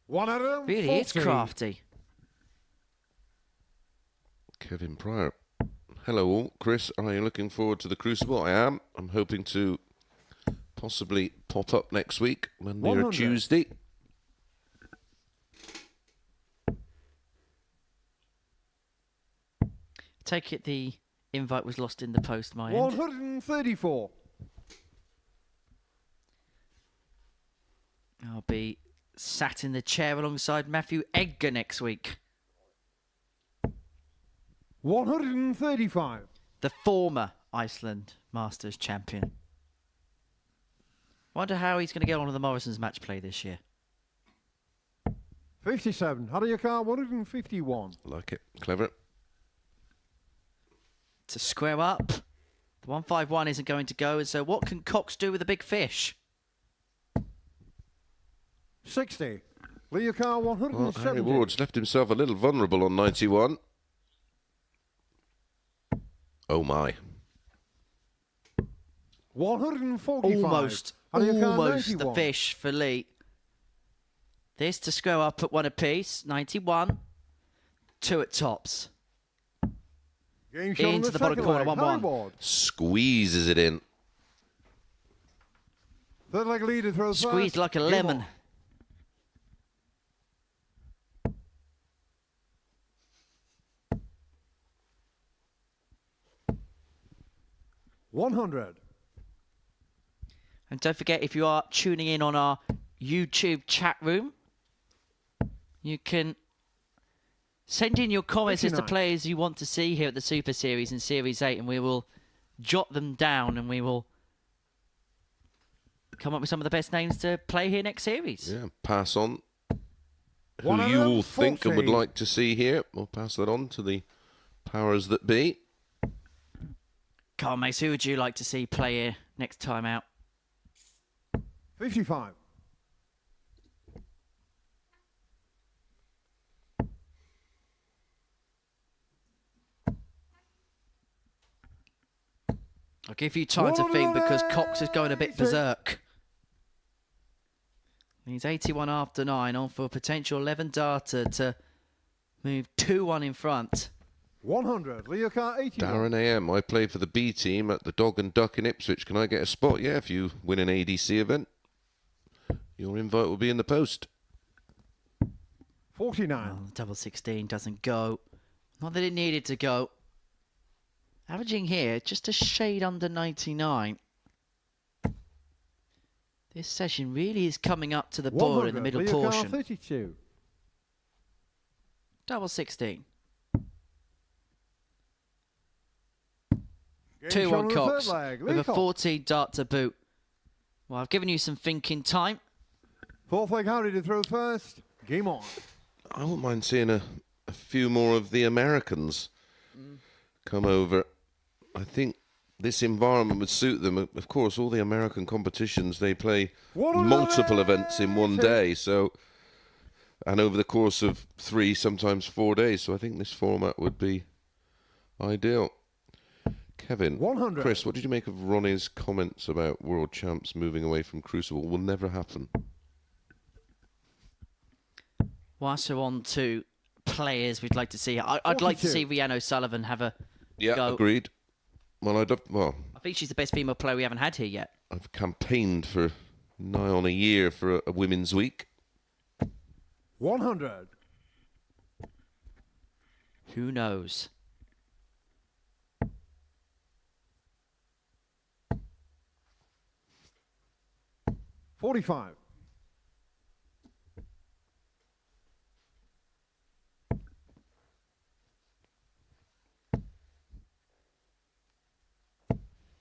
140. Really is crafty. Kevin Pryor. Hello all. Chris, are you looking forward to the Crucible? I am. I'm hoping to possibly pop up next week, Monday 100. or Tuesday. Take it the invite was lost in the post, my end. 134. I'll be sat in the chair alongside Matthew Edgar next week. 135. The former Iceland Masters champion. Wonder how he's going to get on with the Morrison's match play this year. 57. Out of your car, 151. Like it. Clever. To square up. The 151 isn't going to go, and so what can Cox do with a big fish? 60. Lee, your car, Well, 170. Harry Ward's left himself a little vulnerable on 91. Oh my. 145. Almost the fish for Lee. This to square up at 1 apiece. 91. 2 at tops. Into the bottom corner, 1-1. Squeezes it in. Third leg leader throws Squeezed like a lemon. 100. And don't forget, if you are tuning in on our YouTube chat room, you can Send in your comments as to 89. players you want to see here at the Super Series and Series 8, and we will jot them down and we will come up with some of the best names to play here next series. Yeah, pass on who you all think and would 140. like to see here. We'll pass that on to the powers that be. Come on, mates, who would you like to see play here next time out? 55. I'll give you time to think because Cox is going a bit berserk. He's 81 after 9 on for a potential 11 darter to move 2-1 in front. 100. Leo car 80. Darren AM, I play for the B team at the Dog and Duck in Ipswich. Can I get a spot? Yeah, if you win an ADC event, your invite will be in the post. 49. Oh, double 16 doesn't go. Not that it needed to go. Averaging here just a shade under 99. This session really is coming up to the board in the middle 100. Leo car portion. 32. Double 16. Game 2-1 shown on the Cox third leg. with Lee a Cox. 14 dart to boot. Well, I've given you some thinking time. Fourth leg Harry to throw first. Game on. I wouldn't mind seeing a few more of the Americans come over. I think this environment would suit them. Of course, all the American competitions, they play multiple events in one day. So, and over the course of 3, sometimes 4 days. So I think this format would be ideal. Kevin, 100. Chris, what did you make of Ronnie's comments about world champs moving away from Crucible? Will never happen. Whilst we're on to players we'd like to see, I'd like to 42. see Rhiannon O'Sullivan have a Yeah, go. agreed. Well, I think she's the best female player we haven't had here yet. I've campaigned for nigh on a year for a Women's Week. 100. Who knows? $45.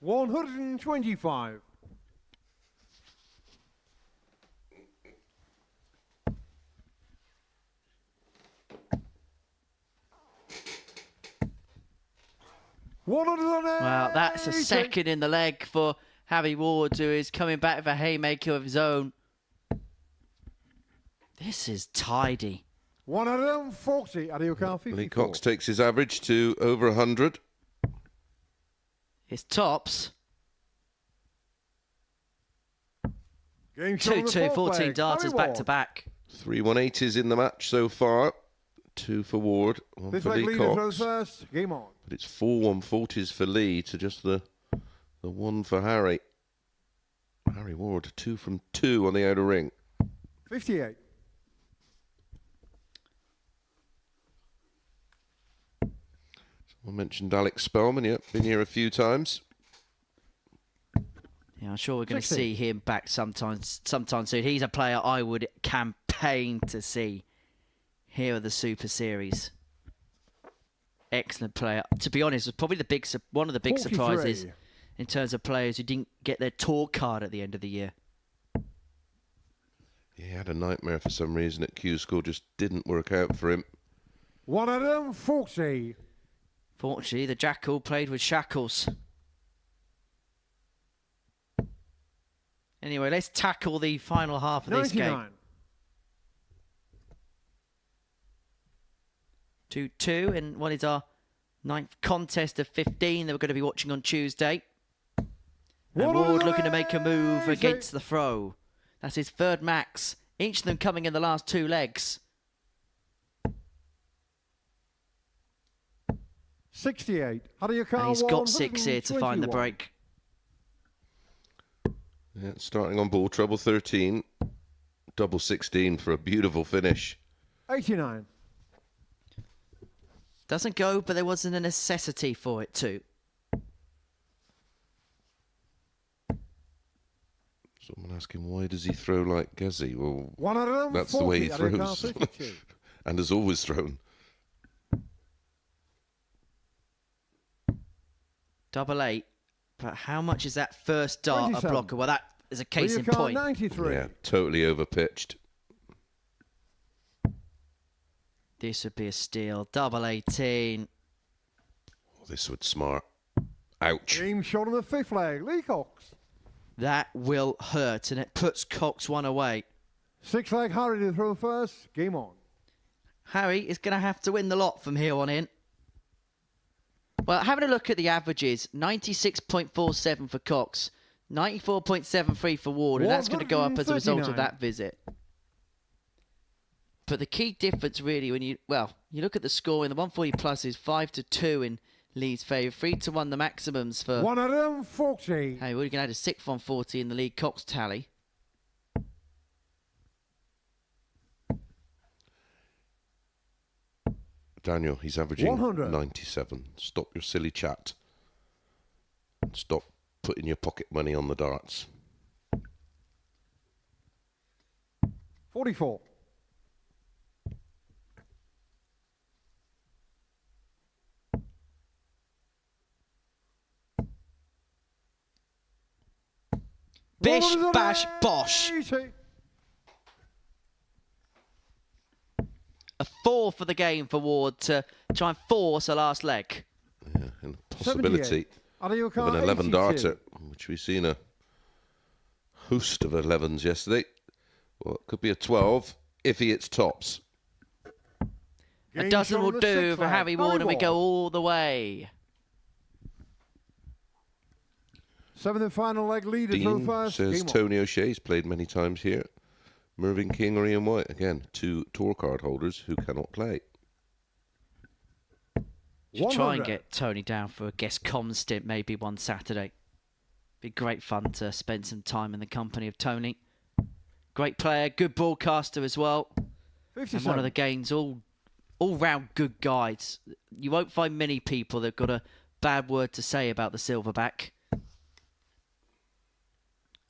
$125. Well, that's a second in the leg for Harry Ward, who is coming back with a haymaker of his own. This is tidy. 140. Adiokar 54. Lee Cox takes his average to over 100. It's tops. Game shown on the 2-2, fourth 14 leg. darters Harry back Ward. to back. 3 180s in the match so far. 2 for Ward, 1 This for leg Lee leader throws Cox. first. Game on. But it's 4 140s for Lee to just the 1 for Harry. Harry Ward, 2 from 2 on the outer ring. 58. Someone mentioned Alex Spellman, yep, been here a few times. Yeah, I'm sure we're going to 60. see him back sometime soon. He's a player I would campaign to see here at the Super Series. Excellent player. To be honest, was probably one of the big 43. surprises in terms of players who didn't get their tour card at the end of the year. He had a nightmare for some reason at Q School, just didn't work out for him. 140. Fortunately, the Jackal played with shackles. Anyway, let's tackle the final half of this game. 99. 2-2 in what is our 9th contest of 15 that we're going to be watching on Tuesday. And Ward looking to make a move against the throw. That's his 3rd max. Each of them coming in the last 2 legs. 68. Adiokar And he's got 6 here to find the 121. break. Yeah, starting on ball, treble 13, double 16 for a beautiful finish. 89. Doesn't go, but there wasn't a necessity for it to. Someone asking, why does he throw like Gezi? Well, 140. that's the way he Adiokar throws. 52. And has always thrown. Double 8. But how much is that first dart a 27. blocker? Well, that is a case Clear in card point. 93. Yeah, totally overpitched. This would be a steal. Double 18. Oh, this would smart. Ouch. James shot on the 5th leg. Lee Cox. That will hurt, and it puts Cox one away. 6th leg Harry to throw first. Game on. Harry is going to have to win the lot from here on in. Well, having a look at the averages, 96.47 for Cox, 94.73 for Ward, and that's going to go up as a result of 139. that visit. But the key difference really when you look at the scoring, the 140 plus is 5-2 in Lee's favour, 3-1 the maximums for 140. Hey, we're going to add a 6 140 in the league Cox tally. Daniel, he's averaging 100. 97. Stop your silly chat. Stop putting your pocket money on the darts. 44. Bish, bash, bosh. 180. A 4 for the game for Ward to try and force a last leg. Yeah, and a possibility 78. Adio of card an 11 82. darter, which we've seen a host of 11s yesterday. Well, it could be a 12 if he hits tops. A Game dozen shot will on the do 6th for leg. Harry Ward, and we Ward. go all the way. 7th and final leg lead to throw Dean first. says Game on. Tony O'Shea's played many times here. Mervyn King or Ian White. Again, 2 tour card holders who cannot play. Should try and 100. get Tony down for a guest comm stint maybe one Saturday. Be great fun to spend some time in the company of Tony. Great player, good broadcaster as well. 57. And one of the game's all-round good guys. You won't find many people that got a bad word to say about the Silverback.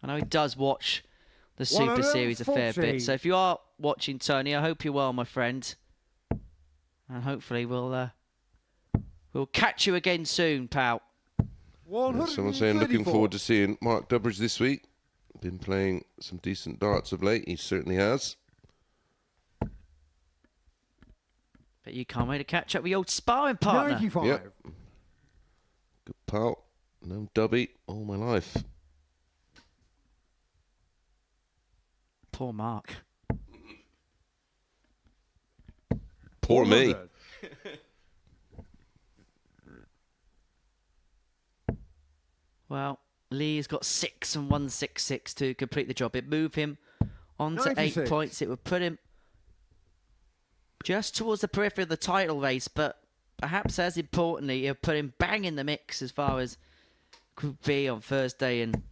I know he does watch the Super Series a fair 140. bit. So if you are watching, Tony, I hope you're well, my friend. And hopefully we'll catch you again soon, pal. Someone saying looking forward to seeing Mark Dubbridge this week. Been playing some decent darts of late. He certainly has. But you can't wait to catch up with your old sparring partner. 95. Yep. Good pal. Known Dubby all my life. Poor Mark. Poor me. 100. Well, Lee's got 6 and 166 to complete the job. It moved him on to 8 96. points. It would put him just towards the periphery of the title race, but perhaps as importantly, it'll put him bang in the mix as far as Group B on Thursday and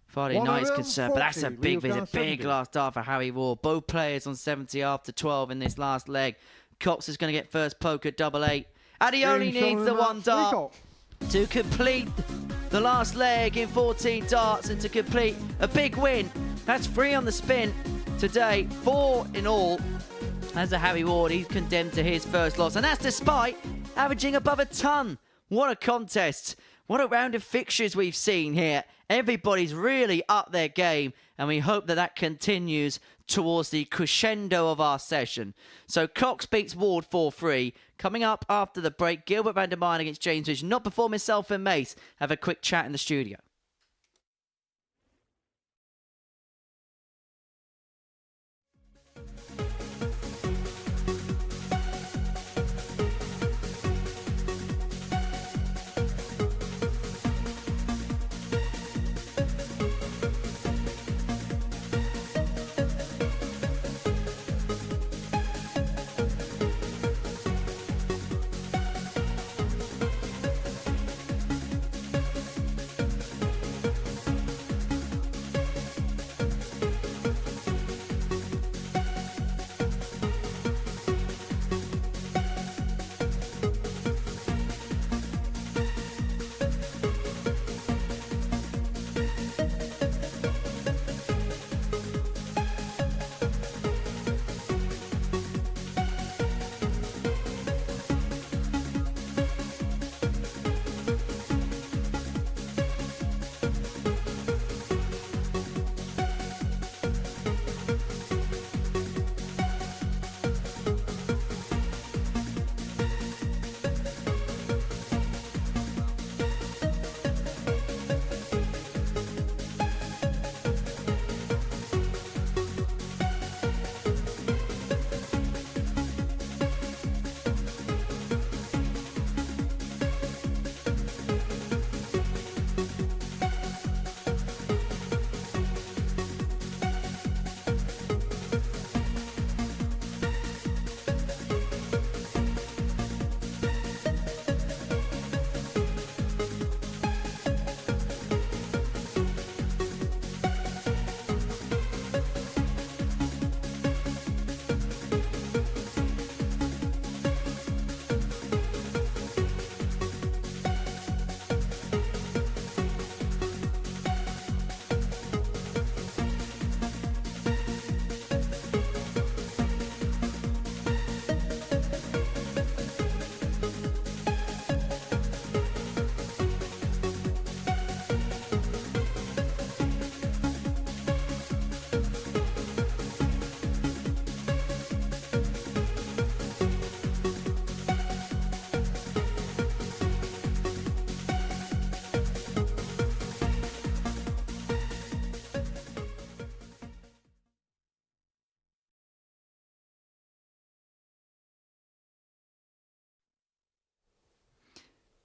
Friday night is concerned. But that's a 140, big Leo visit, Garcia. big last dart for Harry Ward. Both players on 70 after 12 in this last leg. Cox is going to get first poke at double 8. And he only James needs the Sullivan, one dart Lee Cox. to complete the last leg in 14 darts and to complete a big win. That's 3 on the spin today, 4 in all. As a Harry Ward, he's condemned to his first loss, and that's despite averaging above a ton. What a contest. What a round of fixtures we've seen here. Everybody's really up their game, and we hope that that continues towards the crescendo of our session. So Cox beats Ward 4-3. Coming up after the break, Gilbert van der Meijden against James Ridge. Not before myself and Mace have a quick chat in the studio.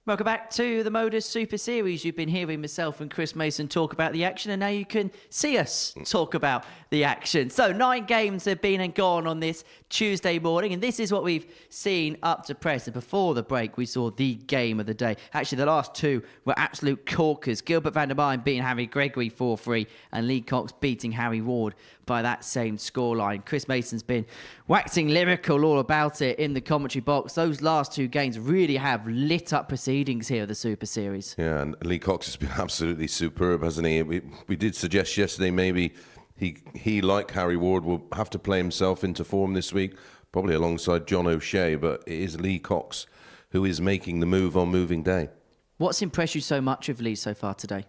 Welcome back to the Modus Super Series. You've been hearing myself and Chris Mason talk about the action, and now you can see us talk about the action. So 9 games have been and gone on this Tuesday morning, and this is what we've seen up to press. And before the break, we saw the game of the day. Actually, the last 2 were absolute corkers. Gilbert van der Meijden beating Harry Gregory 4-3, and Lee Cox beating Harry Ward by that same scoreline. Chris Mason's been waxing lyrical all about it in the commentary box. Those last 2 games really have lit up proceedings here of the Super Series. Yeah, and Lee Cox has been absolutely superb, hasn't he? We did suggest yesterday maybe he, like Harry Ward, will have to play himself into form this week, probably alongside John O'Shea, but it is Lee Cox who is making the move on moving day. What's impressed you so much of Lee so far today?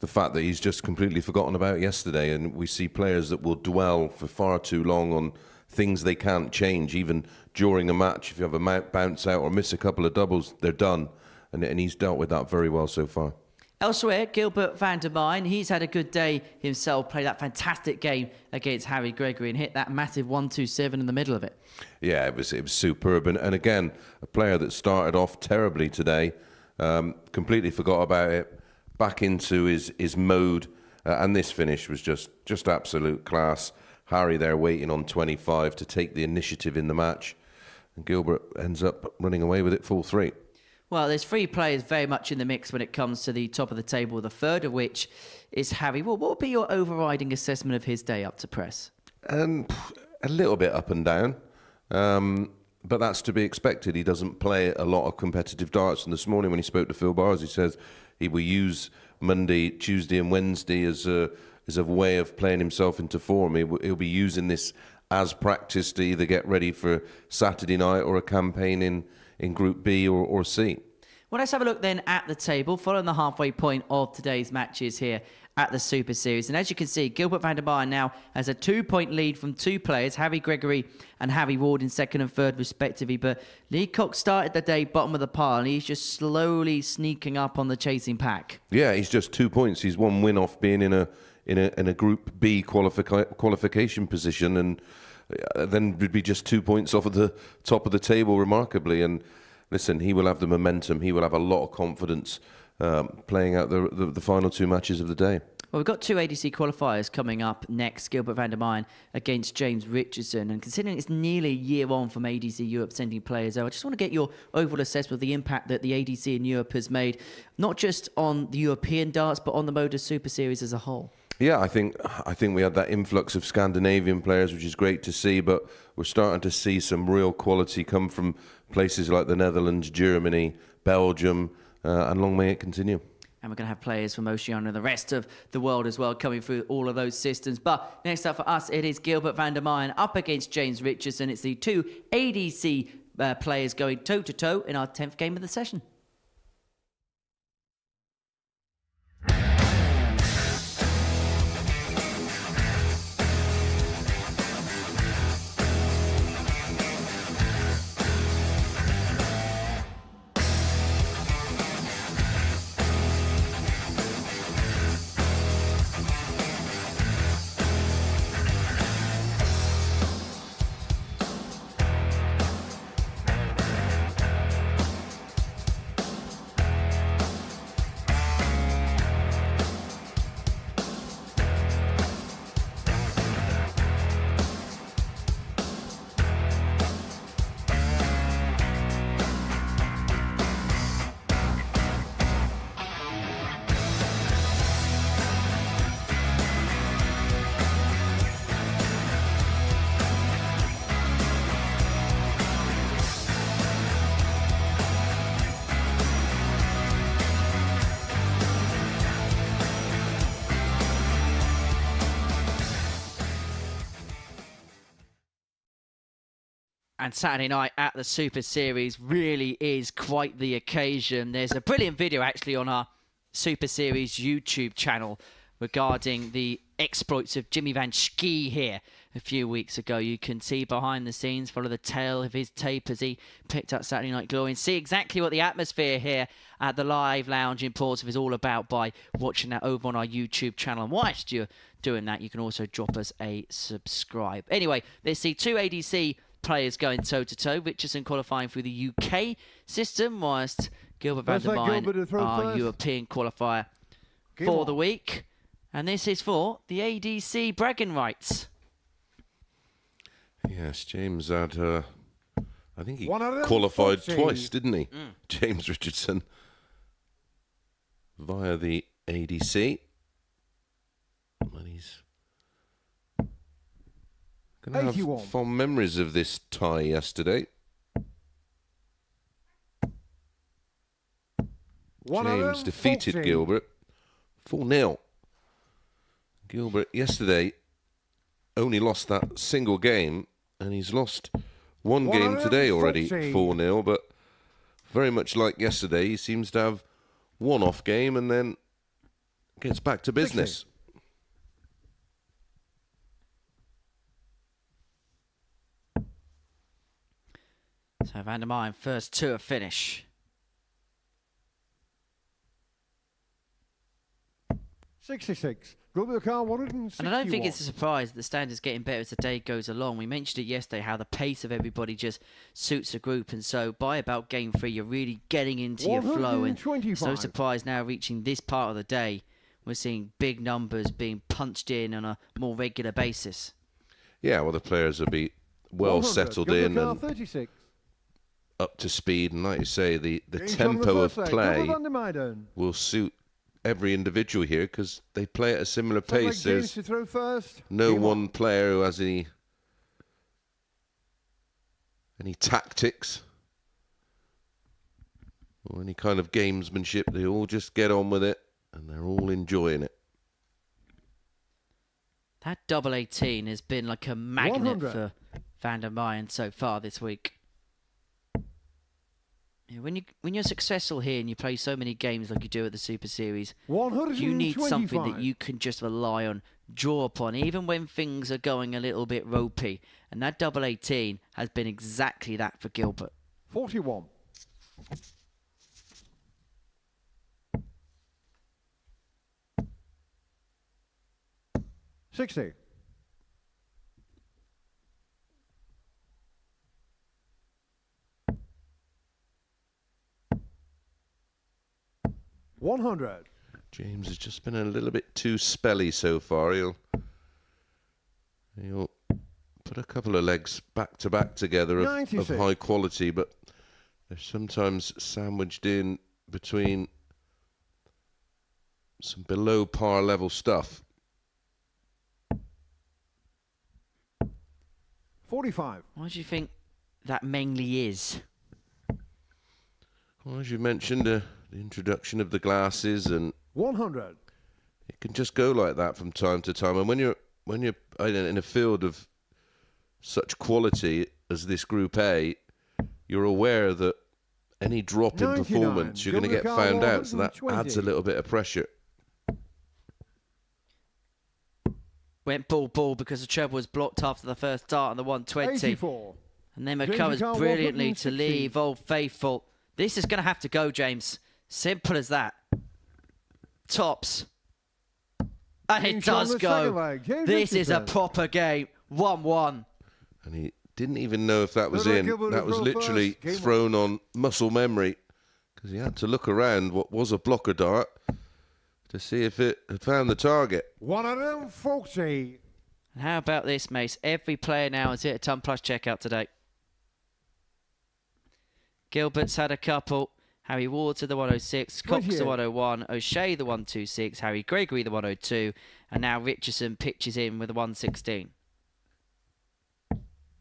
The fact that he's just completely forgotten about yesterday, and we see players that will dwell for far too long on things they can't change, even during a match. If you have a bounce out or miss a couple of doubles, they're done, and he's dealt with that very well so far. Elsewhere, Gilbert van der Meijden, he's had a good day himself, played that fantastic game against Harry Gregory and hit that massive 1-2-7 in the middle of it. Yeah, it was superb, and again, a player that started off terribly today, completely forgot about it, back into his mode, and this finish was just absolute class. Harry there waiting on 25 to take the initiative in the match, and Gilbert ends up running away with it full 3. Well, there's 3 players very much in the mix when it comes to the top of the table, the third of which is Harry. Well, what would be your overriding assessment of his day up to press? A little bit up and down, but that's to be expected. He doesn't play a lot of competitive darts, and this morning when he spoke to Phil Bars, he says he will use Monday, Tuesday and Wednesday as a way of playing himself into form. He'll be using this as practice to either get ready for Saturday night or a campaign in Group B or C. Well, let's have a look then at the table, following the halfway point of today's matches here at the Super Series. And as you can see, Gilbert van der Meijden now has a 2-point lead from 2 players, Harry Gregory and Harry Ward in second and third respectively. But Lee Cox started the day bottom of the pile, and he's just slowly sneaking up on the chasing pack. Yeah, he's just 2 points. He's 1 win off being in a Group B qualification position, and then would be just 2 points off of the top of the table remarkably. And listen, he will have the momentum. He will have a lot of confidence playing out the final 2 matches of the day. Well, we've got 2 ADC qualifiers coming up next. Gilbert van der Meijden against James Richardson. And considering it's nearly a year on from ADC Europe sending players out, I just want to get your overall assessment of the impact that the ADC in Europe has made, not just on the European darts, but on the Modus Super Series as a whole. Yeah, I think we had that influx of Scandinavian players, which is great to see, but we're starting to see some real quality come from places like the Netherlands, Germany, Belgium, and long may it continue. And we're going to have players from Oceania and the rest of the world as well coming through all of those systems. But next up for us, it is Gilbert van der Meijden up against James Richardson. It's the 2 ADC players going toe-to-toe in our 10th game of the session. And Saturday night at the Super Series really is quite the occasion. There's a brilliant video actually on our Super Series YouTube channel regarding the exploits of Jimmy Van Schie here a few weeks ago. You can see behind the scenes, follow the tail of his tape as he picked up Saturday Night Glory, and see exactly what the atmosphere here at the live lounge in Portsmouth is all about by watching that over on our YouTube channel. And whilst you're doing that, you can also drop us a subscribe. Anyway, let's see 2 ADC players going toe-to-toe. Richardson qualifying through the UK system, whilst Gilbert van Looks der like Meijden, Gilbert to throw our first. European qualifier Game for on. the week. And this is for the ADC bragging rights. Yes, James had, I think he 140. qualified twice, didn't he? James Richardson via the ADC. And he's going to 81. have fond memories of this tie yesterday. James defeated 140. Gilbert 4-0. Gilbert yesterday only lost that single game, and he's lost one game today already 4-0, but very much like yesterday, he seems to have one off game and then gets back to business. 60. So Van der Meijden first tour finish. 66. Gilbert car 161. And I don't think it's a surprise that the standard's getting better as the day goes along. We mentioned it yesterday, how the pace of everybody just suits a group. And so by about game 3, you're really getting into your flow. And so 125. surprised now reaching this part of the day, we're seeing big numbers being punched in on a more regular basis. Yeah, well, the players will be well 100. settled Gilbert in car and 36. up to speed. And like you say, the Games on tempo of first leg. play Gilbert van der Meijden. will suit every individual here because they play at a similar Looks like pace. James There's to throw first. no Game one player who has any tactics or any kind of gamesmanship. They all just get on with it and they're all enjoying it. That double 18 has been like a magnet 100. for Van der Meijden so far this week. Yeah, when you're successful here and you play so many games like you do at the Super Series, 125. you need something that you can just rely on, draw upon, even when things are going a little bit ropey. And that double 18 has been exactly that for Gilbert. 41. 60. 100. James has just been a little bit too spelly so far. He'll put a couple of legs back to back together of 96. high quality, but they're sometimes sandwiched in between some below par level stuff. 45. What do you think that mainly is? Well, as you mentioned, the introduction of the glasses, and 100. it can just go like that from time to time. And when you're in a field of such quality as this Group A, you're aware that any drop in 99. performance, you're going to get Gilbert found out. So that 120. adds a little bit of pressure. Went ball because the treble was blocked after the first dart on the 120. 84. And then James recovers Carl brilliantly to 160. leave Old Faithful. This is going to have to go, James. Simple as that. Tops. And it James on does the go. second leg. James This is a Richardson. proper game. 1-1. And he didn't even know if that was Gilbert in. Gilbert That will was go literally first. Game thrown on muscle memory because he had to look around what was a blocker dart to see if it had found the target. 140. And how about this, Mace? Every player now has hit a ton plus checkout today. Gilbert's had a couple. Harry Ward to the 106, Cox the 101, O'Shea the 126, Harry Gregory the 102, and now Richardson pitches in with the 116.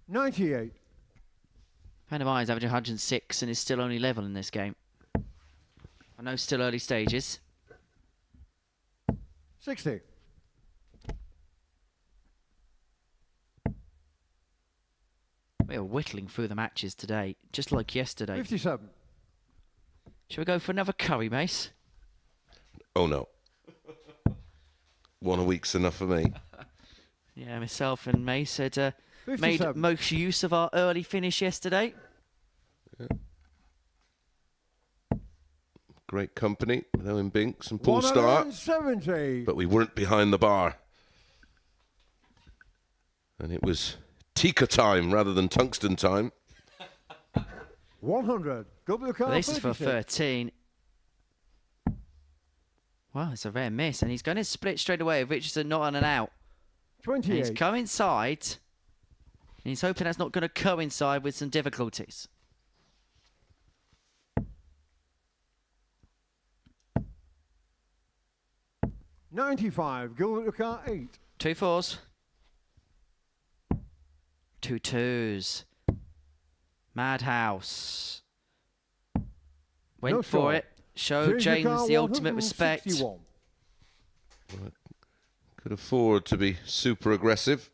98. Van der Meijden's averaging 106 and is still only level in this game. I know still early stages. 60. We are whittling through the matches today, just like yesterday. 57. Shall we go for another curry, Mace? Oh no. One a week's enough for me. Yeah, myself and Mace had made 57. most use of our early finish yesterday. Great company with Owen Binks and Paul Starr. 170. But we weren't behind the bar. And it was Tika time rather than tungsten time. 100. Gilbert Well, Car this is for 36. 13. Well, it's a rare miss, and he's going to split straight away with Richardson not on and out. And he's 28. come inside, and he's hoping that's not going to coincide with some difficulties. $95. Gilbert Car 8. 2 4s. 2 2s. Madhouse. Went No for score. it. Showed James the ultimate respect. 161. Could afford to be super aggressive.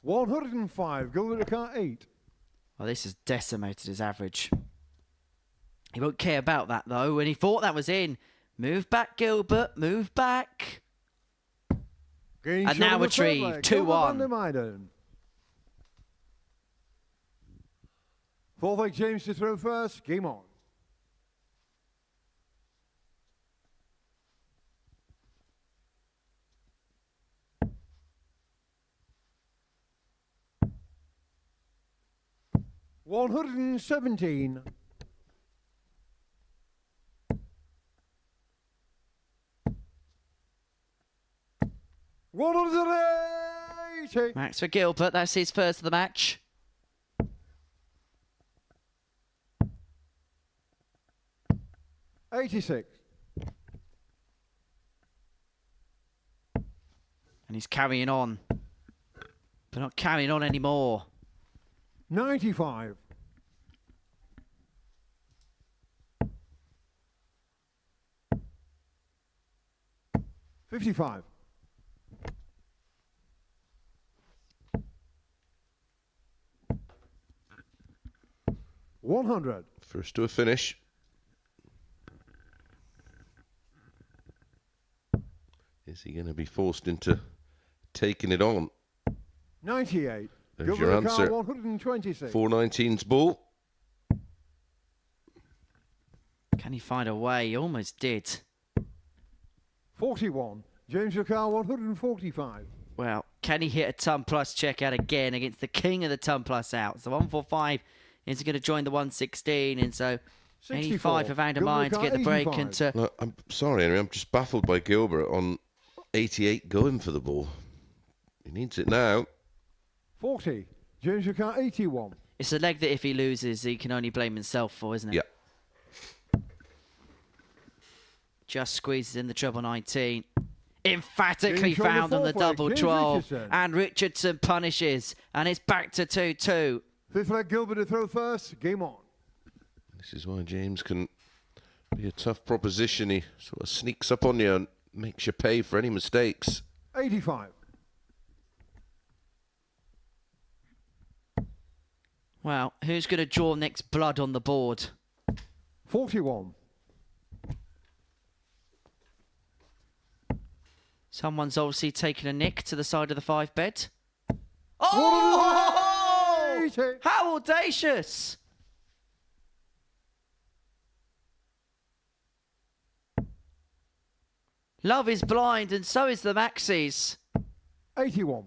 105. Gilbert Car 8. Well, this has decimated his average. He won't care about that, though. When he thought that was in. Move back, Gilbert. Move back. Gain And shot now on the third retrieve, leg. 2-1. Gilbert van der Meijden. Fourth leg James to throw first. Game on. $117. $180. Max for Gilbert. That's his first of the match. $86. And he's carrying on. But not carrying on anymore. 95. $55. $100. First to a finish. Is he going to be forced into taking it on? 98. There's Gilbert your Car, answer. 126. 419's ball. Can he find a way? He almost did. 41. James Car, 145. Well, can he hit a ton plus checkout again against the king of the ton plus out? So 145 is going to join the 116, and so 85 for Van der Meijden to get the break. And to Look, I'm sorry, Henry. I'm just baffled by Gilbert on 88 going for the ball. He needs it now. 40. James Car, 81. it's a leg that if he loses, he can only blame himself for, isn't it? Yeah. Just squeezes in the treble 19. Emphatically James on the found on the fourth leg, double James 12. Richardson. And Richardson punishes. And it's back to 2-2. Fifth leg Gilbert to throw first. Game on. This is why James can be a tough proposition. He sort of sneaks up on you and makes you pay for any mistakes. 85. Well, who's going to draw next blood on the board? 41. Someone's obviously taken a nick to the side of the 5-bed. Oh! 80. How audacious! Love is blind, and so is the Maxis. 81.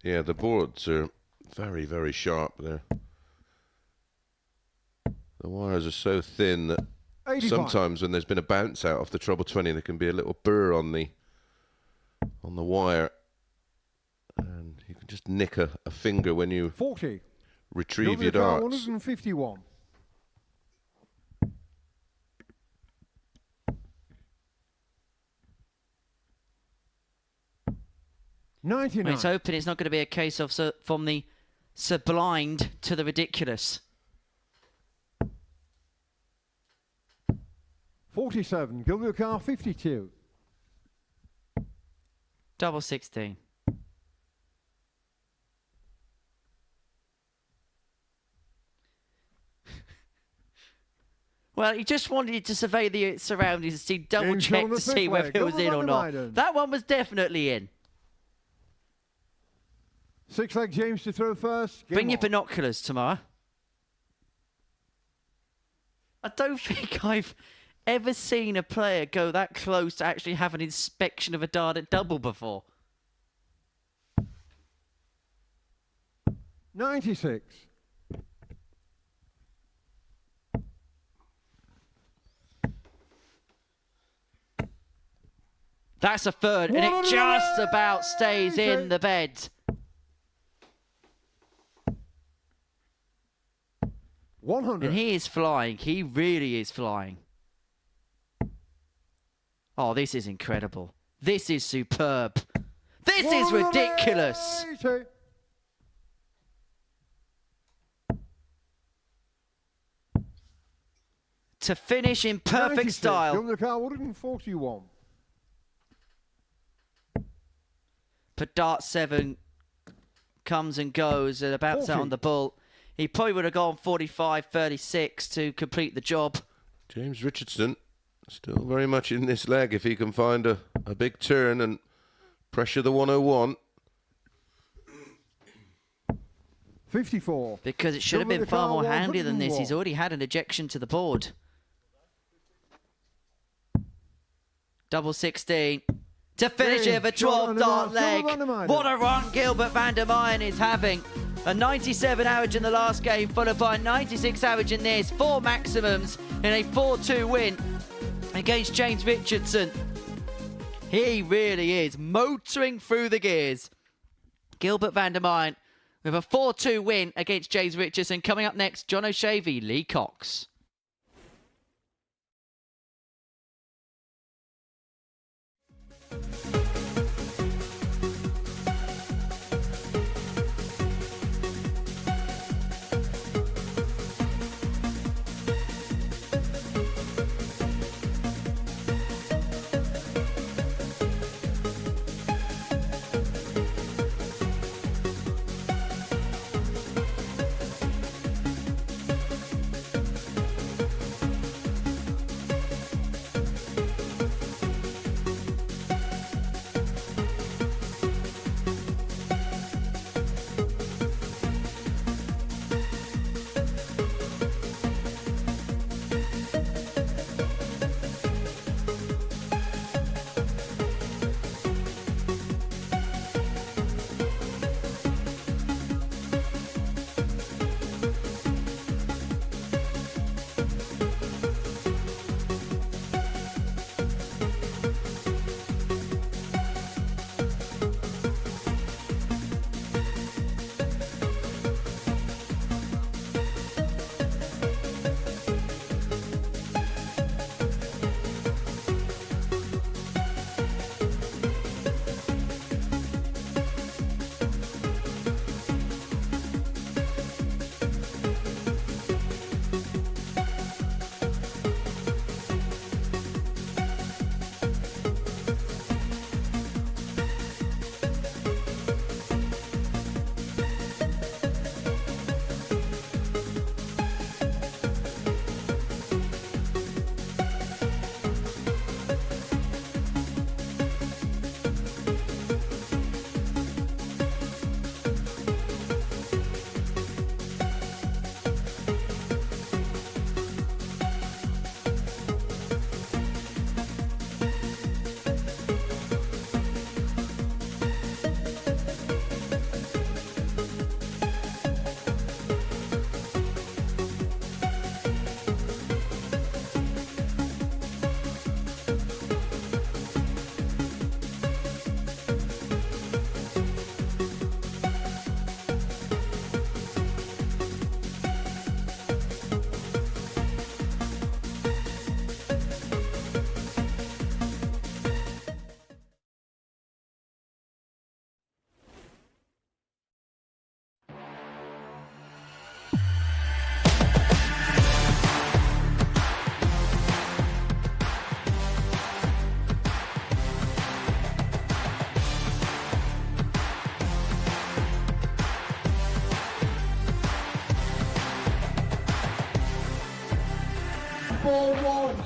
Yeah, the boards are very, very sharp there. The wires are so thin that 85. sometimes when there's been a bounce out off the treble 20, there can be a little burr on the wire. And you can just nick a finger when you 40. retrieve your Gilbert Car, darts. 151. 99. Well, it's hoping it's not going to be a case of from the sublime to the ridiculous. 47. Gilbert Car, 52. Double 16. Well, he just wanted to survey the surroundings and see, double Game check shown the to see fifth whether leg. it was Gilbert in or van der not. Meijden. That one was definitely in. Six leg James to throw first. Game Bring your on. binoculars tomorrow. I don't think I've ever seen a player go that close to actually have an inspection of a dart at double before. 96. That's a third, and it just about stays in the bed. 100. And he is flying. He really is flying. Oh, this is incredible. This is superb. This is ridiculous. 180. To finish in perfect 96. style. Double the car, 141. But dart 7 comes and goes and about out 40. on the bull. He probably would have gone 45, 36 to complete the job. James Richardson still very much in this leg if he can find a big turn and pressure the 101. 54. Because it should have Double been the far car, more handy than this. 101. He's already had an ejection to the board. Double 16. To finish it with a 12 dart leg. What a run Gilbert van der Meijden is having. A 97 average in the last game, followed by a 96 average in this. 4 maximums in a 4-2 win against James Richardson. He really is motoring through the gears. Gilbert van der Meijden with a 4-2 win against James Richardson. Coming up next, John O'Shea v Lee Cox.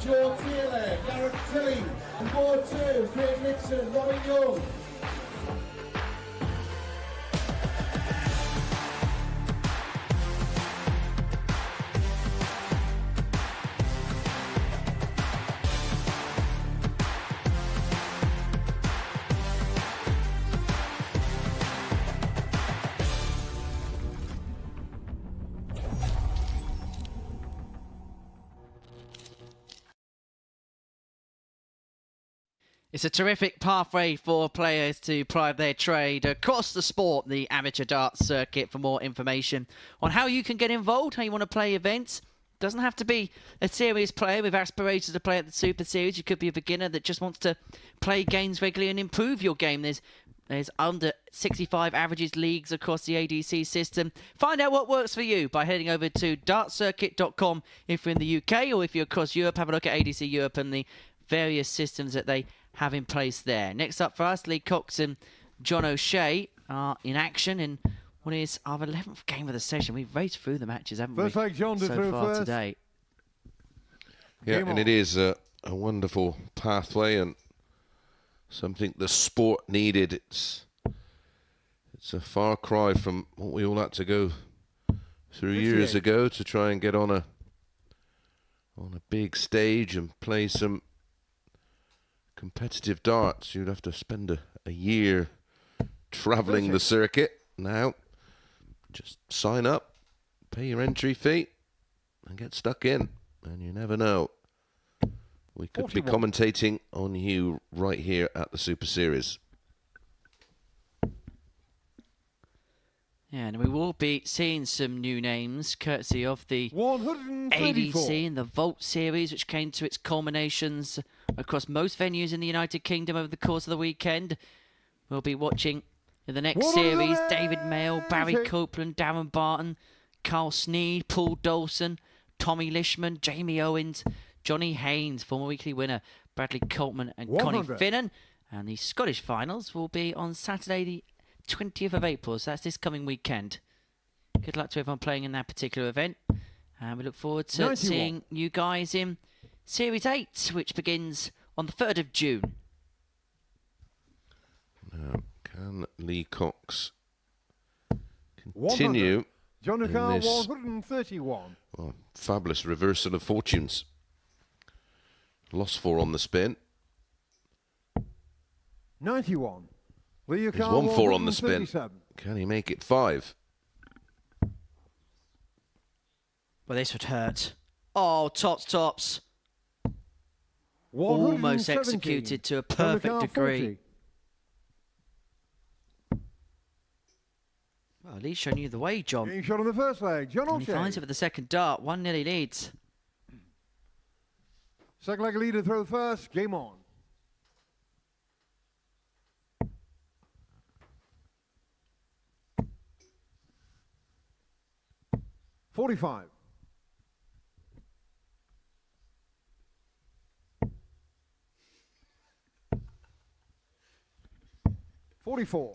Joe Taylor, Garrett Tilly, and board 2, Craig Nixon, Robin Young. It's a terrific pathway for players to ply their trade across the sport, the amateur darts circuit. For more information on how you can get involved, how you want to play events, doesn't have to be a serious player with aspirations to play at the Super Series. You could be a beginner that just wants to play games regularly and improve your game. There's under 65 averages leagues across the ADC system. Find out what works for you by heading over to dartcircuit.com if you're in the UK, or if you're across Europe, have a look at ADC Europe and the various systems that they have in place there. Next up for us, Lee Cox and John O'Shea are in action in what is our 11th game of the session. We've raced through the matches, haven't First we, leg, John, so far today. Yeah, Game and on. it is a wonderful pathway and something the sport needed. It's a far cry from what we all had to go through years ago to try and get on a big stage and play some competitive darts. You'd have to spend a year travelling the circuit. Now, just sign up, pay your entry fee, and get stuck in. And you never know. We could be commentating on you right here at the Super Series. Yeah, and we will be seeing some new names courtesy of the 134. ADC and the Vault series, which came to its culminations across most venues in the United Kingdom over the course of the weekend. We'll be watching in the next series David Mayle, Barry Copeland, Darren Barton, Carl Sneed, Paul Dawson, Tommy Lishman, Jamie Owens, Johnny Haynes, former weekly winner, Bradley Coltman and Connie Finnan. And the Scottish finals will be on Saturday the 20th of April, so that's this coming weekend. Good luck to everyone playing in that particular event. And we look forward to seeing you guys in Series 8, which begins on the 3rd of June. Now, can Lee Cox continue John in O'Carr, this 131. fabulous reversal of fortunes? Lost 4 on the spin. 91. Lee He's O'Carr, 1-4 on the spin. 137. Can he make it 5? Well, this would hurt. Oh, tops. 117. Almost executed to a John perfect O'Carr, degree. 40. Well, Lee's showing you the way, John. Getting shot on the first leg. John And he O'Shea. finds it with the second dart. 1-0 leads. Second leg leader throw first. Game on. $45. $44.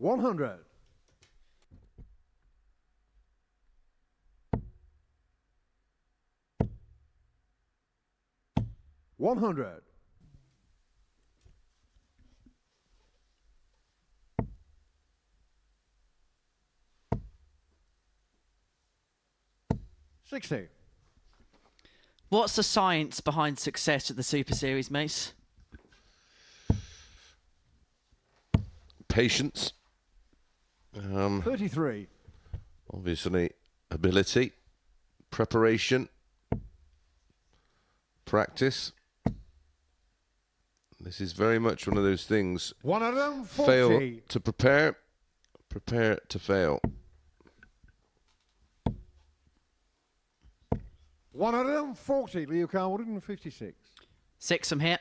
$100. $100. $60. What's the science behind success at the Super Series, Mace? Patience. 33. Obviously, ability, preparation, practice. This is very much one of those things. 140. Fail to prepare, prepare to fail. 140. Lee O'Carr, 156. 6 from here.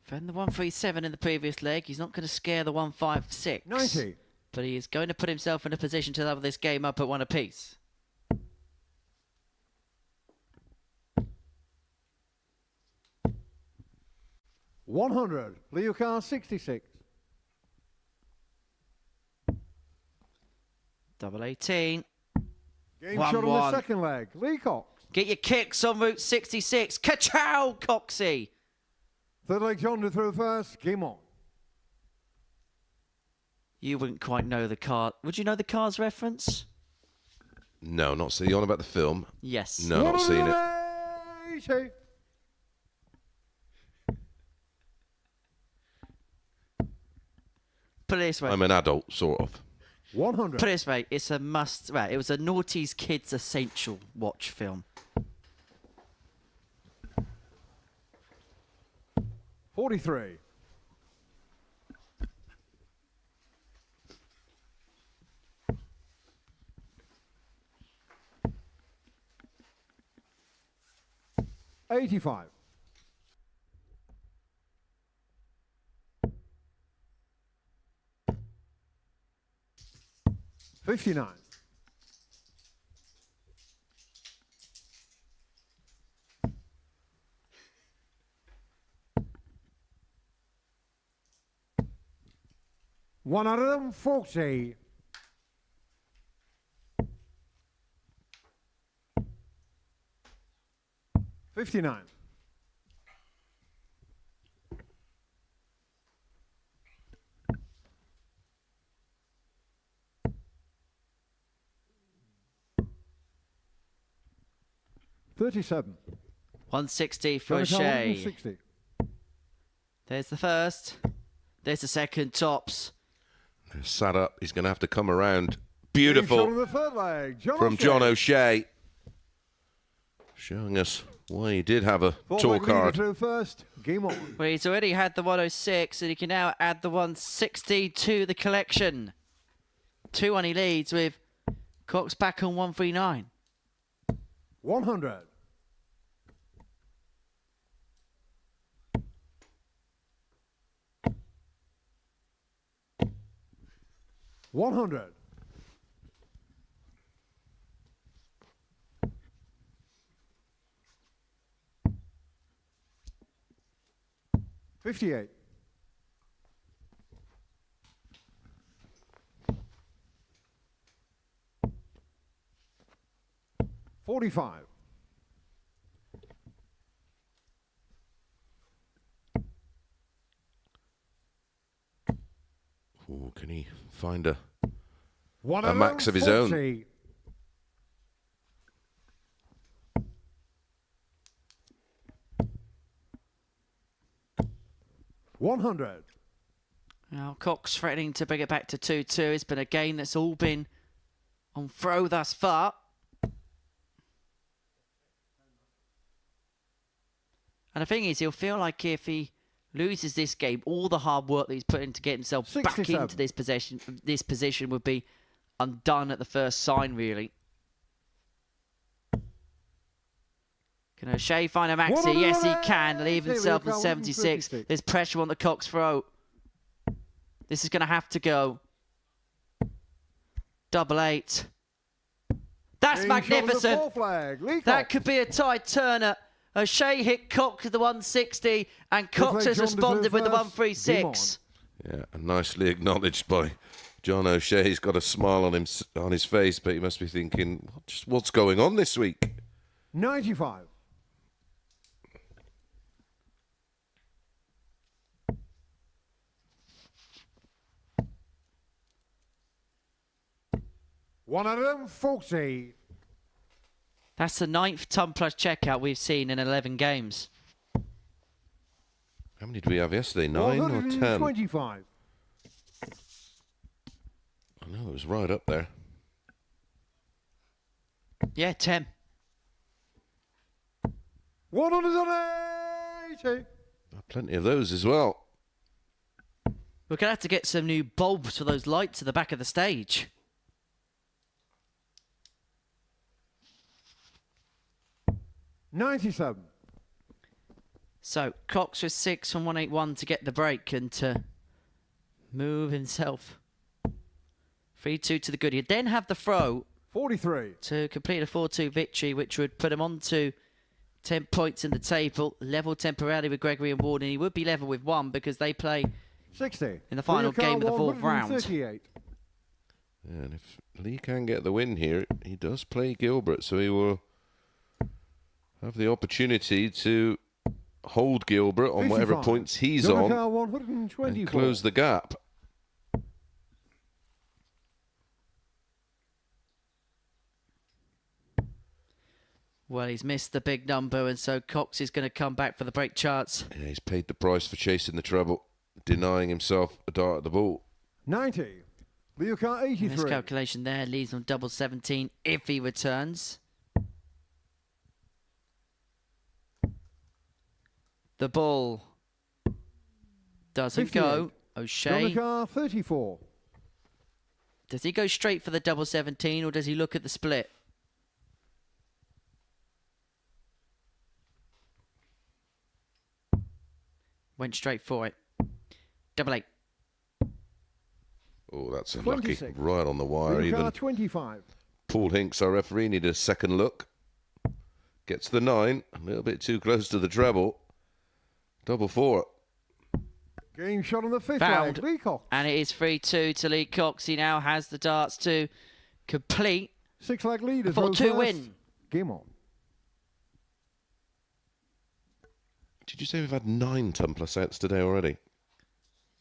Found the 137 in the previous leg. He's not going to scare the 156. 90. But he is going to put himself in a position to level this game up at 1 apiece. $100. Lee O'Carr, 66. Double 18. Game 1-1. shot on the second leg. Lee Cox. Get your kicks on Route 66. Ka-chow, Coxie. Third leg John to throw first. Game on. You wouldn't quite know the car. Would you know the car's reference? No, not seeing. You on about the film? Yes. No, not seen it. 180. Put it this way. I'm an adult, sort of. 100. Put it this way. It's a must. Right, it was a Naughty's Kids Essential watch film. 43. $85. 59. 140. 59. 37. 160 for Jonathan, O'Shea. 160. There's the first. There's the second, tops. Sat up. He's going to have to come around. Shot Beautiful on the third leg. from John O'Shea. Showing us why he did have a tour card. Through first. Game on. Well, he's already had the 106, and he can now add the 160 to the collection. 2-1 he leads with Cox back on 139. 100. 100. 58. 45. 'Ooh, can he find a 140. max of his own? 100. Now Cox threatening to bring it back to 2-2. It's been a game that's all been on throw thus far. And the thing is, he'll feel like if he loses this game, all the hard work that he's put in to get himself 67. back into this position would be undone at the first sign, really. Can O'Shea find a maxi? Yes, he can. Leave himself on 76. There's pressure on the Cox throat. This is going to have to go. 88. That's magnificent. That could be a tied turner. O'Shea hit Cox with the 160, and Cox has responded with the 136. Yeah, and nicely acknowledged by John O'Shea. He's got a smile on his face, but he must be thinking, just what's going on this week? 95. 140. That's the 9th ton plus checkout we've seen in 11 games. How many did we have yesterday? 9 or 10? 125. I know, it was right up there. Yeah, 10. 180. Plenty of those as well. We're going to have to get some new bulbs for those lights at the back of the stage. 97. So, Cox with 6 from 181 to get the break and to move himself. 3-2 to the good. He'd then have the throw 43. to complete a 4-2 victory, which would put him on to 10 points in the table. Level temporarily with Gregory and Ward, and he would be level with 1 because they play 60. in the final game of the 4th round. 38. And if Lee can get the win here, he does play Gilbert, so he will have the opportunity to hold Gilbert on 55. whatever points he's Jonathan, on 124. and close the gap. Well, he's missed the big number, and so Cox is going to come back for the break chance. Yeah, he's paid the price for chasing the treble, denying himself a dart at the ball. 90. Leo car 83. Miscalculation there leaves on double 17 if he returns. The ball doesn't 58. go. O'Shea. Car 34. Does he go straight for the double 17 or does he look at the split? Went straight for it. Double 8. Oh, that's 26. unlucky. Right on the wire. Leo car Even 25. Paul Hinks, our referee, needed a second look. Gets the 9. A little bit too close to the treble. Double 4. Game shot on the 5th Found. leg. Lee Cox. And it is 3-2 to Lee Cox. He now has the darts to complete 6-leg lead. 4-2 win. Game on. Did you say we've had 9 ton plus outs today already?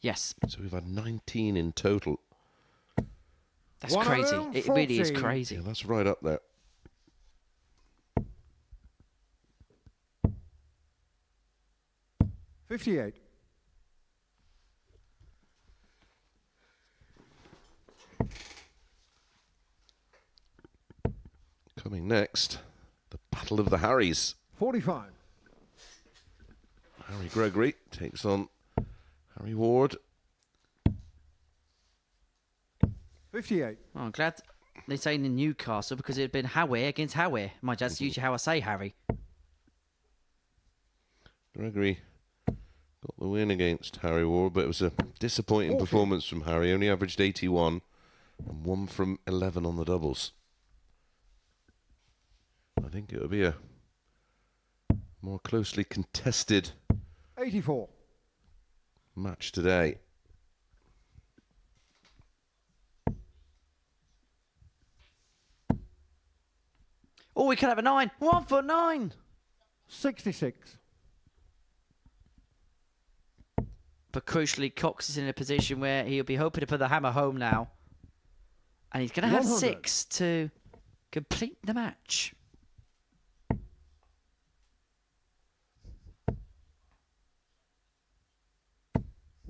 Yes. So we've had 19 in total. That's crazy. It really is 114. crazy. Yeah, that's right up there. $58. Coming next, the Battle of the Harrys. 45. Harry Gregory takes on Harry Ward. 58. Oh, I'm glad they're saying in Newcastle because it had been Howe against Howe. That's usually how I say Harry. Gregory got the win against Harry Ward, but it was a disappointing performance from Harry. Only averaged 81 and 1 from 11 on the doubles. I think it'll be a more closely contested 84. match today. Oh, we could have a 9. 1 for 9. 66. But crucially, Cox is in a position where he'll be hoping to put the hammer home now. And he's going to have 100. 6 to complete the match.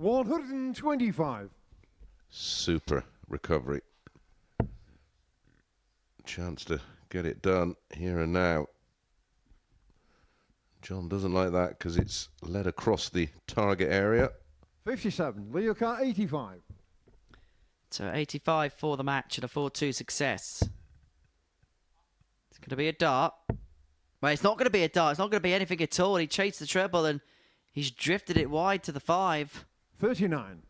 $125. Super recovery. Chance to get it done here and now. John doesn't like that because it's led across the target area. 57. Leo car 85. So 85 for the match and a 4-2 success. It's going to be a dart. Well, it's not going to be a dart. It's not going to be anything at all. He chased the treble and he's drifted it wide to the 5. 39.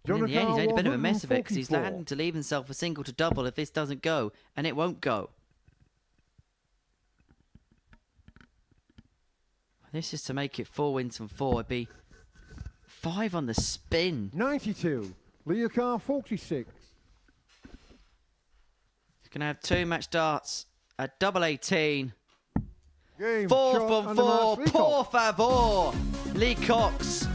And in the end, he's made a bit of a mess of it because 144. he's having to leave himself a single to double if this doesn't go, and it won't go. This is to make it 4 wins from 4. It'd be 5 on the spin. 92. Leo car 46. He's going to have 2 match darts at double 18. Game 4 shot from and the 4. match. Lee Por Cox. favor. Lee Cox,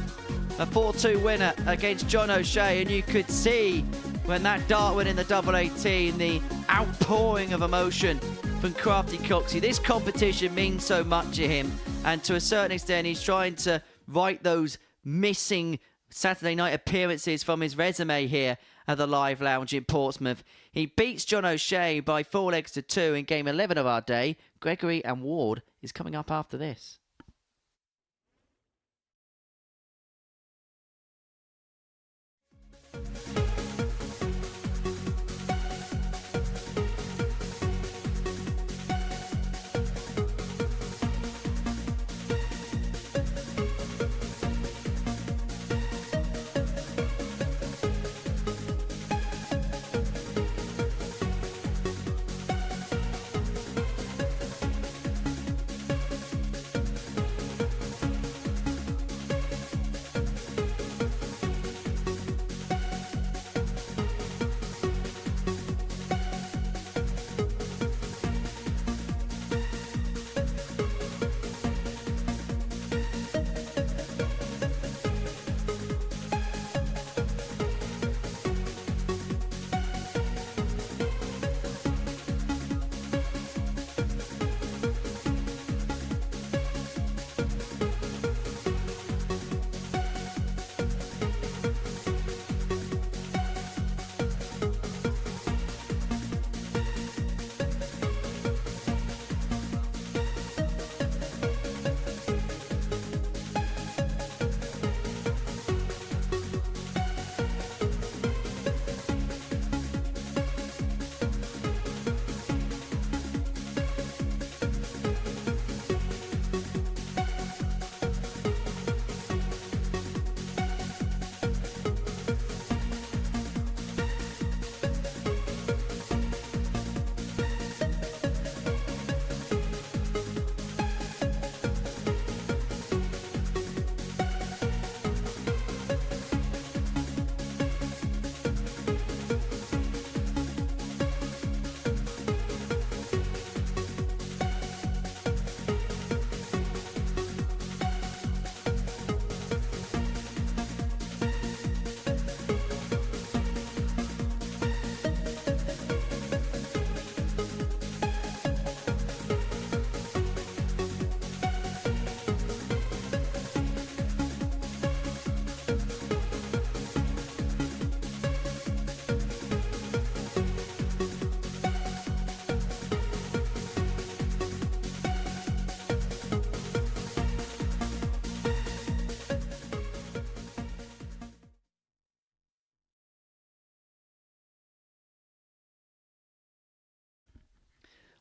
a 4-2 winner against John O'Shea. And you could see when that dart went in the double 18, the outpouring of emotion from Crafty Coxie. This competition means so much to him. And to a certain extent, he's trying to right those missing Saturday night appearances from his resume here at the Live Lounge in Portsmouth. He beats John O'Shea by 4 legs to 2 in game 11 of our day. Gregory and Ward is coming up after this.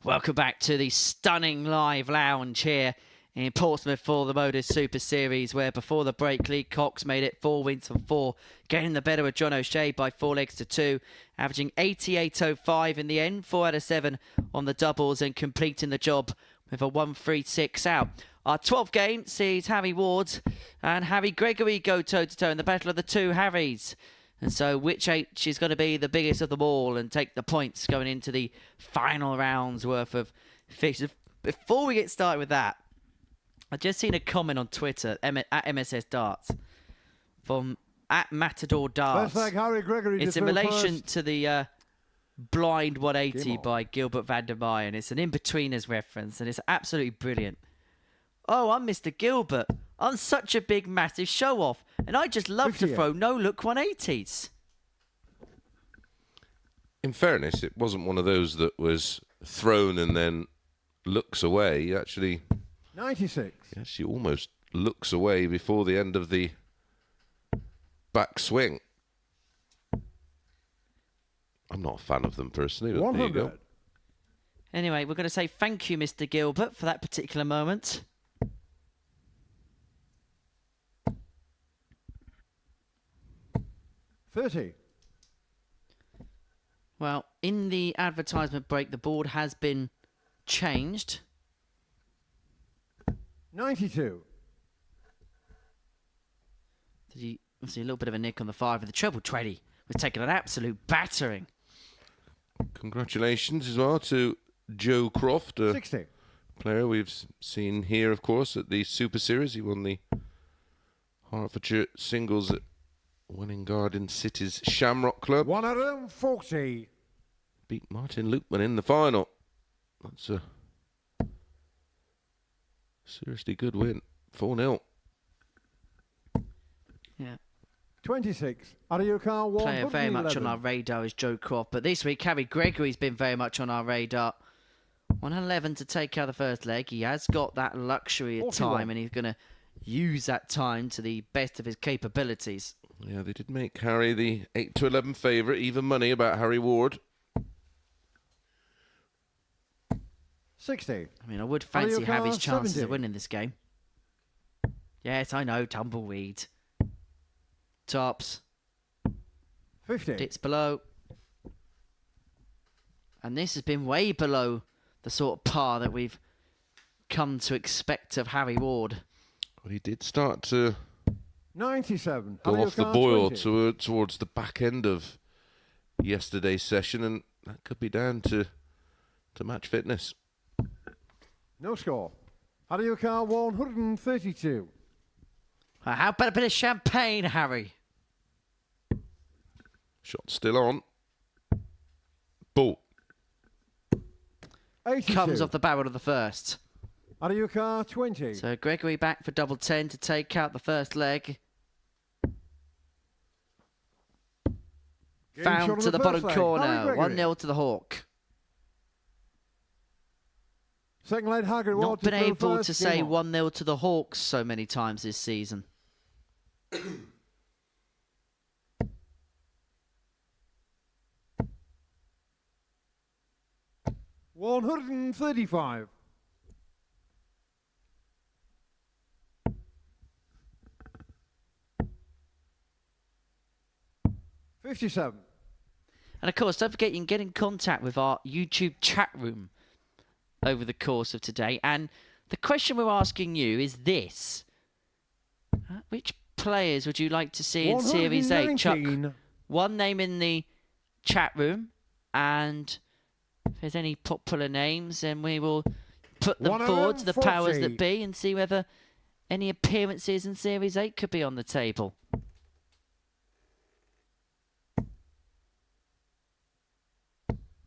Welcome back to the stunning live lounge here in Portsmouth for the Modus Super Series, where before the break, Lee Cox made it 4 wins from 4, getting the better of John O'Shea by 4 legs to 2, averaging 88.05 in the end, 4 out of 7 on the doubles, and completing the job with a 1-3-6 out. Our 12th game sees Harry Ward and Harry Gregory go toe-to-toe in the battle of the two Harrys. And so which H is going to be the biggest of them all and take the points going into the final round's worth of fixtures? Before we get started with that, I've just seen a comment on Twitter at MSS Darts from at Matador Darts. Let's thank Harry Gregory. It's in relation to the Blind 180 by Gilbert van der Meij, and it's an in-betweeners reference, and it's absolutely brilliant. Oh, I'm Mr. Gilbert. I'm such a big, massive show-off, and I just love to throw no-look 180s. In fairness, it wasn't one of those that was thrown and then looks away. He actually 96. He actually almost looks away before the end of the back swing. I'm not a fan of them personally, but 100. there you go. Anyway, we're going to say thank you, Mr. Gilbert, for that particular moment. $30. Well, in the advertisement break, the board has been changed. 92. See a little bit of a nick on the 5 with the treble. Treddy was taking an absolute battering. Congratulations as well to Joe Croft, a 60. player we've seen here, of course, at the Super Series. He won the Hertfordshire singles at Winning Garden City's Shamrock Club. 140. Beat Martin Lukeman in the final. That's a seriously good win. 4-0. Yeah. 26. Ariuka 111. Player very much on our radar is Joe Croft, but this week Harry Gregory's been very much on our radar. 111 to take out the first leg. He has got that luxury of 41. time, and he's going to use that time to the best of his capabilities. Yeah, they did make Harry the 8-11 favourite. Even money about Harry Ward. 60. I mean, I would fancy Ariuka Harry's chances 70. of winning this game. Yes, I know, tumbleweed. Tops. 50. It's below. And this has been way below the sort of par that we've come to expect of Harry Ward. Well, he did start to 97. go off the Ariuka boil 20. towards the back end of yesterday's session, and that could be down to match fitness. No score. Ariuka 132. How about a bit of champagne, Harry? Shot still on. Ball. 82. Comes off the barrel of the first. Ariuka 20. So Gregory back for double 10 to take out the first leg. Game shot Found on to the first bottom leg. corner. Harry Gregory. 1-0 to the Hawk. Second leg, Harry Ward Not been to throw able first. to say Game on. 1-0 to the Hawks so many times this season. $135. $57. And of course, don't forget you can get in contact with our YouTube chat room over the course of today. And the question we're asking you is this. Which players would you like to see in Series 8? Chuck 119. one name in the chat room, and if there's any popular names, then we will put them forward to the powers that 140. be and see whether any appearances in Series 8 could be on the table.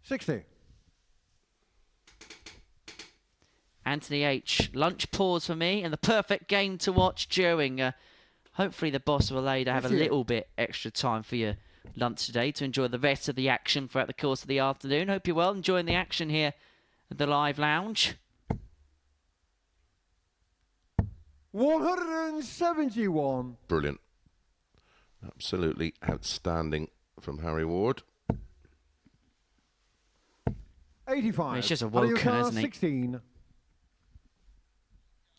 $60. Anthony H. Lunch pause for me, and the perfect game to watch during. Hopefully the boss will allow you to have a little bit extra time for your lunch today to enjoy the rest of the action throughout the course of the afternoon. Hope you're well enjoying the action here at the live lounge. 171. Brilliant. Absolutely outstanding from Harry Ward. 85. It's just a How do you Woken, cast isn't he? 16.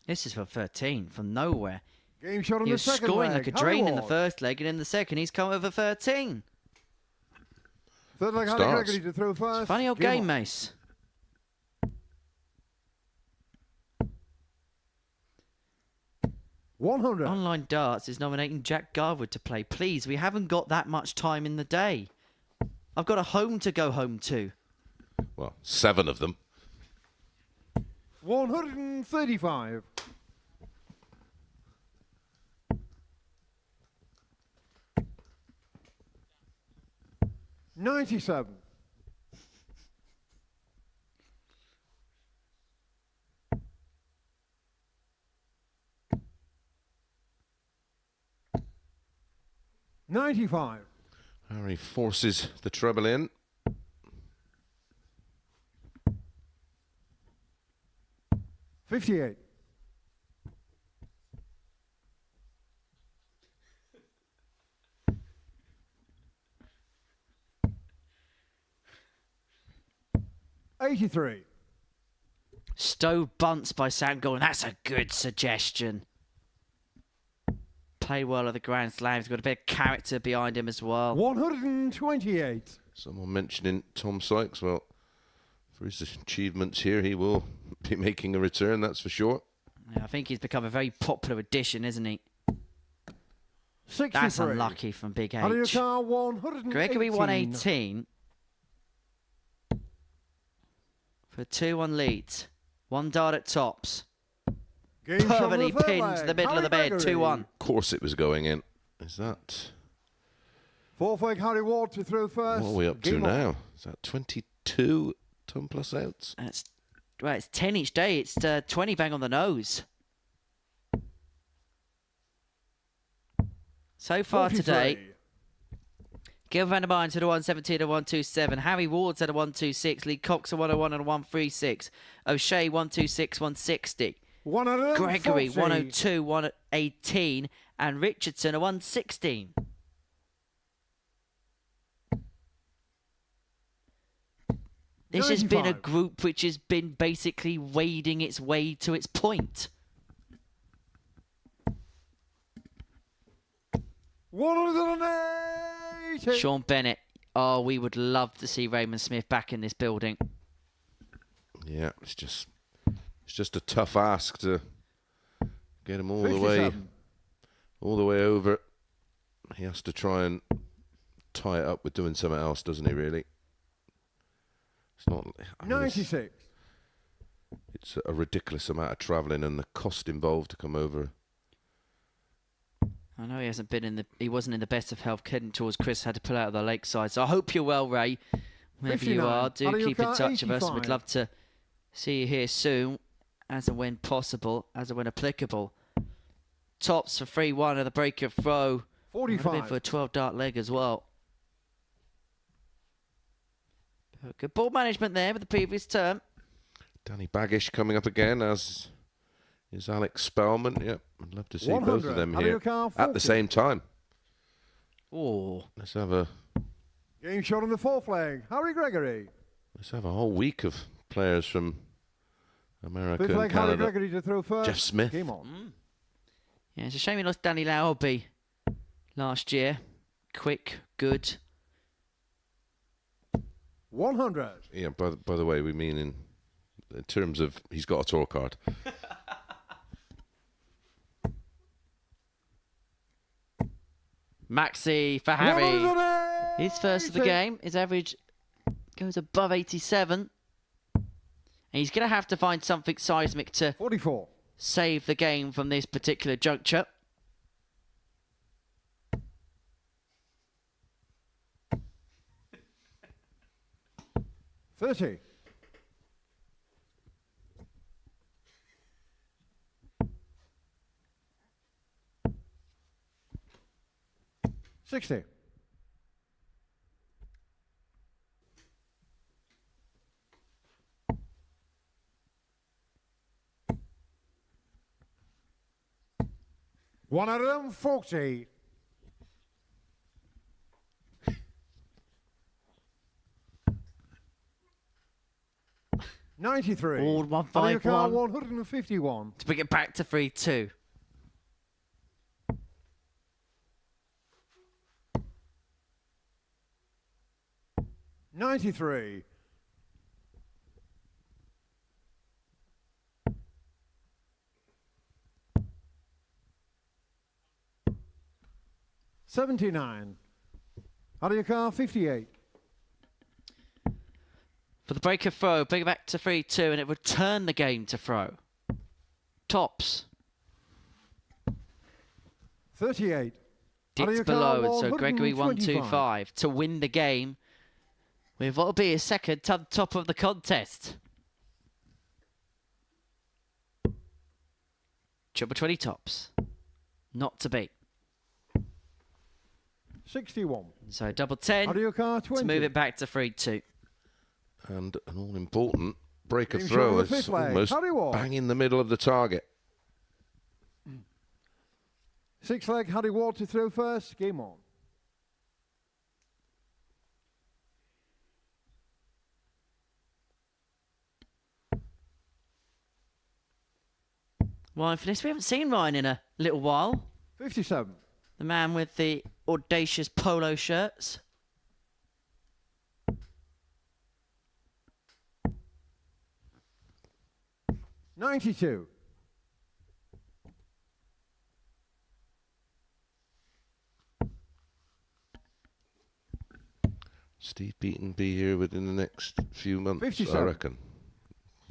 This is for 13 from nowhere. Game shot on He the was second scoring leg. like a Harry drain in the Ward. first leg, and in the second he's come over 13. Third leg, Harry Starts. Gregory to throw first. Funny old Game game, on. Mace. $100. Online Darts is nominating Jack Garwood to play. Please, we haven't got that much time in the day. I've got a home to go home to. Well, 7 of them. 135. $97. $95. Harry forces the treble in. $58. $83. Stowe bunts by Sam Golden. That's a good suggestion. Play well at the Grand Slams. Got a bit of character behind him as well. 128. Someone mentioning Tom Sykes. Well, for his achievements here, he will be making a return, that's for sure. Yeah, I think he's become a very popular addition, isn't he? 63. That's unlucky from Big How do you H. call 118? Gregory 118 for 2-1 leads. 1 dart at tops. Game shot on the Perfectly third pinned leg. to the middle of the Harry bed. Gregory. 2-1. Of course it was going in. Is that... Fourth leg, Harry Ward to throw first. What are we up to Game on. now? Is that 22 ton plus outs? That's right. It's 10 each day. It's 20 bang on the nose. So far 43. today, Gil van der Mines at a 117 and 127. Harry Ward's at a 126. Lee Cox a 101 and a 136. O'Shea 126, 160. 140. Gregory 102, 118. And Richardson a 116. This has been a 95. group which has been basically wading its way to its point. 180. Sean Bennett. Oh, we would love to see Raymond Smith back in this building. Yeah, it's just a tough ask to get him all the way 57. over. He has to try and tie it up with doing something else, doesn't he? Really, it's not. I mean, 96. it's a ridiculous amount of travelling and the cost involved to come over. I know he hasn't been he wasn't in the best of health heading towards Chris, had to pull out of the lakeside. So I hope you're well, Ray. Wherever you 59. are, do How do you keep in cut? touch with us. 85. We'd love to see you here soon, as and when possible, as and when applicable. Tops for 3-1 of the break of throw. Might have been 45. for a 12 dart leg as well. Good ball management there with the previous term. Danny Baggish coming up again, as is Alex Spellman. Yep, I'd love to see both 100. of them How do here you count? at the 40? same time. Oh, Let's have a Game shot on the fourth leg. Harry Gregory. whole week of players from America Fifth and leg, Harry Canada. Gregory to throw first. Jeff Smith. Game on. yeah, it's a shame we lost Danny Lauby last year. Quick, good. 100. Yeah, by the way, we mean in terms of he's got a tour card. Maxi for Harry. 180. His first of the game. His average goes above 87. And he's going to have to find something seismic to 44. save the game from this particular juncture. $30. $60. $140. 93. All 151. 151. To bring it back to 3-2. $93. 79. Out of your car, 58. For the break of throw, bring it back to 3-2, and it would turn the game to throw. Tops. 38. Dips below, and so Gregory 1-2-5 to win the game with what will be his second to the top of the contest. Triple 20 tops. Not to beat. 61. So double 10 Out of your car, 20. to move it back to 3-2. And an all-important break of Game throw shot on the is fifth leg. almost Harry Ward. bang in the middle of the target. 6 leg, Harry Ward to throw first. Game on. Ryan for this. We haven't seen Ryan in a little while. 57. The man with the audacious polo shirts. $92. Steve Beaton be here within the next few months, 57. I reckon.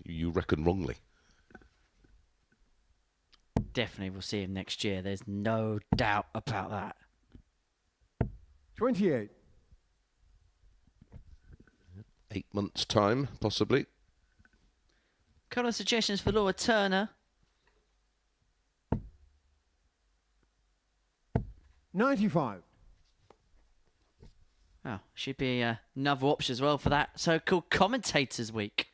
You reckon wrongly. Definitely we'll see him next year. There's no doubt about that. 28. 8 months' time, possibly. Couple of suggestions for Laura Turner. 95. Oh, should be another option as well for that so-called Commentators Week.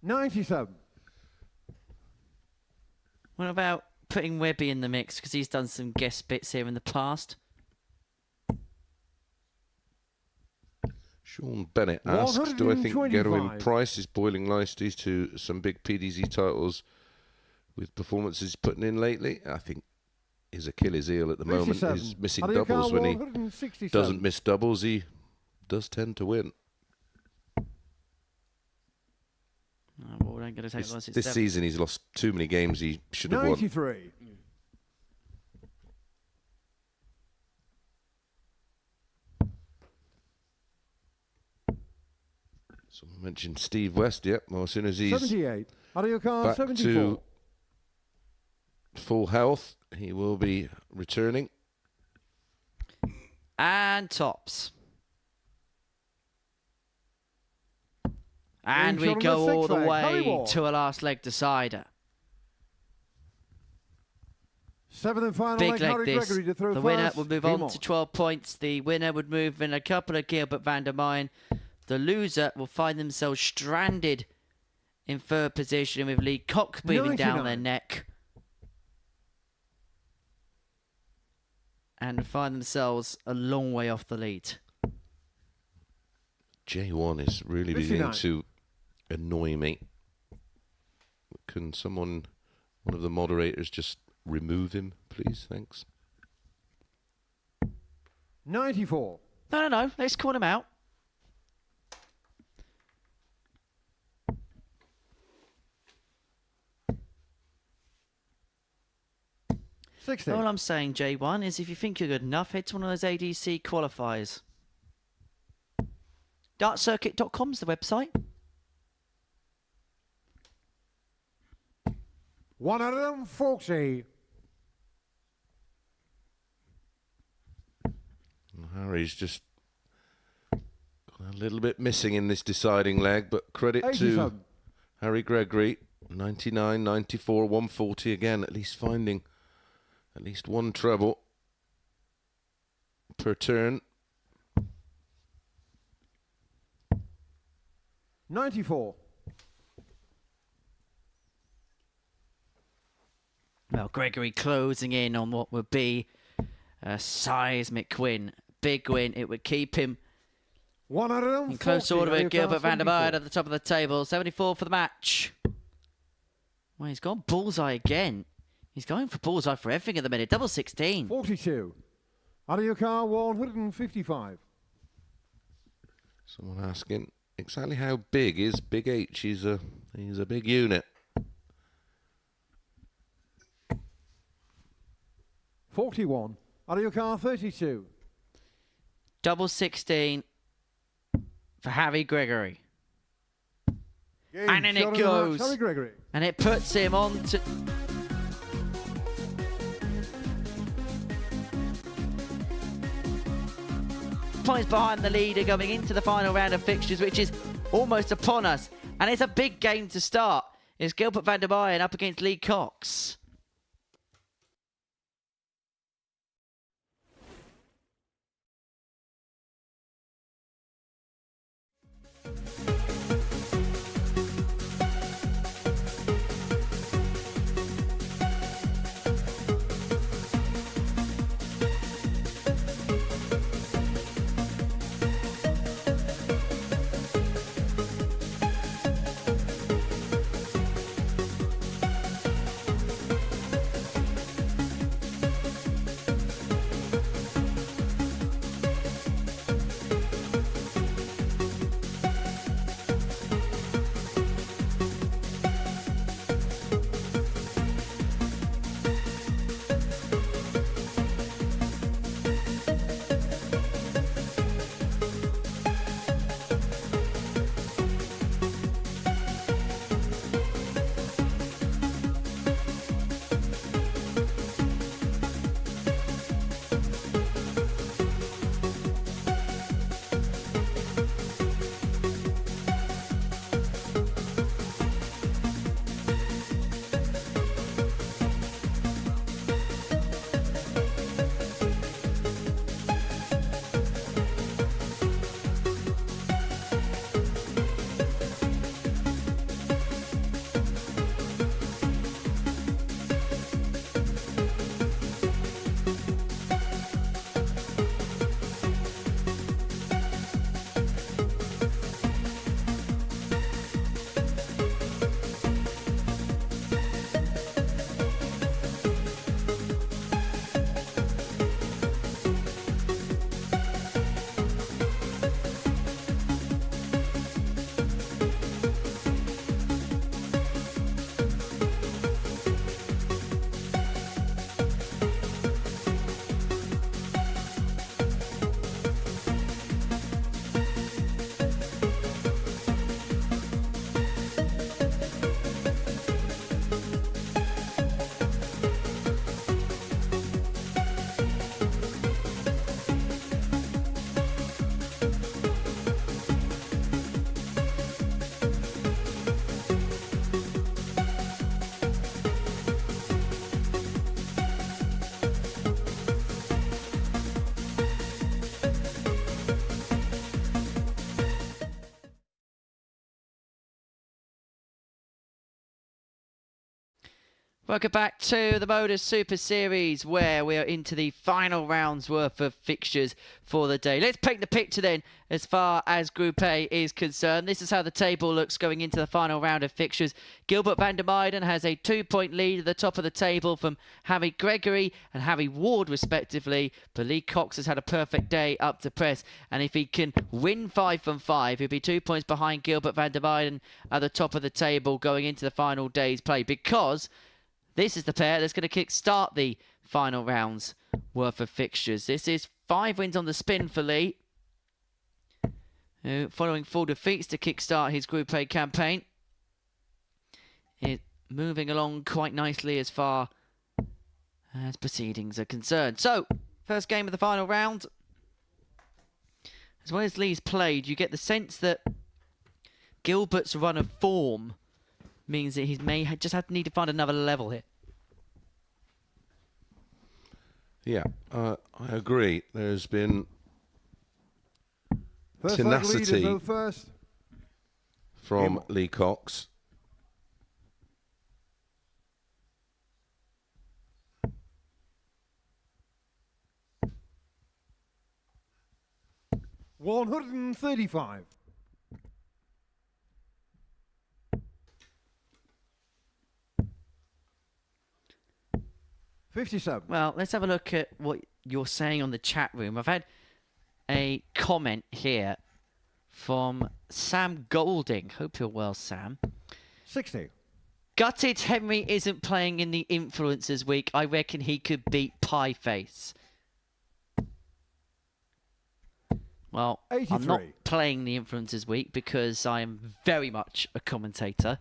97. What about putting Webby in the mix? Because he's done some guest bits here in the past. Sean Bennett asks, do I think 125. Gerwin Price is boiling nicely to some big PDZ titles with performances he's putting in lately? I think his Achilles heel at the moment 57. is missing Out of your doubles. car, When he 167. doesn't miss doubles, he does tend to win. Oh, well, we're going to take This 167. season he's lost too many games he should have won. 93. Someone mentioned Steve West, yep. Well, as soon as he's 78. Out of your car, back 74. to full health, he will be returning. And tops. And we shot on go the all sixth the leg. Harry way Ward. to a last leg decider. 7th and final Big leg, leg Harry this. Gregory to throw The first. winner would move Game on to 12 points. The winner would move in a couple of Gilbert van der Meyen. The loser will find themselves stranded in third position with Lee Cox breathing down 99. their neck. And find themselves a long way off the lead. J1 is really 59. beginning to annoy me. Can someone, one of the moderators, just remove him, please? Thanks. 94. No. Let's call him out. 60. All I'm saying, J1, is if you think you're good enough, head to one of those ADC qualifiers. Dartcircuit.com's the website. 140. Harry's just got a little bit missing in this deciding leg, but credit to 87. Harry Gregory. 99, 94, 140 again, at least finding at least one treble per turn. 94. Well, Gregory closing in on what would be a seismic win. Big win. It would keep him One out of them. In close 40, order with Gilbert van der 74. Meijden at the top of the table. 74 for the match. Well, he's gone bullseye again. He's going for bullseye for everything at the minute. Double 16. 42. Out of your car, 155. Someone asking exactly how big is Big H? He's a big unit. 41. Out of your car, 32. Double 16 for Harry Gregory. Game And then shot it of the match, goes. Harry Gregory. And it puts him on to... points behind the leader going into the final round of fixtures, which is almost upon us. And it's a big game to start. It's Gilbert van der Meijden up against Lee Cox. Welcome back to the Modus Super Series, where we are into the final round's worth of fixtures for the day. Let's paint the picture then as far as Group A is concerned. This is how the table looks going into the final round of fixtures. Gilbert van der Meijden has a 2-point lead at the top of the table from Harry Gregory and Harry Ward respectively, but Lee Cox has had a perfect day up to press, and if he can win 5 from 5, he'll be 2 points behind Gilbert van der Meijden at the top of the table going into the final day's play, because this is the pair that's going to kick-start the final round's worth of fixtures. This is 5 wins on the spin for Lee, who, following 4 defeats to kick-start his Group A campaign, is moving along quite nicely as far as proceedings are concerned. So, first game of the final round. As well as Lee's played, you get the sense that Gilbert's run of form means that he may just need to find another level here. Yeah, I agree. There's been First tenacity leaders, first. from Lee Cox. 135. $57. Well, let's have a look at what you're saying on the chat room. I've had a comment here from Sam Golding. Hope you're well, Sam. 60. Gutted Henry isn't playing in the Influencers Week. I reckon he could beat Pieface. Well, 83. I'm not playing the Influencers Week because I am very much a commentator.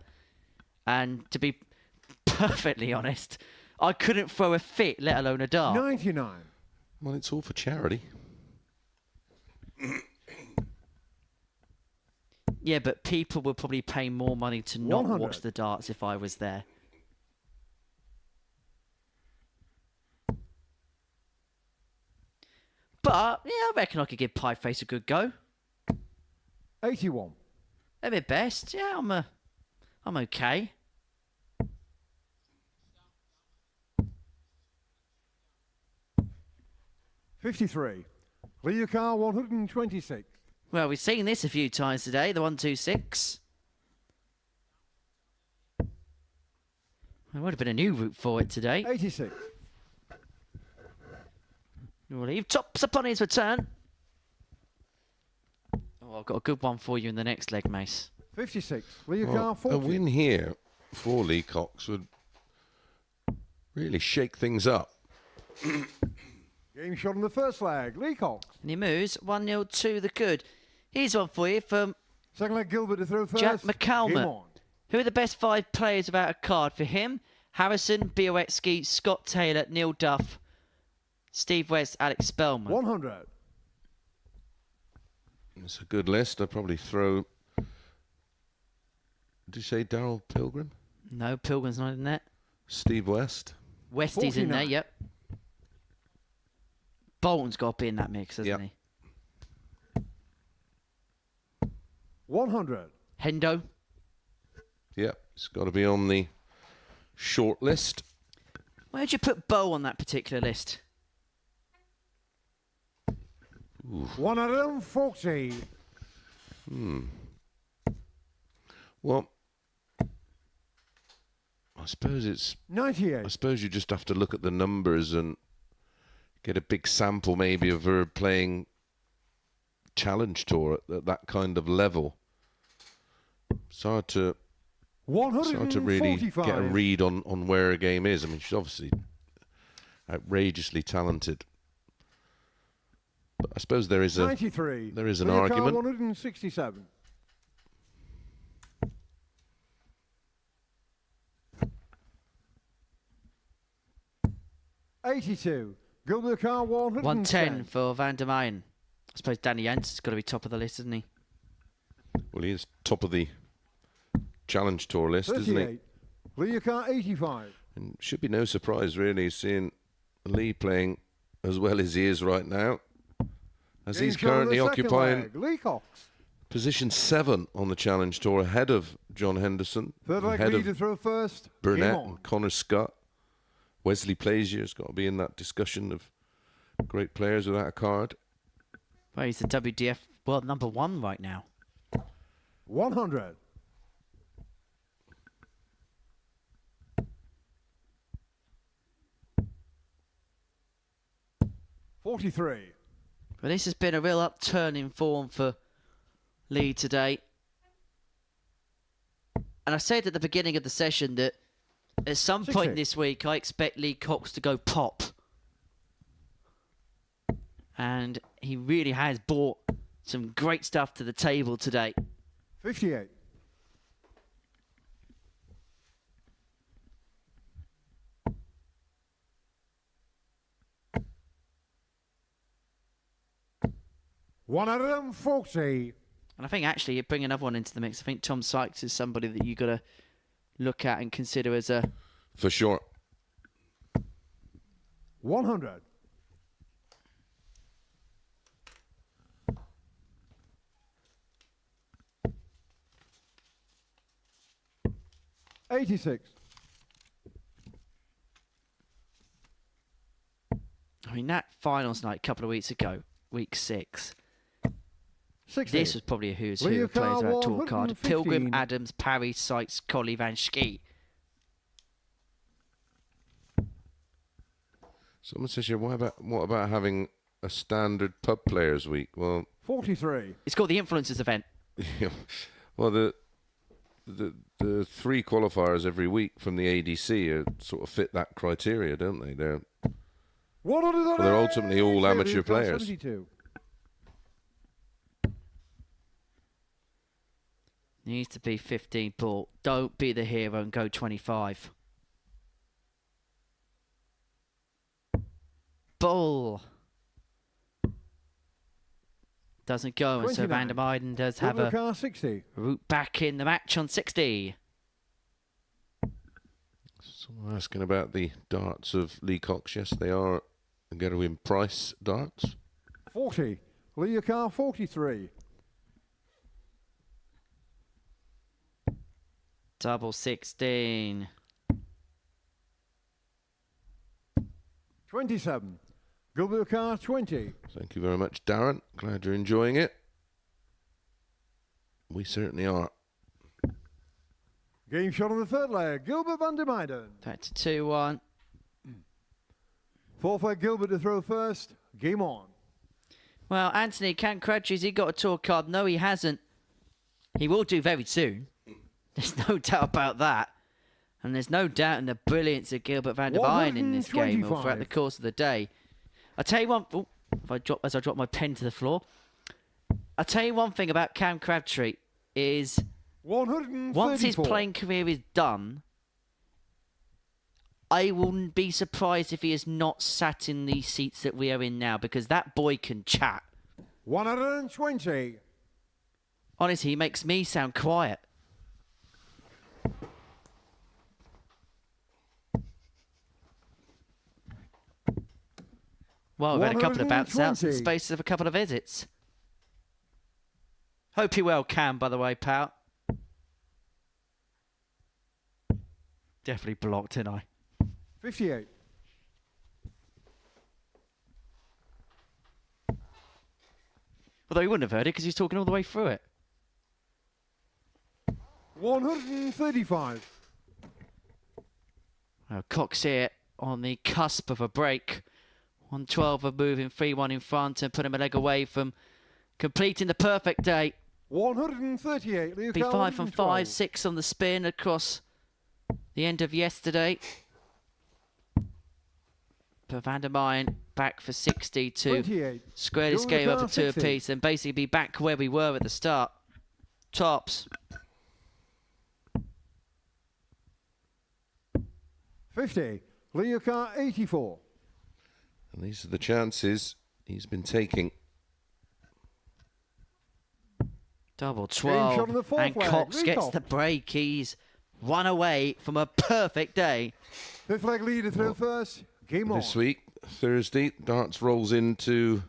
And to be perfectly honest, I couldn't throw a fit, let alone a dart. 99. Well, it's all for charity. Yeah, but people would probably pay more money to not 100. watch the darts if I was there. But, yeah, I reckon I could give Pieface a good go. 81. At my best, yeah, I'm okay. $53. Ryuka 126. Well, we've seen this a few times today, the 126. There would have been a new route for it today. 86. You'll leave tops upon his return. Oh, I've got a good one for you in the next leg, Mace. 56. Ryuka Well, a 40. win here for Lee Cox would really shake things up. Game shot in the first leg. Lee Cox. And he moves 1-0 to the good. Here's one for you from Second leg, Gilbert to throw first. Jack Game McCalmont. on. Who are the best 5 players without a card for him? Harrison, Białecki, Scott Taylor, Neil Duff, Steve West, Alex Spellman. 100. It's a good list. I'd probably throw... Did you say Darryl Pilgrim? No, Pilgrim's not in there. Steve West? Westy's in there, 49. yep. Bolton's got to be in that mix, hasn't Yep. he? 100. Hendo. Yep, it's got to be on the short list. Where'd you put Bow on that particular list? 140. Well, I suppose it's... 98. I suppose you just have to look at the numbers and get a big sample maybe of her playing Challenge Tour at that kind of level. It's hard to really get a read on where a game is. I mean, she's obviously outrageously talented. But I suppose there is 93. there is an Ryuka argument. 167. $82. Gilbert Carr 110 for Van der Meyen. I suppose Danny Jensen's got to be top of the list, isn't he? Well, he is top of the Challenge Tour list, isn't he? 38. Ryuka 85. And should be no surprise, really, seeing Lee playing as well as he is right now, as he's Game shot in the currently second occupying leg. Lee Cox. position 7 on the Challenge Tour, ahead of John Henderson, Third leg, ahead Lee of to throw first. Burnett Game on. and Connor Scott. Wesley Plazier's got to be in that discussion of great players without a card. Well, he's the WDF world number 1 right now. 100. $43. But this has been a real upturn in form for Lee today. And I said at the beginning of the session that at some 60. point this week I expect Lee Cox to go pop. And he really has brought some great stuff to the table today. 58. $140. And I think actually you bring another one into the mix. I think Tom Sykes is somebody that you got to look at and consider as a... For sure. 100. $86. I mean, that finals night a couple of weeks ago, week 6, 60. This was probably a who's who Leo of players Carr, about tour card. 115. Pilgrim, Adams, Parry, Sykes, Colley, Van Schie. Someone says, yeah, what about having a standard pub players week? Well, 43. It's called the Influencers event. well, the 3 qualifiers every week from the ADC are, sort of fit that criteria, don't they? They're ultimately all amateur players. 72. Needs to be 15 ball. Don't be the hero and go 25. Bull. Doesn't go, and so 29. Van der Meijden does have Gilbert a Carr, 60. route back in the match on 60. Someone asking about the darts of Lee Cox. Yes, they are going to win price darts. 40. Leo Carr, 43. Double 16. 27. Gilbert Carr, 20. Thank you very much, Darren. Glad you're enjoying it. We certainly are. Game shot on the third leg. Gilbert van der Meijden. Back to 2-1. Fourth leg, Gilbert to throw first. Game on. Well, Anthony, Cam Crutchy's he got a tour card? No, he hasn't. He will do very soon. There's no doubt about that. And there's no doubt in the brilliance of Gilbert van der Meijden in this game or throughout the course of the day. I'll tell you one... Oh, as I drop my pen to the floor. I'll tell you one thing about Cam Crabtree is... 134. Once his playing career is done, I wouldn't be surprised if he is not sat in these seats that we are in now, because that boy can chat. 120. Honestly, he makes me sound quiet. Well, we've had a couple of bounce outs in the space of a couple of visits. Hope you're well, Cam, by the way, pal. Definitely blocked, didn't I? 58. Although he wouldn't have heard it because he's talking all the way through it. 135. Well, Cox here on the cusp of a break. 112 of moving 3-1 in front and put him a leg away from completing the perfect day. 138. Leo Be Carr, 5 from 5, 112. 6 on the spin across the end of yesterday. But Van der Meijden back for 60 to 28. square this Gilbert game up Carr, at 2 60. apiece and basically be back where we were at the start. Tops. 50. Leo Carr, 84. And these are the chances he's been taking. Double shot 12. on the fourth And leg. Cox gets Recall. the break. He's 1 away from a perfect day. Fifth leg leader through first. Game on. This week, Thursday, darts rolls into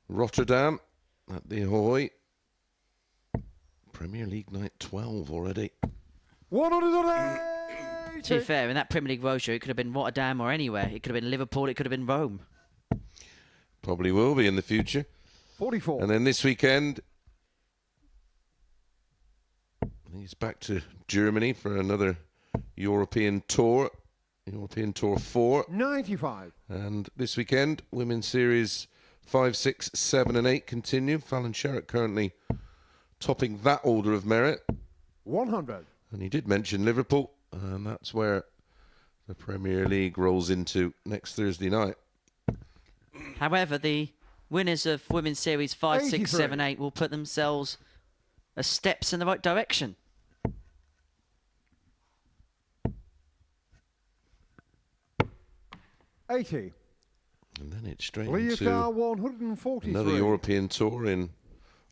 Rotterdam at the Ahoy. Premier League night 12 already. 180. To be fair, in that Premier League roadshow, it could have been Rotterdam or anywhere. It could have been Liverpool, it could have been Rome. Probably will be in the future. 44. And then this weekend, he's back to Germany for another European Tour. European Tour 4. 95. And this weekend, Women's Series 5, 6, 7 and 8 continue. Fallon Sherritt currently topping that order of merit. 100. And he did mention Liverpool, and that's where the Premier League rolls into next Thursday night. However, the winners of Women's Series 5, 6, 83. 7, 8 will put themselves as steps in the right direction. $80. And then it's straight Leo into Carr, 143. another European Tour in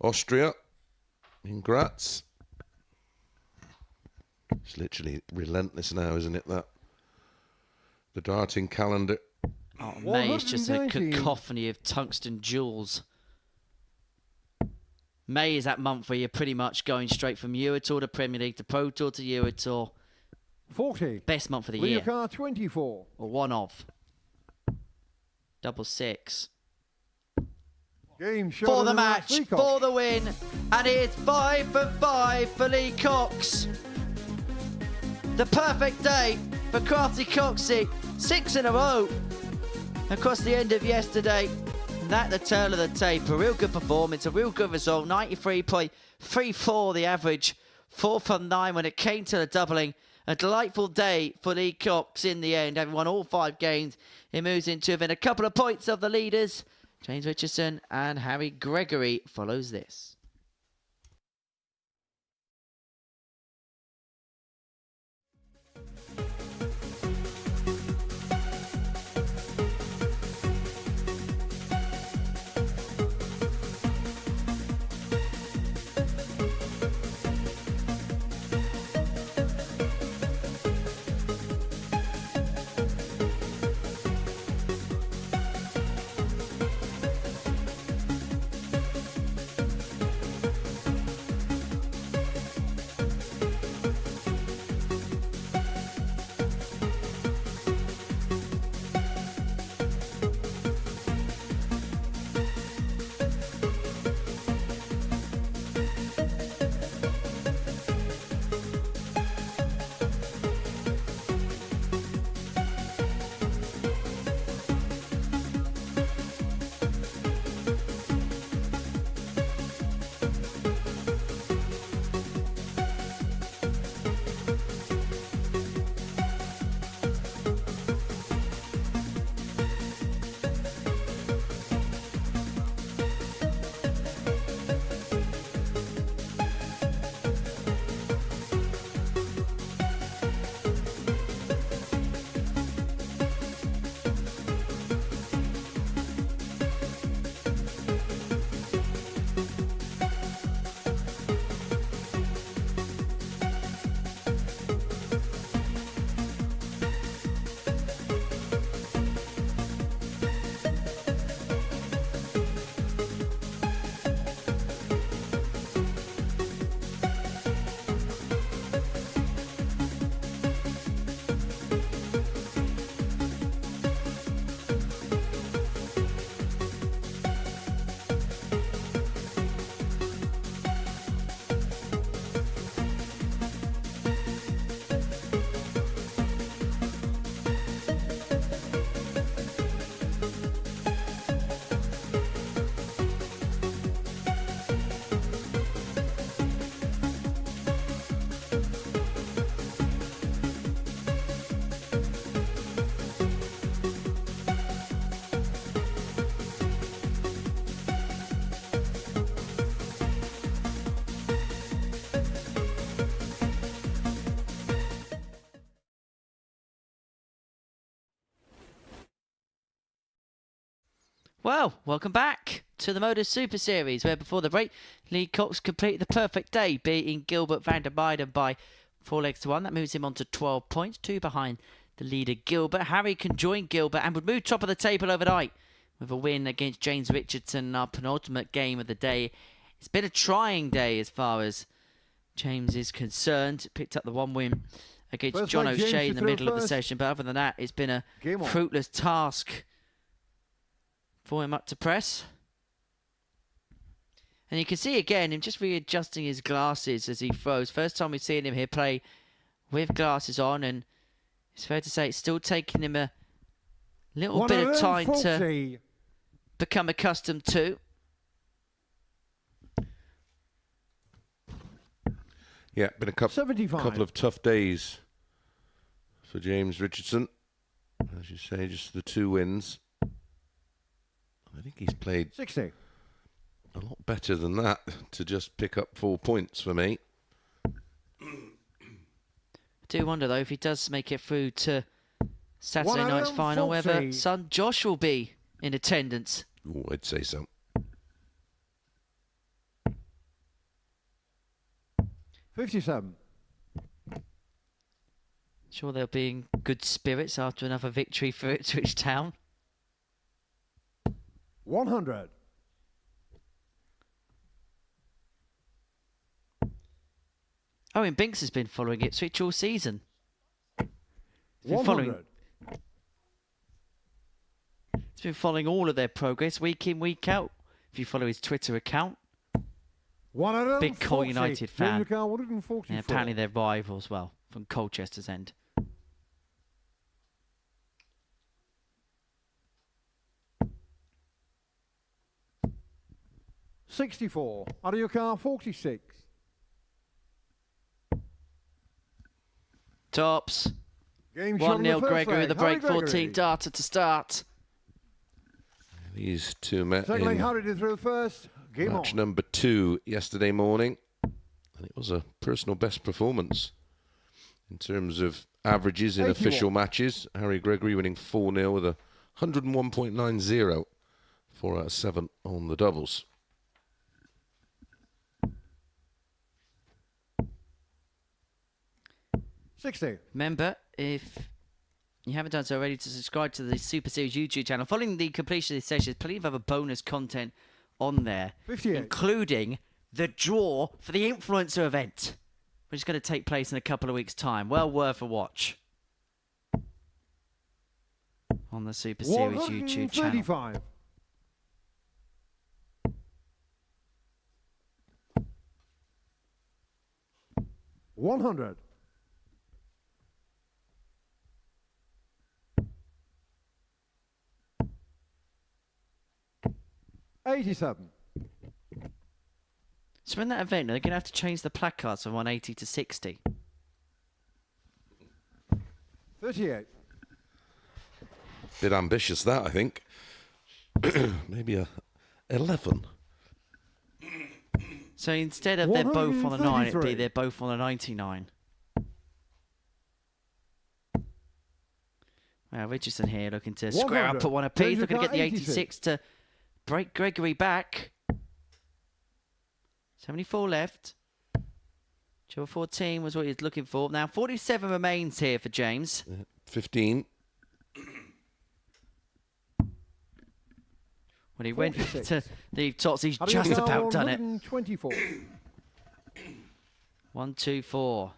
Austria, in Graz. It's literally relentless now, isn't it, that? The darting calendar. Oh, May is just a 119. cacophony of tungsten jewels. May is that month where you're pretty much going straight from Euro Tour to Premier League to Pro Tour to Euro Tour. 40. Best month of the Leo year. Carr, 24. Or one of. Double 6. Game shot for of the match, match, Lee Cox. for the win. And it is 5 for 5 for Lee Cox. The perfect day for Crafty Coxie. 6 in a row across the end of yesterday. That the tail of the tape. A real good performance, a real good result. 93.34 the average. 4 from 9 when it came to the doubling. A delightful day for Lee Cox in the end. Having won all 5 games, he moves into within a couple of points of the leaders. James Richardson and Harry Gregory follows this. Well, welcome back to the Modus Super Series, where before the break, Lee Cox completed the perfect day, beating Gilbert van der Meijden by 4 legs to 1. That moves him on to 12 points, 2 behind the leader Gilbert. Harry can join Gilbert and would move top of the table overnight with a win against James Richardson, our penultimate game of the day. It's been a trying day as far as James is concerned. Picked up the 1 win against John O'Shea in the middle of the session, but other than that, it's been a fruitless task for him up to press. And you can see again him just readjusting his glasses as he throws. First time we've seen him here play with glasses on, and it's fair to say it's still taking him a little bit of time to become accustomed to. Yeah, been a couple of tough days for James Richardson. As you say, just the 2 wins. I think he's played 60. A lot better than that to just pick up 4 points for me. I do wonder, though, if he does make it through to Saturday night's final, whether son Josh will be in attendance. Ooh, I'd say so. 57. Sure they'll be in good spirits after another victory for Ipswich Town. 100. Owen Binks has been following Ipswich all season. He's been following all of their progress week in, week out. if you follow his Twitter account. 140. Big Col United fan. James O'Carr, 144. Yeah, apparently they're rivals, well, from Colchester's end. 64. Out of your car, 46. Tops. Game shot on the 1-0 first Gregory, leg. the break Harry 14 Gregory. data to start. These two met Second leg, in Harry did through first. Game match on. number 2 yesterday morning. And it was a personal best performance in terms of averages in 81. official matches. Harry Gregory winning 4-0 with a 101.90, 4 out of 7 on the doubles. Remember, if you haven't done so already, to subscribe to the Super Series YouTube channel. Following the completion of this session, there's plenty of other bonus content on there, 58. including the draw for the influencer event, which is going to take place in a couple of weeks' time. Well worth a watch on the Super Series YouTube channel. 135. $100. $87. So in that event, they're going to have to change the placards from 180 to 60. 38. Bit ambitious that, I think. Maybe a 11. So instead of they're both on a 9, it'd be 133. they're both on a 99. Well, Richardson here looking to square up 100. at one apiece. James Looking to get the O'Carr, 86 to break Gregory back. 74 left. Joe 14 was what he was looking for. Now 47 remains here for James. 15. When he went 46. to the tops, he's How do you just go? about done it. 124. 1, 2, 4.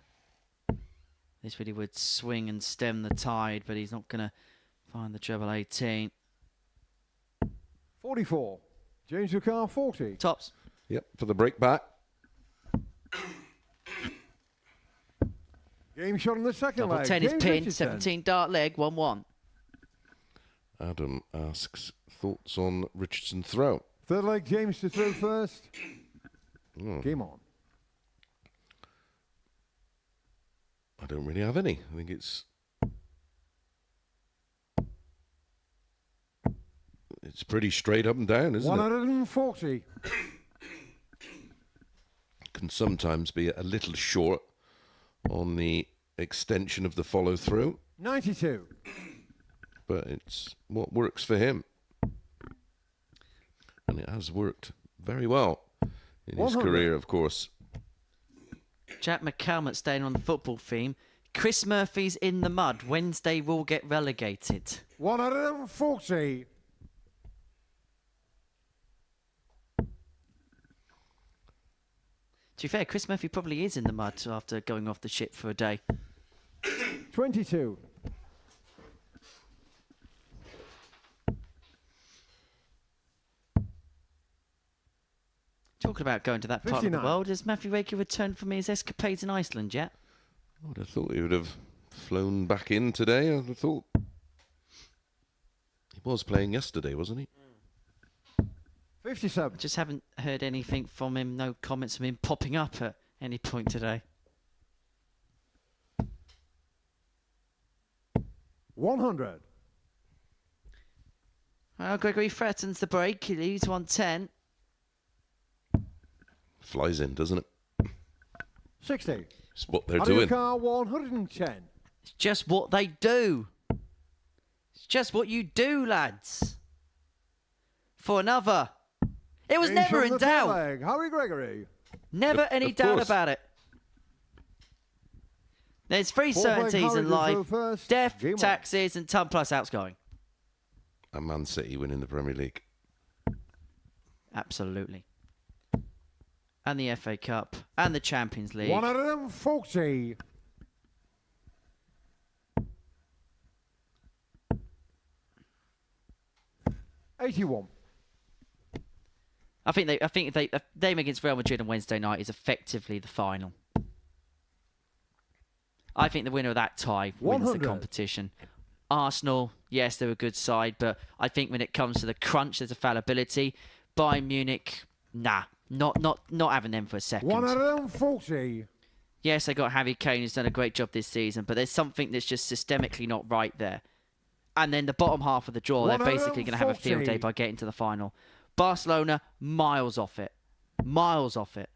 This really would swing and stem the tide, but he's not going to find the treble 18. 44. James O'Carr, 40. Tops. Yep, for the break back. Game shot on the second Double leg. 10 is James pinned. Richardson. 17 dart leg. 1-1. Adam asks thoughts on Richardson throw. Third leg, James to throw first. Oh, Game on. I don't really have any. I think it's pretty straight up and down, isn't it? 140. Can sometimes be a little short on the extension of the follow through, 92. but it's what works for him. And it has worked very well in his 100. career, of course. Jack McCalmont staying on the football theme. Chris Murphy's in the mud. Wednesday will get relegated. 140. To be fair, Chris Murphy probably is in the mud after going off the ship for a day. 22. Talking about going to that part of the 59. world, has Matthew Raker returned from his escapades in Iceland yet? I would have thought he would have flown back in today. I would have thought he was playing yesterday, wasn't he? 57. Just haven't heard anything from him, no comments from him popping up at any point today. 100. Well, Gregory threatens the break. He leaves 110. Flies in, doesn't it? 60. It's what they're Audio doing. car 110. It's just what they do. It's just what you do, lads. For another. It was Game never shot on in the third doubt. leg. Harry Gregory. Never any of doubt course. about it. There's three Fourth leg, certainties Harry in to life. throw first. Death, Game on. taxes, and ton plus outs going. And Man City winning the Premier League. Absolutely. And the FA Cup. And the Champions League. 140. $81. I think the game against Real Madrid on Wednesday night is effectively the final. I think the winner of that tie wins the 100. competition. Arsenal, yes, they're a good side, but I think when it comes to the crunch, there's a fallibility. Bayern Munich, nah, not having them for a second. 140. Yes, they got Harry Kane, who's done a great job this season, but there's something that's just systemically not right there. And then the bottom half of the draw, they're basically going to have a field day 140. by getting to the final. Barcelona, miles off it. Miles off it.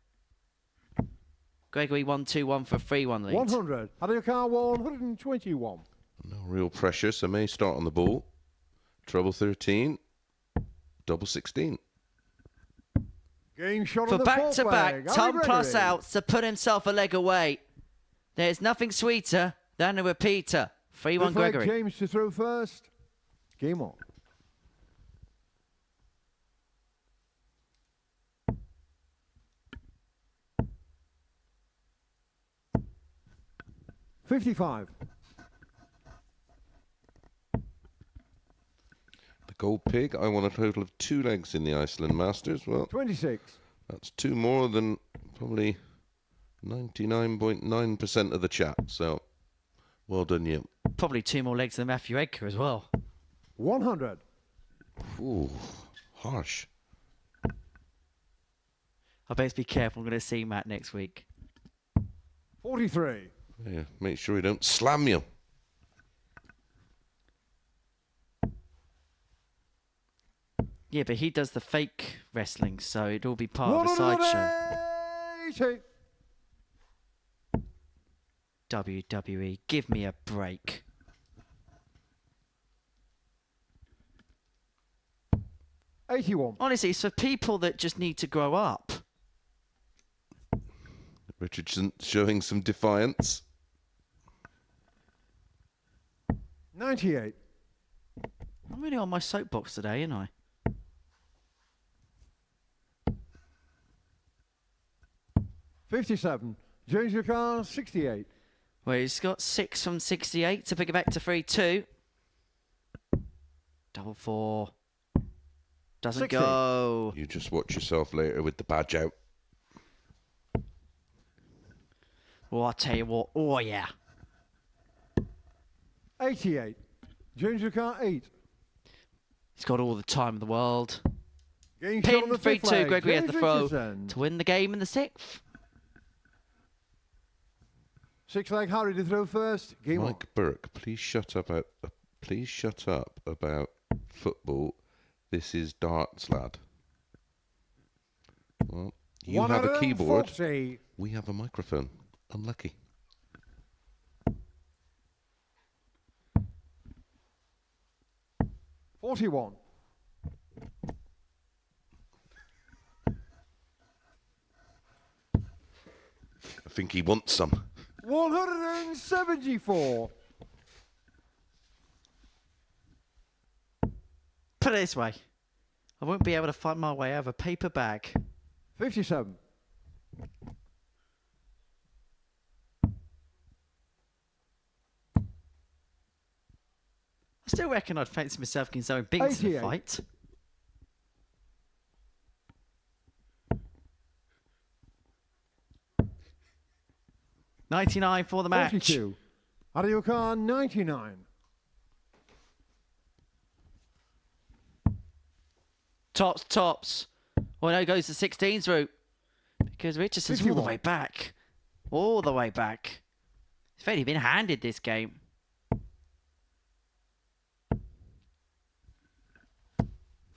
Gregory 1-2-1 for a 3-1 lead. 100. Out of your car, 121. No real pressure, so May start on the ball. Treble 13, double 16. Game shot For on the back-to-back, fourth leg. Tom Gregory. plus out to put himself a leg away. There's nothing sweeter than a repeater. 3-1 Fifth leg, Gregory. James to throw first. Game on. $55. The Gold Pig, I won a total of 2 legs in the Iceland Masters. Well, 26. that's 2 more than probably 99.9% of the chat. So, well done you. Probably 2 more legs than Matthew Edgar as well. 100. Ooh, harsh. I best be careful. I'm going to see Matt next week. 43. Yeah, make sure he don't slam you. Yeah, but he does the fake wrestling, so it'd all be part of a sideshow. 180. WWE, give me a break. $81. Honestly, it's for people that just need to grow up. Richardson showing some defiance. 98. I'm really on my soapbox today, ain't I? $57. James your car, 68. Well, he's got 6 from 68 to pick it back to 3-2. Double 4. Doesn't 60. go. You just watch yourself later with the badge out. Well, I'll tell you what. Oh, yeah. 88. James your car, 8. He's got all the time in the world. Game shot on Pin the fifth 3-2. leg. Gregory has James the throw Richardson. to win the game in the 6th. Six leg Harry to throw first. Game on. Mike Burke, please shut up about football. This is darts, lad. Well, you have a keyboard. 140. We have a microphone. Unlucky. $41. I think he wants some. 174. Put it this way. I won't be able to find my way out of a paper bag. 57. I still reckon I'd fancy myself against Owen Binks in a 88. fight. $99 for the match. 42. Out of your car, 99. Tops. Well, no, it goes the 16s route. Because Richardson's all the 51. way back. All the way back. He's fairly been handed this game.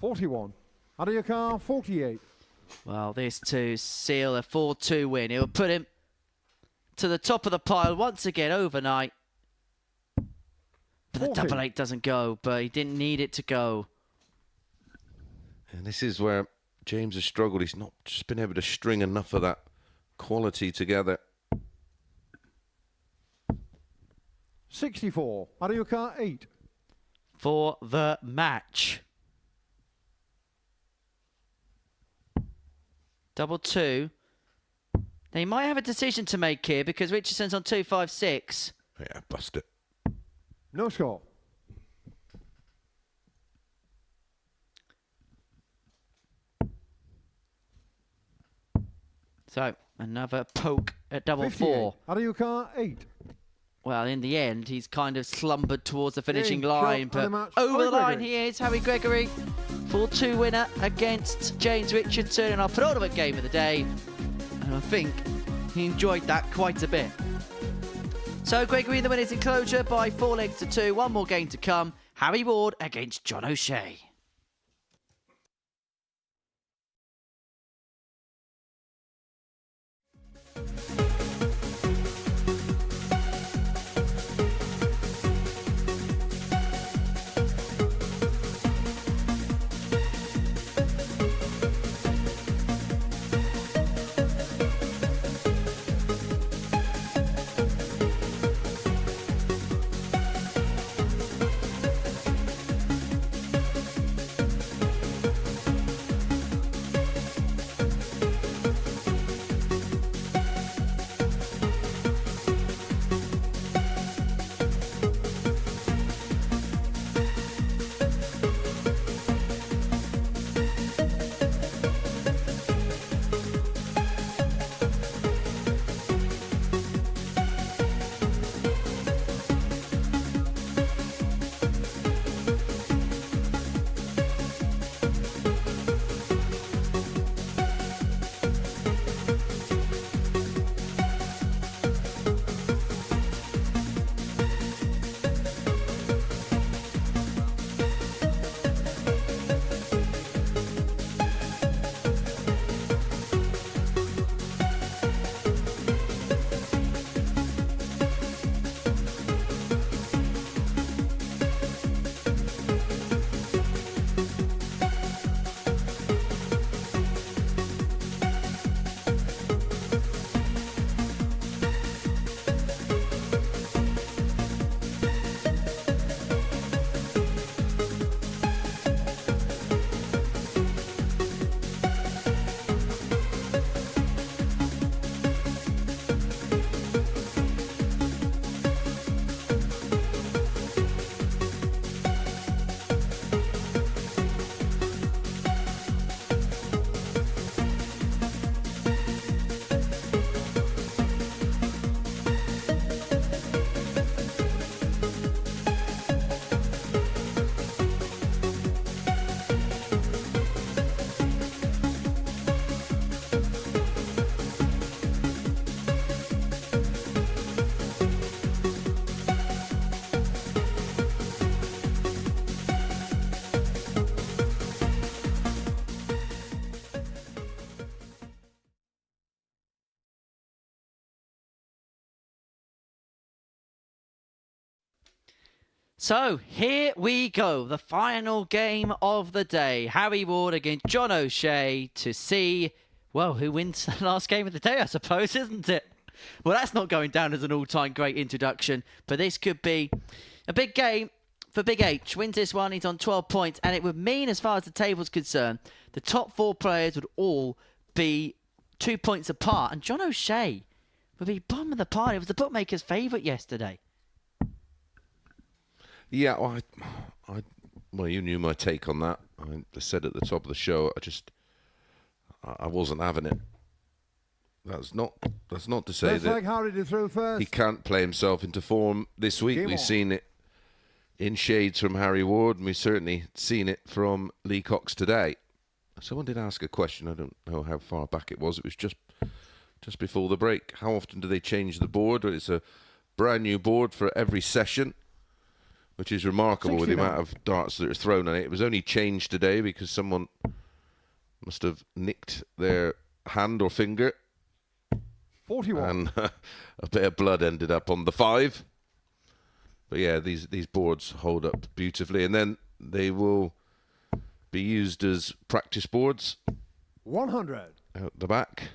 $41. Out of your car, 48. Well, this to seal a 4-2 win. It will put him to the top of the pile once again overnight. But the 40. double 8 doesn't go, but he didn't need it to go. And this is where James has struggled. He's not just been able to string enough of that quality together. 64. Out of your car, 8. For the match. Double 2. They might have a decision to make here because Richardson's on 2-5-6. Yeah, bust it. No score. So, another poke at double 58. four. How do you car 8? Well, in the end, he's kind of slumbered towards the finishing Yeah, line, shot but and a match. over the Harry line Gregory. he is, Harry Gregory. 4-2 winner against James Richardson in our penultimate game of the day. And I think he enjoyed that quite a bit. So Gregory in the winner's enclosure by 4 legs to 2. One more game to come. Harry Ward against John O'Shea. So here we go, the final game of the day. Harry Ward against John O'Shea to see, well, who wins the last game of the day, I suppose, isn't it? Well, that's not going down as an all-time great introduction, but this could be a big game for Big H. Wins this one, he's on 12 points, and it would mean, as far as the table's concerned, the top 4 players would all be 2 points apart, and John O'Shea would be bottom of the pile. It was the bookmaker's favourite yesterday. Yeah, well, you knew my take on that. I said at the top of the show, I wasn't having it. That's not to say Looks that like Harry to throw first. he can't play himself into form this week. Game We've on. seen it in shades from Harry Ward, and we've certainly seen it from Lee Cox today. Someone did ask a question. I don't know how far back it was. It was just before the break. How often do they change the board? It's a brand new board for every session, which is remarkable with the amount of darts that are thrown on it. It was only changed today because someone must have nicked their hand or finger. 41. And a bit of blood ended up on the 5. But yeah, these boards hold up beautifully. And then they will be used as practice boards 100. out the back.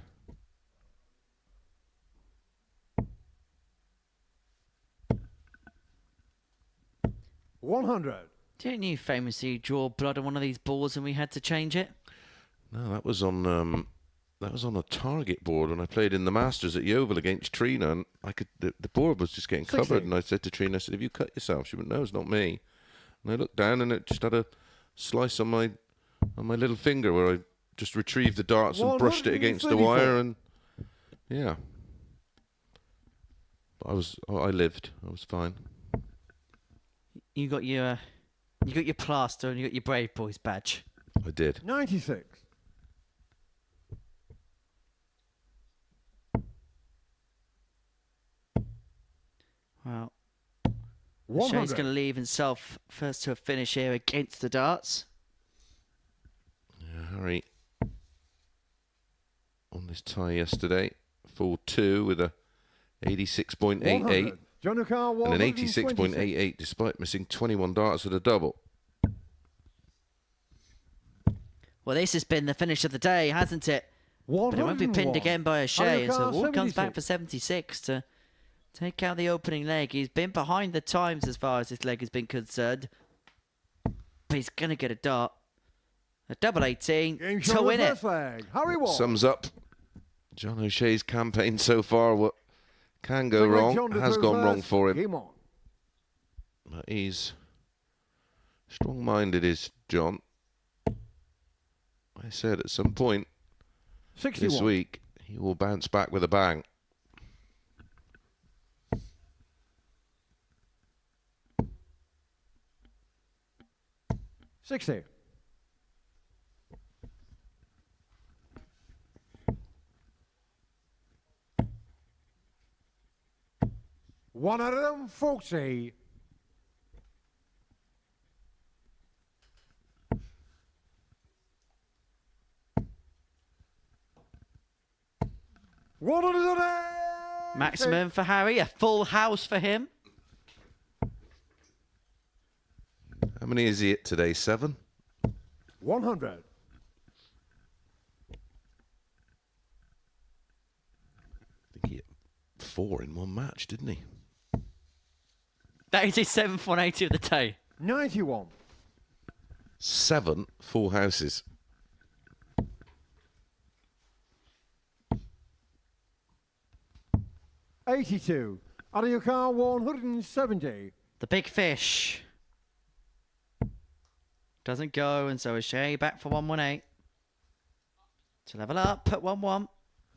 Didn't you famously draw blood on one of these boards and we had to change it? No, that was on a target board when I played in the Masters at Yeovil against Trina, and the board was just getting 60. covered, and I said to Trina, I said, "Have you cut yourself?" She went, "No, it's not me." And I looked down, and it just had a slice on my little finger where I just retrieved the darts and brushed it against the wire, and Yeah. I lived. I was fine. You got your plaster and you got your Brave Boys badge. I did. 96. Well, 100. Shay's going to leave himself first to a finish here against the darts. Yeah, Harry on this tie yesterday. 4-2 with a 86.88 John O'Carr, and an 126. 86.88 despite missing 21 darts at a double. Well, this has been the finish of the day, hasn't it? But it won't be pinned again by a Shay, and so Ward comes back for 76 to take out the opening leg. He's been behind the times as far as this leg has been concerned. But he's going to get a dart. A double 18 to win it. Harry Ward. Sums up John O'Shea's campaign so far. What can go Second leg, wrong John to has throw gone wrong first. for him. Game on. But he's strong-minded, is John. I said at some point 61. this week he will bounce back with a bang. $60. $140. Maximum for Harry, a full house for him. How many is he at today? 7? 100. I think he hit 4 in one match, didn't he? That is his 7th 180 of the day. 91. 7 full houses. $82. Out of your car, 170. The big fish doesn't go, and so is Shay back for 118. To level up at 1-1.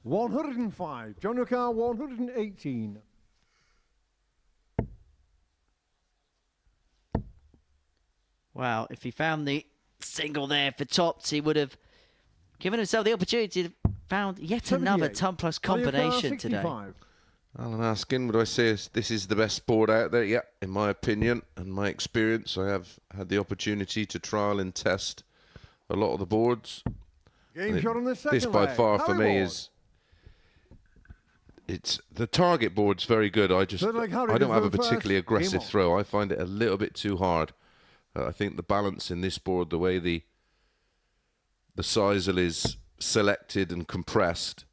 105. John O'Carr, 118. Well, if he found the single there for tops, he would have given himself the opportunity to found yet another 78. ton plus Out of your car, combination today. 65. Alan Askin, would I say this is the best board out there? Yeah, in my opinion and my experience, I have had the opportunity to trial and test a lot of the boards. Game shot on the second This by leg. far for Harry me Ward. is it's the target board's very good. I Third leg, Harry don't to have a throw particularly first. Game aggressive on. throw. I find it a little bit too hard. I think the balance in this board, the way the sisal is selected and compressed,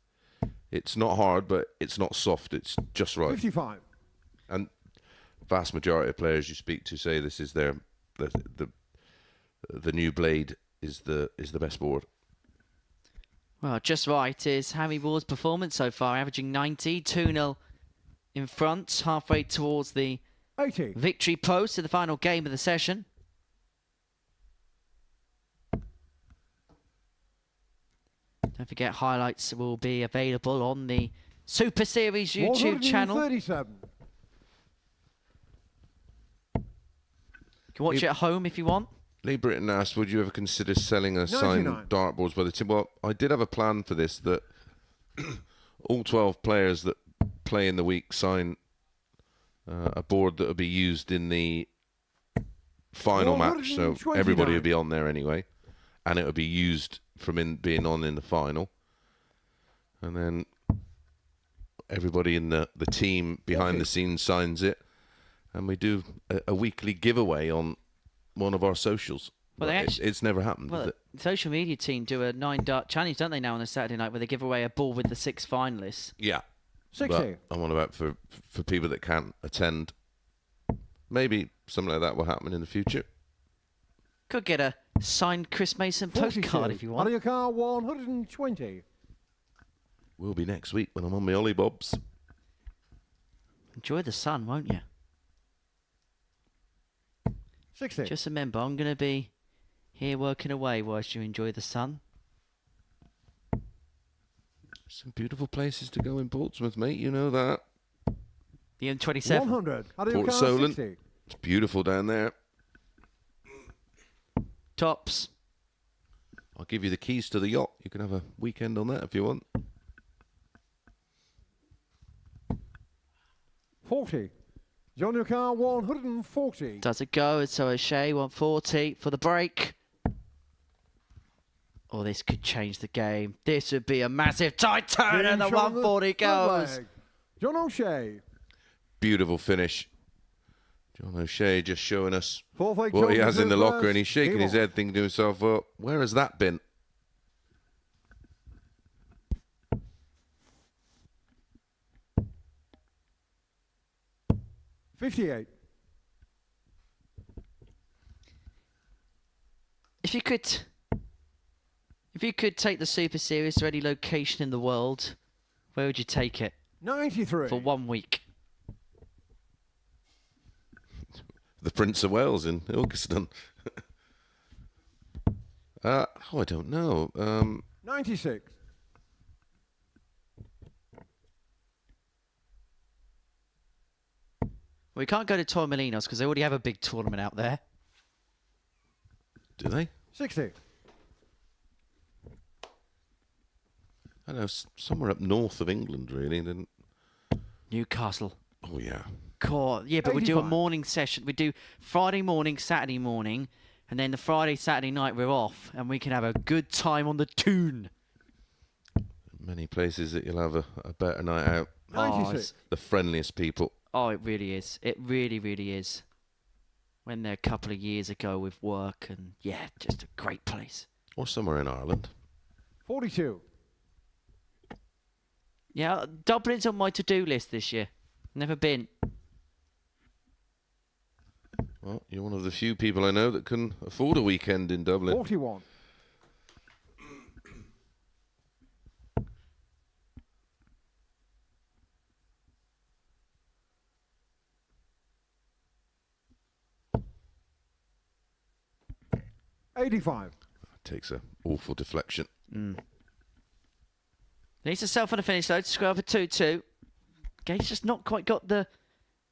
it's not hard, but it's not soft. It's just right. 55. And vast majority of players you speak to say this is the new blade is the best board. Well, just right is Harry Ward's performance so far, averaging 90, 2-0 in front, halfway towards the 80. victory post in the final game of the session. Don't forget, highlights will be available on the Super Series YouTube channel. 137. You can watch it at home if you want. Lee Britton asked, would you ever consider selling a 99. signed dartboards by the team? Well, I did have a plan for this, that all 12 players that play in the week sign a board that will be used in the final match. So 129. everybody will be on there anyway. And it will be used from being on in the final. And then everybody in the team behind the scenes signs it. And we do a weekly giveaway on one of our socials. Well, they It's never happened, Well, has it? the social media team do a 9-dart challenge, don't they, now on a Saturday night, where they give away a ball with the 6 finalists. Yeah. 60. But I'm on about for people that can't attend. Maybe something like that will happen in the future. Could get a signed Chris Mason postcard 42. if you Out of want. your car, 120. Will be next week when I'm on my Ollie Bobs. Enjoy the sun, won't you? 60. Just remember, I'm going to be here working away whilst you enjoy the sun. Some beautiful places to go in Portsmouth, mate. You know that. The M27. 100. How do you Port count Solent. 60? It's beautiful down there. Tops. I'll give you the keys to the yacht. You can have a weekend on that if you want. 40. John, your car 140. Does it go? And so O'Shea 140 for the break. Oh, this could change the game. This would be a massive tight turn, and the Finish on 140 third goes. leg. John O'Shea. Beautiful finish. John O'Shea just showing us Fourth leg, what he John, has in the through locker, and he's first. shaking Game his on. head thinking to himself, well, where has that been? $58. If you could take the Super Series to any location in the world, where would you take it 93. for 1 week? The Prince of Wales in Ilkeston. I don't know. 96. We can't go to Torremolinos because they already have a big tournament out there. Do they? 60. I don't know, somewhere up north of England, really. Then, Newcastle. oh, yeah. God, yeah, but we do a 85. morning session. We do Friday morning, Saturday morning, and then the Friday, Saturday night we're off, and we can have a good time on the tune. Many places that you'll have a better night out. Oh, 96. The friendliest people. oh, it really is. It really, really is. Went there a couple of years ago with work, and yeah, just a great place. Or somewhere in Ireland. 42. Yeah, Dublin's on my to-do list this year. Never been. Well, you're one of the few people I know that can afford a weekend in Dublin. 41. $85. That takes an awful deflection. Needs to self on the finish though to square up a 2-2. Gate's just not quite got the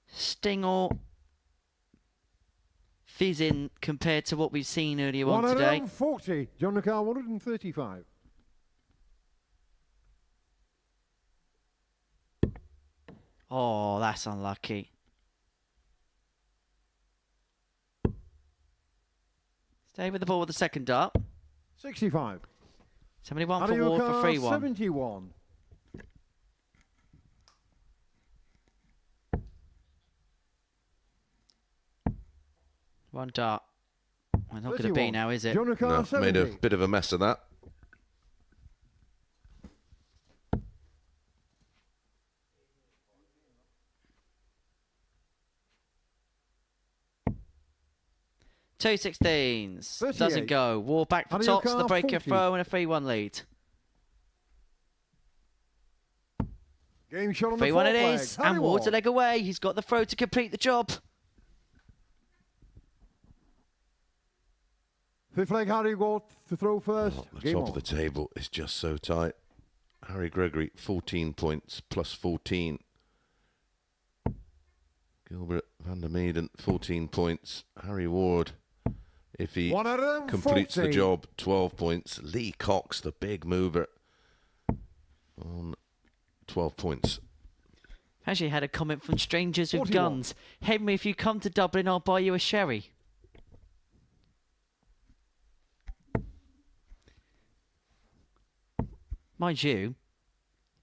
sting or fizz in compared to what we've seen earlier on today. 140. John Nicol 135. Oh, that's unlucky. Stay with the ball with the second dart. 65. Somebody one for Ward for free one. 71. One dart. Well, not going to be 31. now, is it? John Nicol No, 70. made a bit of a mess of that. Two 16s. 38. Doesn't go. Ward back for How do you tops. The count? breaker 40. throw and a 3-1 lead. Game shot on the 3-1 fourth it leg. is. Harry And Ward's a Ward. leg away. He's got the throw to complete the job. Fifth leg, Harry Ward to throw first. Oh, the Game top on. of the table is just so tight. Harry Gregory, 14 points, plus 14. Gilbert van der Meijden, 14 points. Harry Ward, if he 140. completes the job, 12 points. Lee Cox, the big mover, on 12 points. Actually had a comment from Strangers with 41. Guns. Henry, if you come to Dublin, I'll buy you a sherry. Mind you,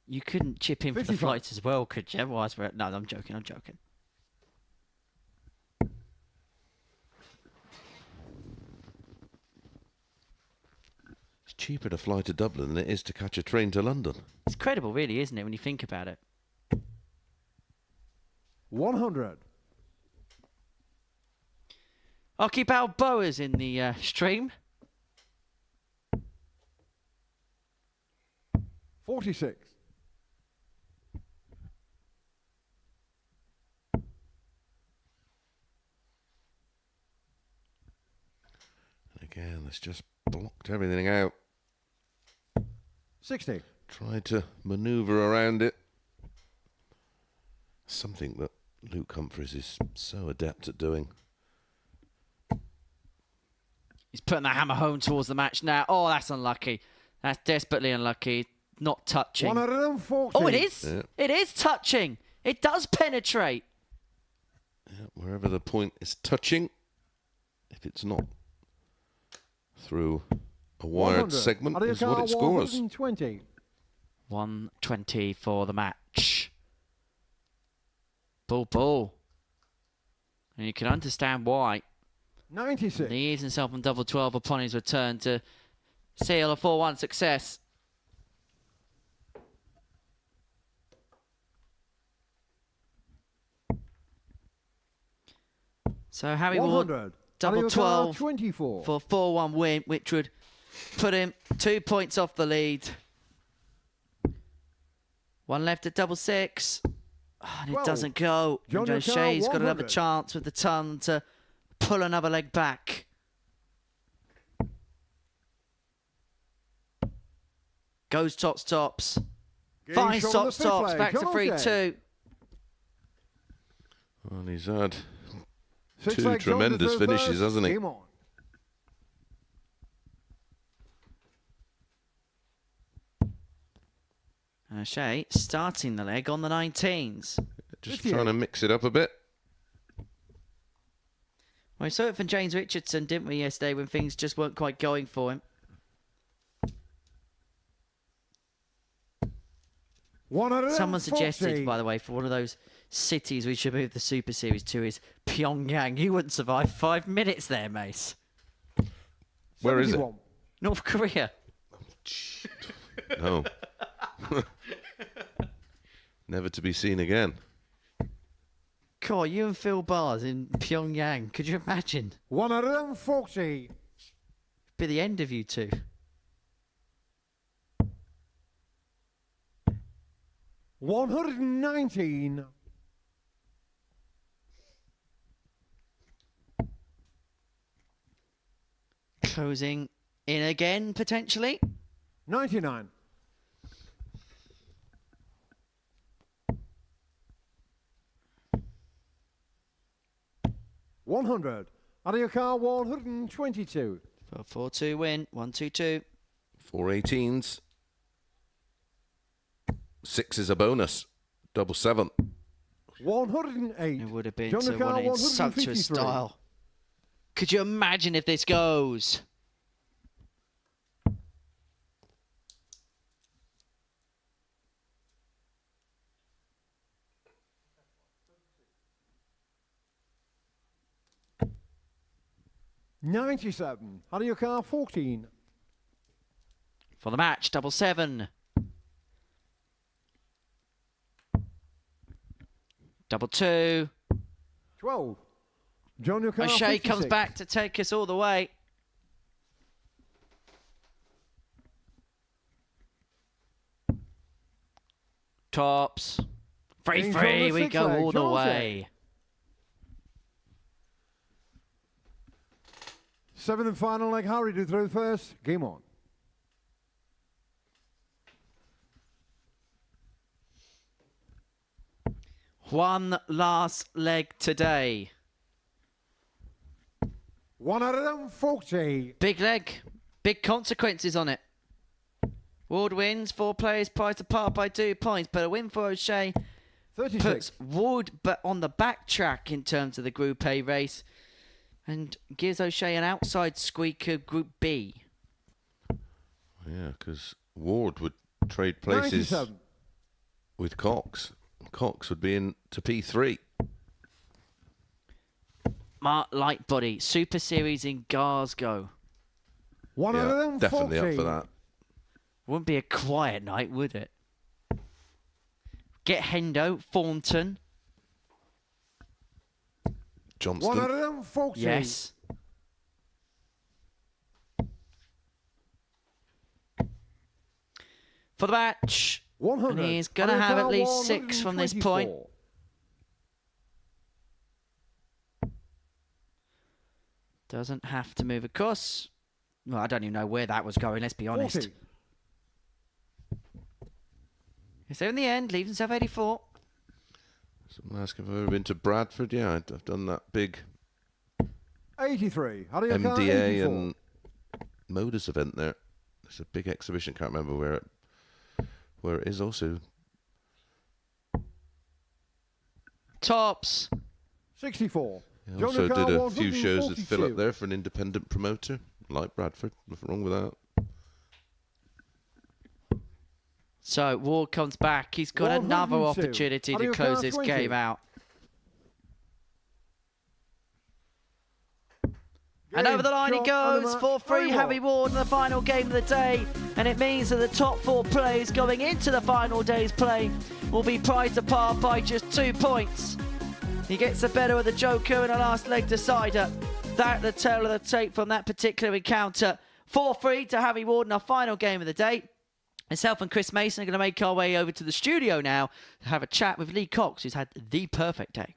you couldn't chip in for the 55. flights as well, could you? Otherwise, no, I'm joking, I'm joking. It's cheaper to fly to Dublin than it is to catch a train to London. It's credible, really, isn't it, when you think about it? 100. I'll keep Balboa's in the stream. 46. Again, it's just blocked everything out. 60. Tried to manoeuvre around it. Something that Luke Humphries is so adept at doing. He's putting the hammer home towards the match now. Oh, that's unlucky. That's desperately unlucky. Not touching. 140. Oh, it is. Yeah. It is touching. It does penetrate. Yeah, wherever the point is touching, if it's not through a wired 100. segment, is what it scores. 120. 120 for the match. Ball. And you can understand why. 96. He eased himself on double 12 upon his return to seal a 4-1 success. So Harry Ward, 100. double 12 24. for a 4-1 win, which would put him 2 points off the lead. One left at double 6. Oh, and it 12. doesn't go. John And O'Shea's got another 100. chance with the ton to pull another leg back. Goes tops. Finds Game shot on the tops, fifth leg. back to John 3-2. O'Shea. Well, he's had Six two legs on the tremendous third finishes, verse. hasn't he? Game on. O'Shea starting the leg on the 19s. Just 58. trying to mix it up a bit. Well, we saw it from James Richardson, didn't we, yesterday, when things just weren't quite going for him. 140. Someone suggested, by the way, for one of those cities we should move the Super Series to is Pyongyang. You wouldn't survive 5 minutes there, Mace. Where is it? 71. North Korea. No. Never to be seen again. God, you and Phil Bars in Pyongyang. Could you imagine? 140. Be the end of you two. $119. Closing in again, potentially. 99. $100. Out of your car, 122. For a 4-2 win. 1-2-2. 4 18s. 6 is a bonus. Double 7. 108. It would have been John to Lucar, one in sumptuous 153. style. Could you imagine if this goes? $97. Out of your car, 14. For the match, double 7. Double 2. 12. John Lucar, O'Shea 56. comes back to take us all the way. Tops. Free, James free. on the We sixth go leg, all the John way. Seventh and final leg, Harry to throw first. Game on. One last leg today. 140. Big leg. Big consequences on it. Ward wins. 4 players priced apart by 2 points. But a win for O'Shea 36. puts Ward but on the back track in terms of the Group A race. And gives O'Shea an outside squeaker Group B. Yeah, because Ward would trade places 97. with Cox. Cox would be in to P3. Mark Lightbody. Super Series in Glasgow. 140. Yeah, definitely up for that. Wouldn't be a quiet night, would it? Get Hendo. Thornton. Johnston. 140. Yes. For the match. 100. And he's going to have at least 6 from this point. 124. Doesn't have to move across. Well, I don't even know where that was going, let's be honest. 40. So in the end, leaves himself 84. Someone asking if I've ever been to Bradford. Yeah, I've done that big 83. Harry MDA 84. and Modus event there. It's a big exhibition. Can't remember where it is also. Tops. 64. I also did a few shows with Philip there for an independent promoter, like Bradford. Nothing wrong with that. So Ward comes back. He's got another opportunity to close this game out. And over the line he goes, 4-3, Harry Ward in the final game of the day. And it means that the top 4 players going into the final day's play will be prized apart by just 2 points. He gets the better of the Joker in the last leg decider. That's the tail of the tape from that particular encounter. 4-3 to Harry Ward in our final game of the day. Myself and Chris Mason are going to make our way over to the studio now to have a chat with Lee Cox, who's had the perfect day.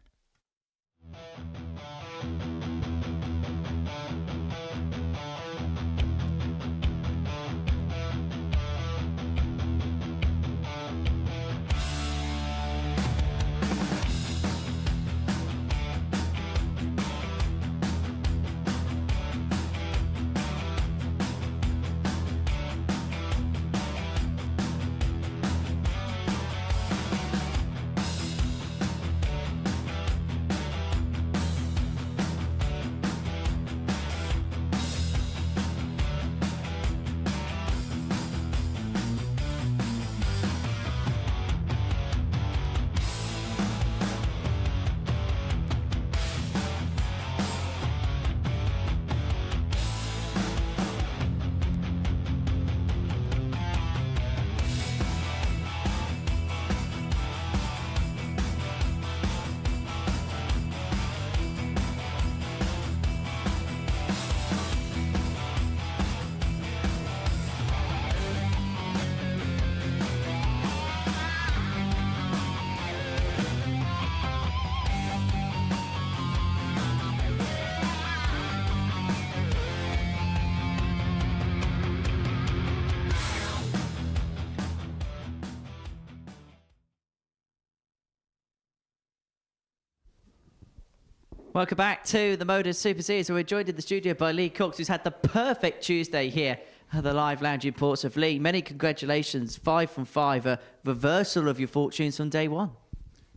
Welcome back to the Modus Super Series. We're joined in the studio by Lee Cox, who's had the perfect Tuesday here at the live lounge in Portsmouth. Lee, many congratulations. 5 from 5, a reversal of your fortunes from day one.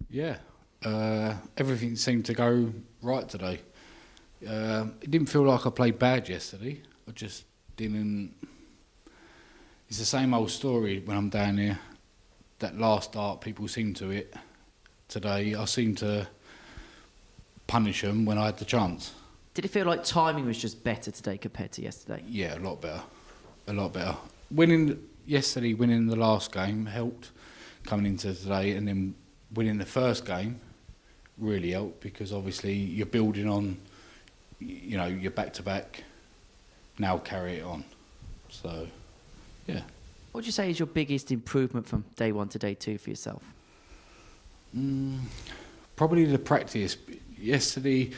Yeah, everything seemed to go right today. It didn't feel like I played bad yesterday. I just didn't... It's the same old story when I'm down here. That last dart, people seem to hit. Today, I seem to punish them when I had the chance. Did it feel like timing was just better today compared to yesterday? Yeah, a lot better. A lot better. Winning the last game helped coming into today, and then winning the first game really helped because obviously you're building on, you know, your back-to-back, now carry it on. So, yeah. What would you say is your biggest improvement from day one to day two for yourself? Probably the practice. Yesterday,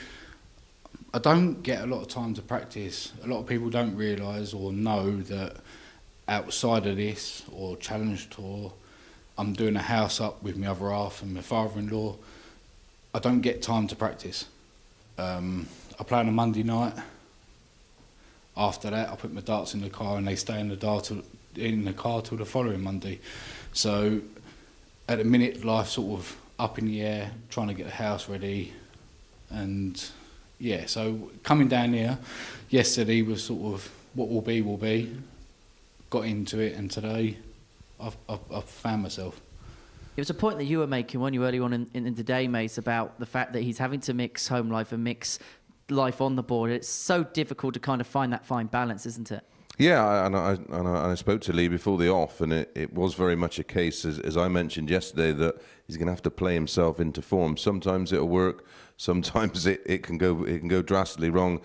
I don't get a lot of time to practice. A lot of people don't realise or know that outside of this or challenge tour, I'm doing a house up with my other half and my father-in-law. I don't get time to practice. I play on a Monday night. After that, I put my darts in the car and they stay in the car till the following Monday. So at the minute, life's sort of up in the air, trying to get the house ready. And yeah, so coming down here yesterday was sort of what will be. Got into it, and today I've found myself. It was a point that you were making, weren't you, early on in the day, Mace, about the fact that he's having to mix home life and mix life on the board. It's so difficult to kind of find that fine balance, isn't it? Yeah, and I spoke to Lee before the off, and it was very much a case, as I mentioned yesterday, that he's going to have to play himself into form. Sometimes it'll work, sometimes it can go drastically wrong.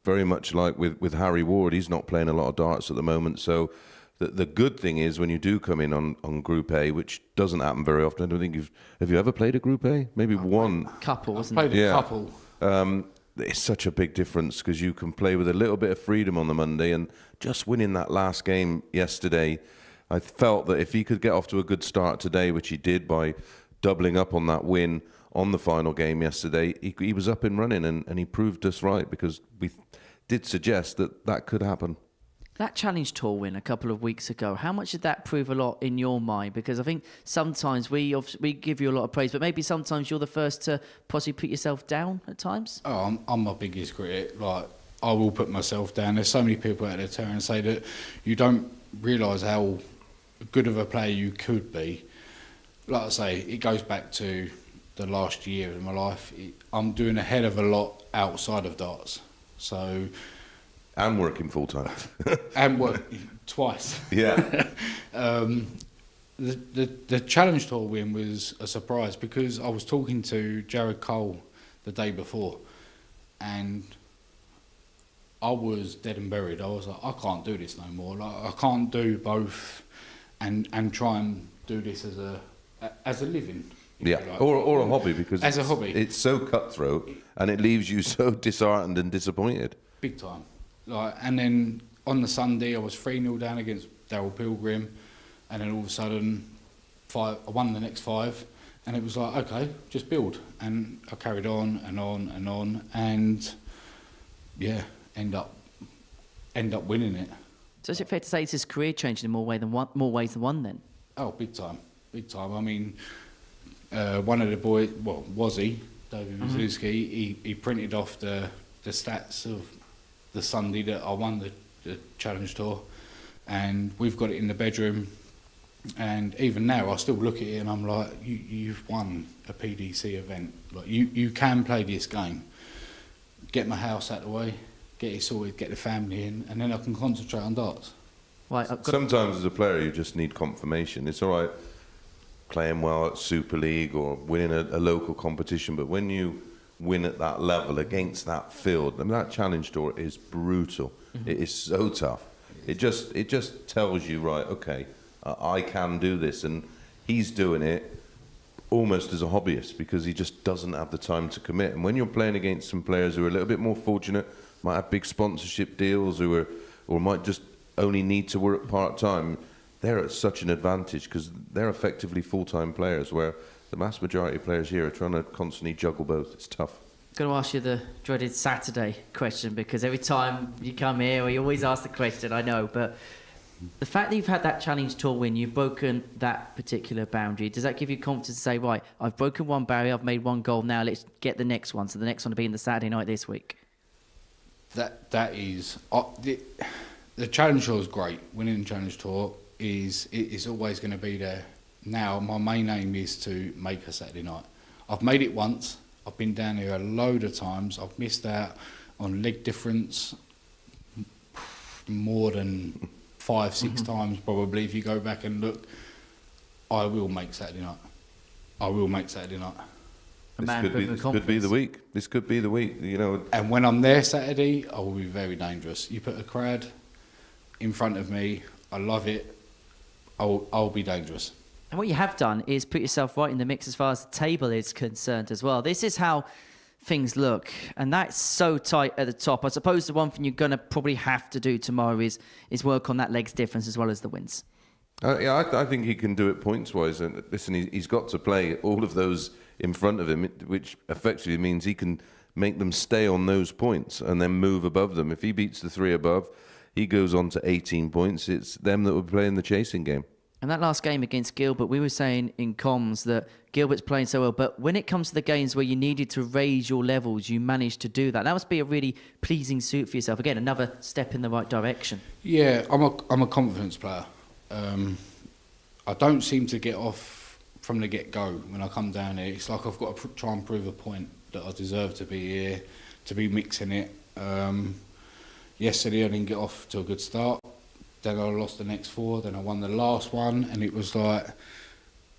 Very much like with Harry Ward, he's not playing a lot of darts at the moment. So the good thing is when you do come in on Group A, which doesn't happen very often. I don't think have you ever played a Group A? Maybe one couple, wasn't it? Played a couple. It's such a big difference because you can play with a little bit of freedom on the Monday, and just winning that last game yesterday, I felt that if he could get off to a good start today, which he did by doubling up on that win on the final game yesterday, he was up and running, and he proved us right, because we did suggest that could happen. That Challenge Tour win a couple of weeks ago, how much did that prove a lot in your mind? Because I think sometimes we give you a lot of praise, but maybe sometimes you're the first to possibly put yourself down at times? Oh, I'm my biggest critic. Like, I will put myself down. There's so many people out there and say that you don't realise how good of a player you could be. Like I say, it goes back to the last year of my life. I'm doing a hell of a lot outside of darts. So... And working full time. And work twice. Yeah. The Challenge Tour win was a surprise, because I was talking to Jared Cole the day before, and I was dead and buried. I was like, I can't do this no more. Like, I can't do both and try and do this as a living. Yeah, Like. or a hobby, because as a hobby, it's so cutthroat and it leaves you so disheartened and disappointed. Big time. Like, and then on the Sunday, I was 3-0 down against Darryl Pilgrim, and then all of a sudden, I won the next 5, and it was like, okay, just build. And I carried on and on and on, and yeah, end up winning it. So is it fair to say it's his career changing in more ways than one then? Oh, big time, big time. I mean, one of the boys, well, David Wazowski, he printed off the stats of the Sunday that I won the Challenge Tour, and we've got it in the bedroom, and even now I still look at it and I'm like, you've won a PDC event. Like, you can play this game. Get my house out of the way, get it sorted, get the family in, and then I can concentrate on darts. Right, sometimes as a player you just need confirmation. It's all right playing well at Super League or winning a local competition, but when you win at that level against that field, I mean, that Challenge Tour is brutal. Mm-hmm. It is so tough. It just tells you, right, okay, I can do this, and he's doing it almost as a hobbyist, because he just doesn't have the time to commit. And when you're playing against some players who are a little bit more fortunate, might have big sponsorship deals, or might just only need to work part-time, they're at such an advantage, because they're effectively full-time players, where the mass majority of players here are trying to constantly juggle both. It's tough. I'm going to ask you the dreaded Saturday question, because every time you come here, you always ask the question, I know, but the fact that you've had that Challenge Tour win, you've broken that particular boundary, does that give you confidence to say, right, I've broken one barrier, I've made one goal, now let's get the next one, so the next one will be in the Saturday night this week? That is... the Challenge Tour is great. Winning the Challenge Tour is always going to be there. Now, my main aim is to make a Saturday night. I've made it once. I've been down here a load of times. I've missed out on leg difference more than 5-6 times probably. If you go back and look, I will make Saturday night. I will make Saturday night. This could be the week. This could be the week, you know. And when I'm there Saturday, I will be very dangerous. You put a crowd in front of me, I love it, I'll be dangerous. And what you have done is put yourself right in the mix as far as the table is concerned as well. This is how things look, and that's so tight at the top. I suppose the one thing you're going to probably have to do tomorrow is work on that legs difference as well as the wins. Yeah, I think he can do it points-wise. And listen, he's got to play all of those in front of him, which effectively means he can make them stay on those points and then move above them. If he beats the 3 above, he goes on to 18 points. It's them that will play in the chasing game. And that last game against Gilbert, we were saying in comms that Gilbert's playing so well, but when it comes to the games where you needed to raise your levels, you managed to do that. That must be a really pleasing suit for yourself. Again, another step in the right direction. Yeah, I'm a confidence player. I don't seem to get off from the get-go when I come down here. It's like I've got to try and prove a point that I deserve to be here, to be mixing it. Yesterday I didn't get off to a good start. Then I lost the next 4, then I won the last one, and it was like,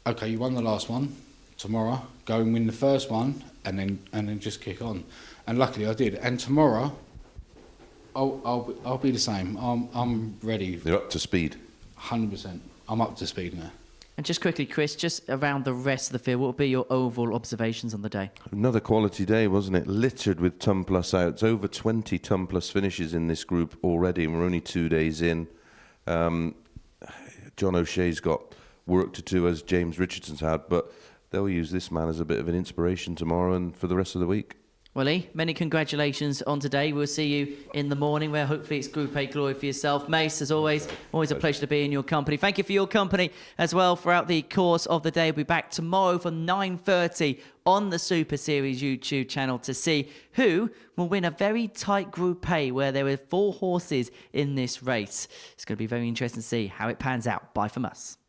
okay, you won the last one, tomorrow go and win the first one, and then just kick on. And luckily I did. And tomorrow, I'll be the same. I'm ready. You're up to speed. 100%. I'm up to speed now. And just quickly, Chris, just around the rest of the field, what would be your overall observations on the day? Another quality day, wasn't it? Littered with ton plus outs. Over 20 ton plus finishes in this group already, and we're only 2 days in. John O'Shea's got work to do as James Richardson's had, but they'll use this man as a bit of an inspiration tomorrow and for the rest of the week. Well, Lee, many congratulations on today. We'll see you in the morning where hopefully it's Group A glory for yourself. Mace, as always a pleasure to be in your company. Thank you for your company as well throughout the course of the day. We'll be back tomorrow for 9:30 on the Super Series YouTube channel to see who will win a very tight Group A where there are 4 horses in this race. It's going to be very interesting to see how it pans out. Bye from us.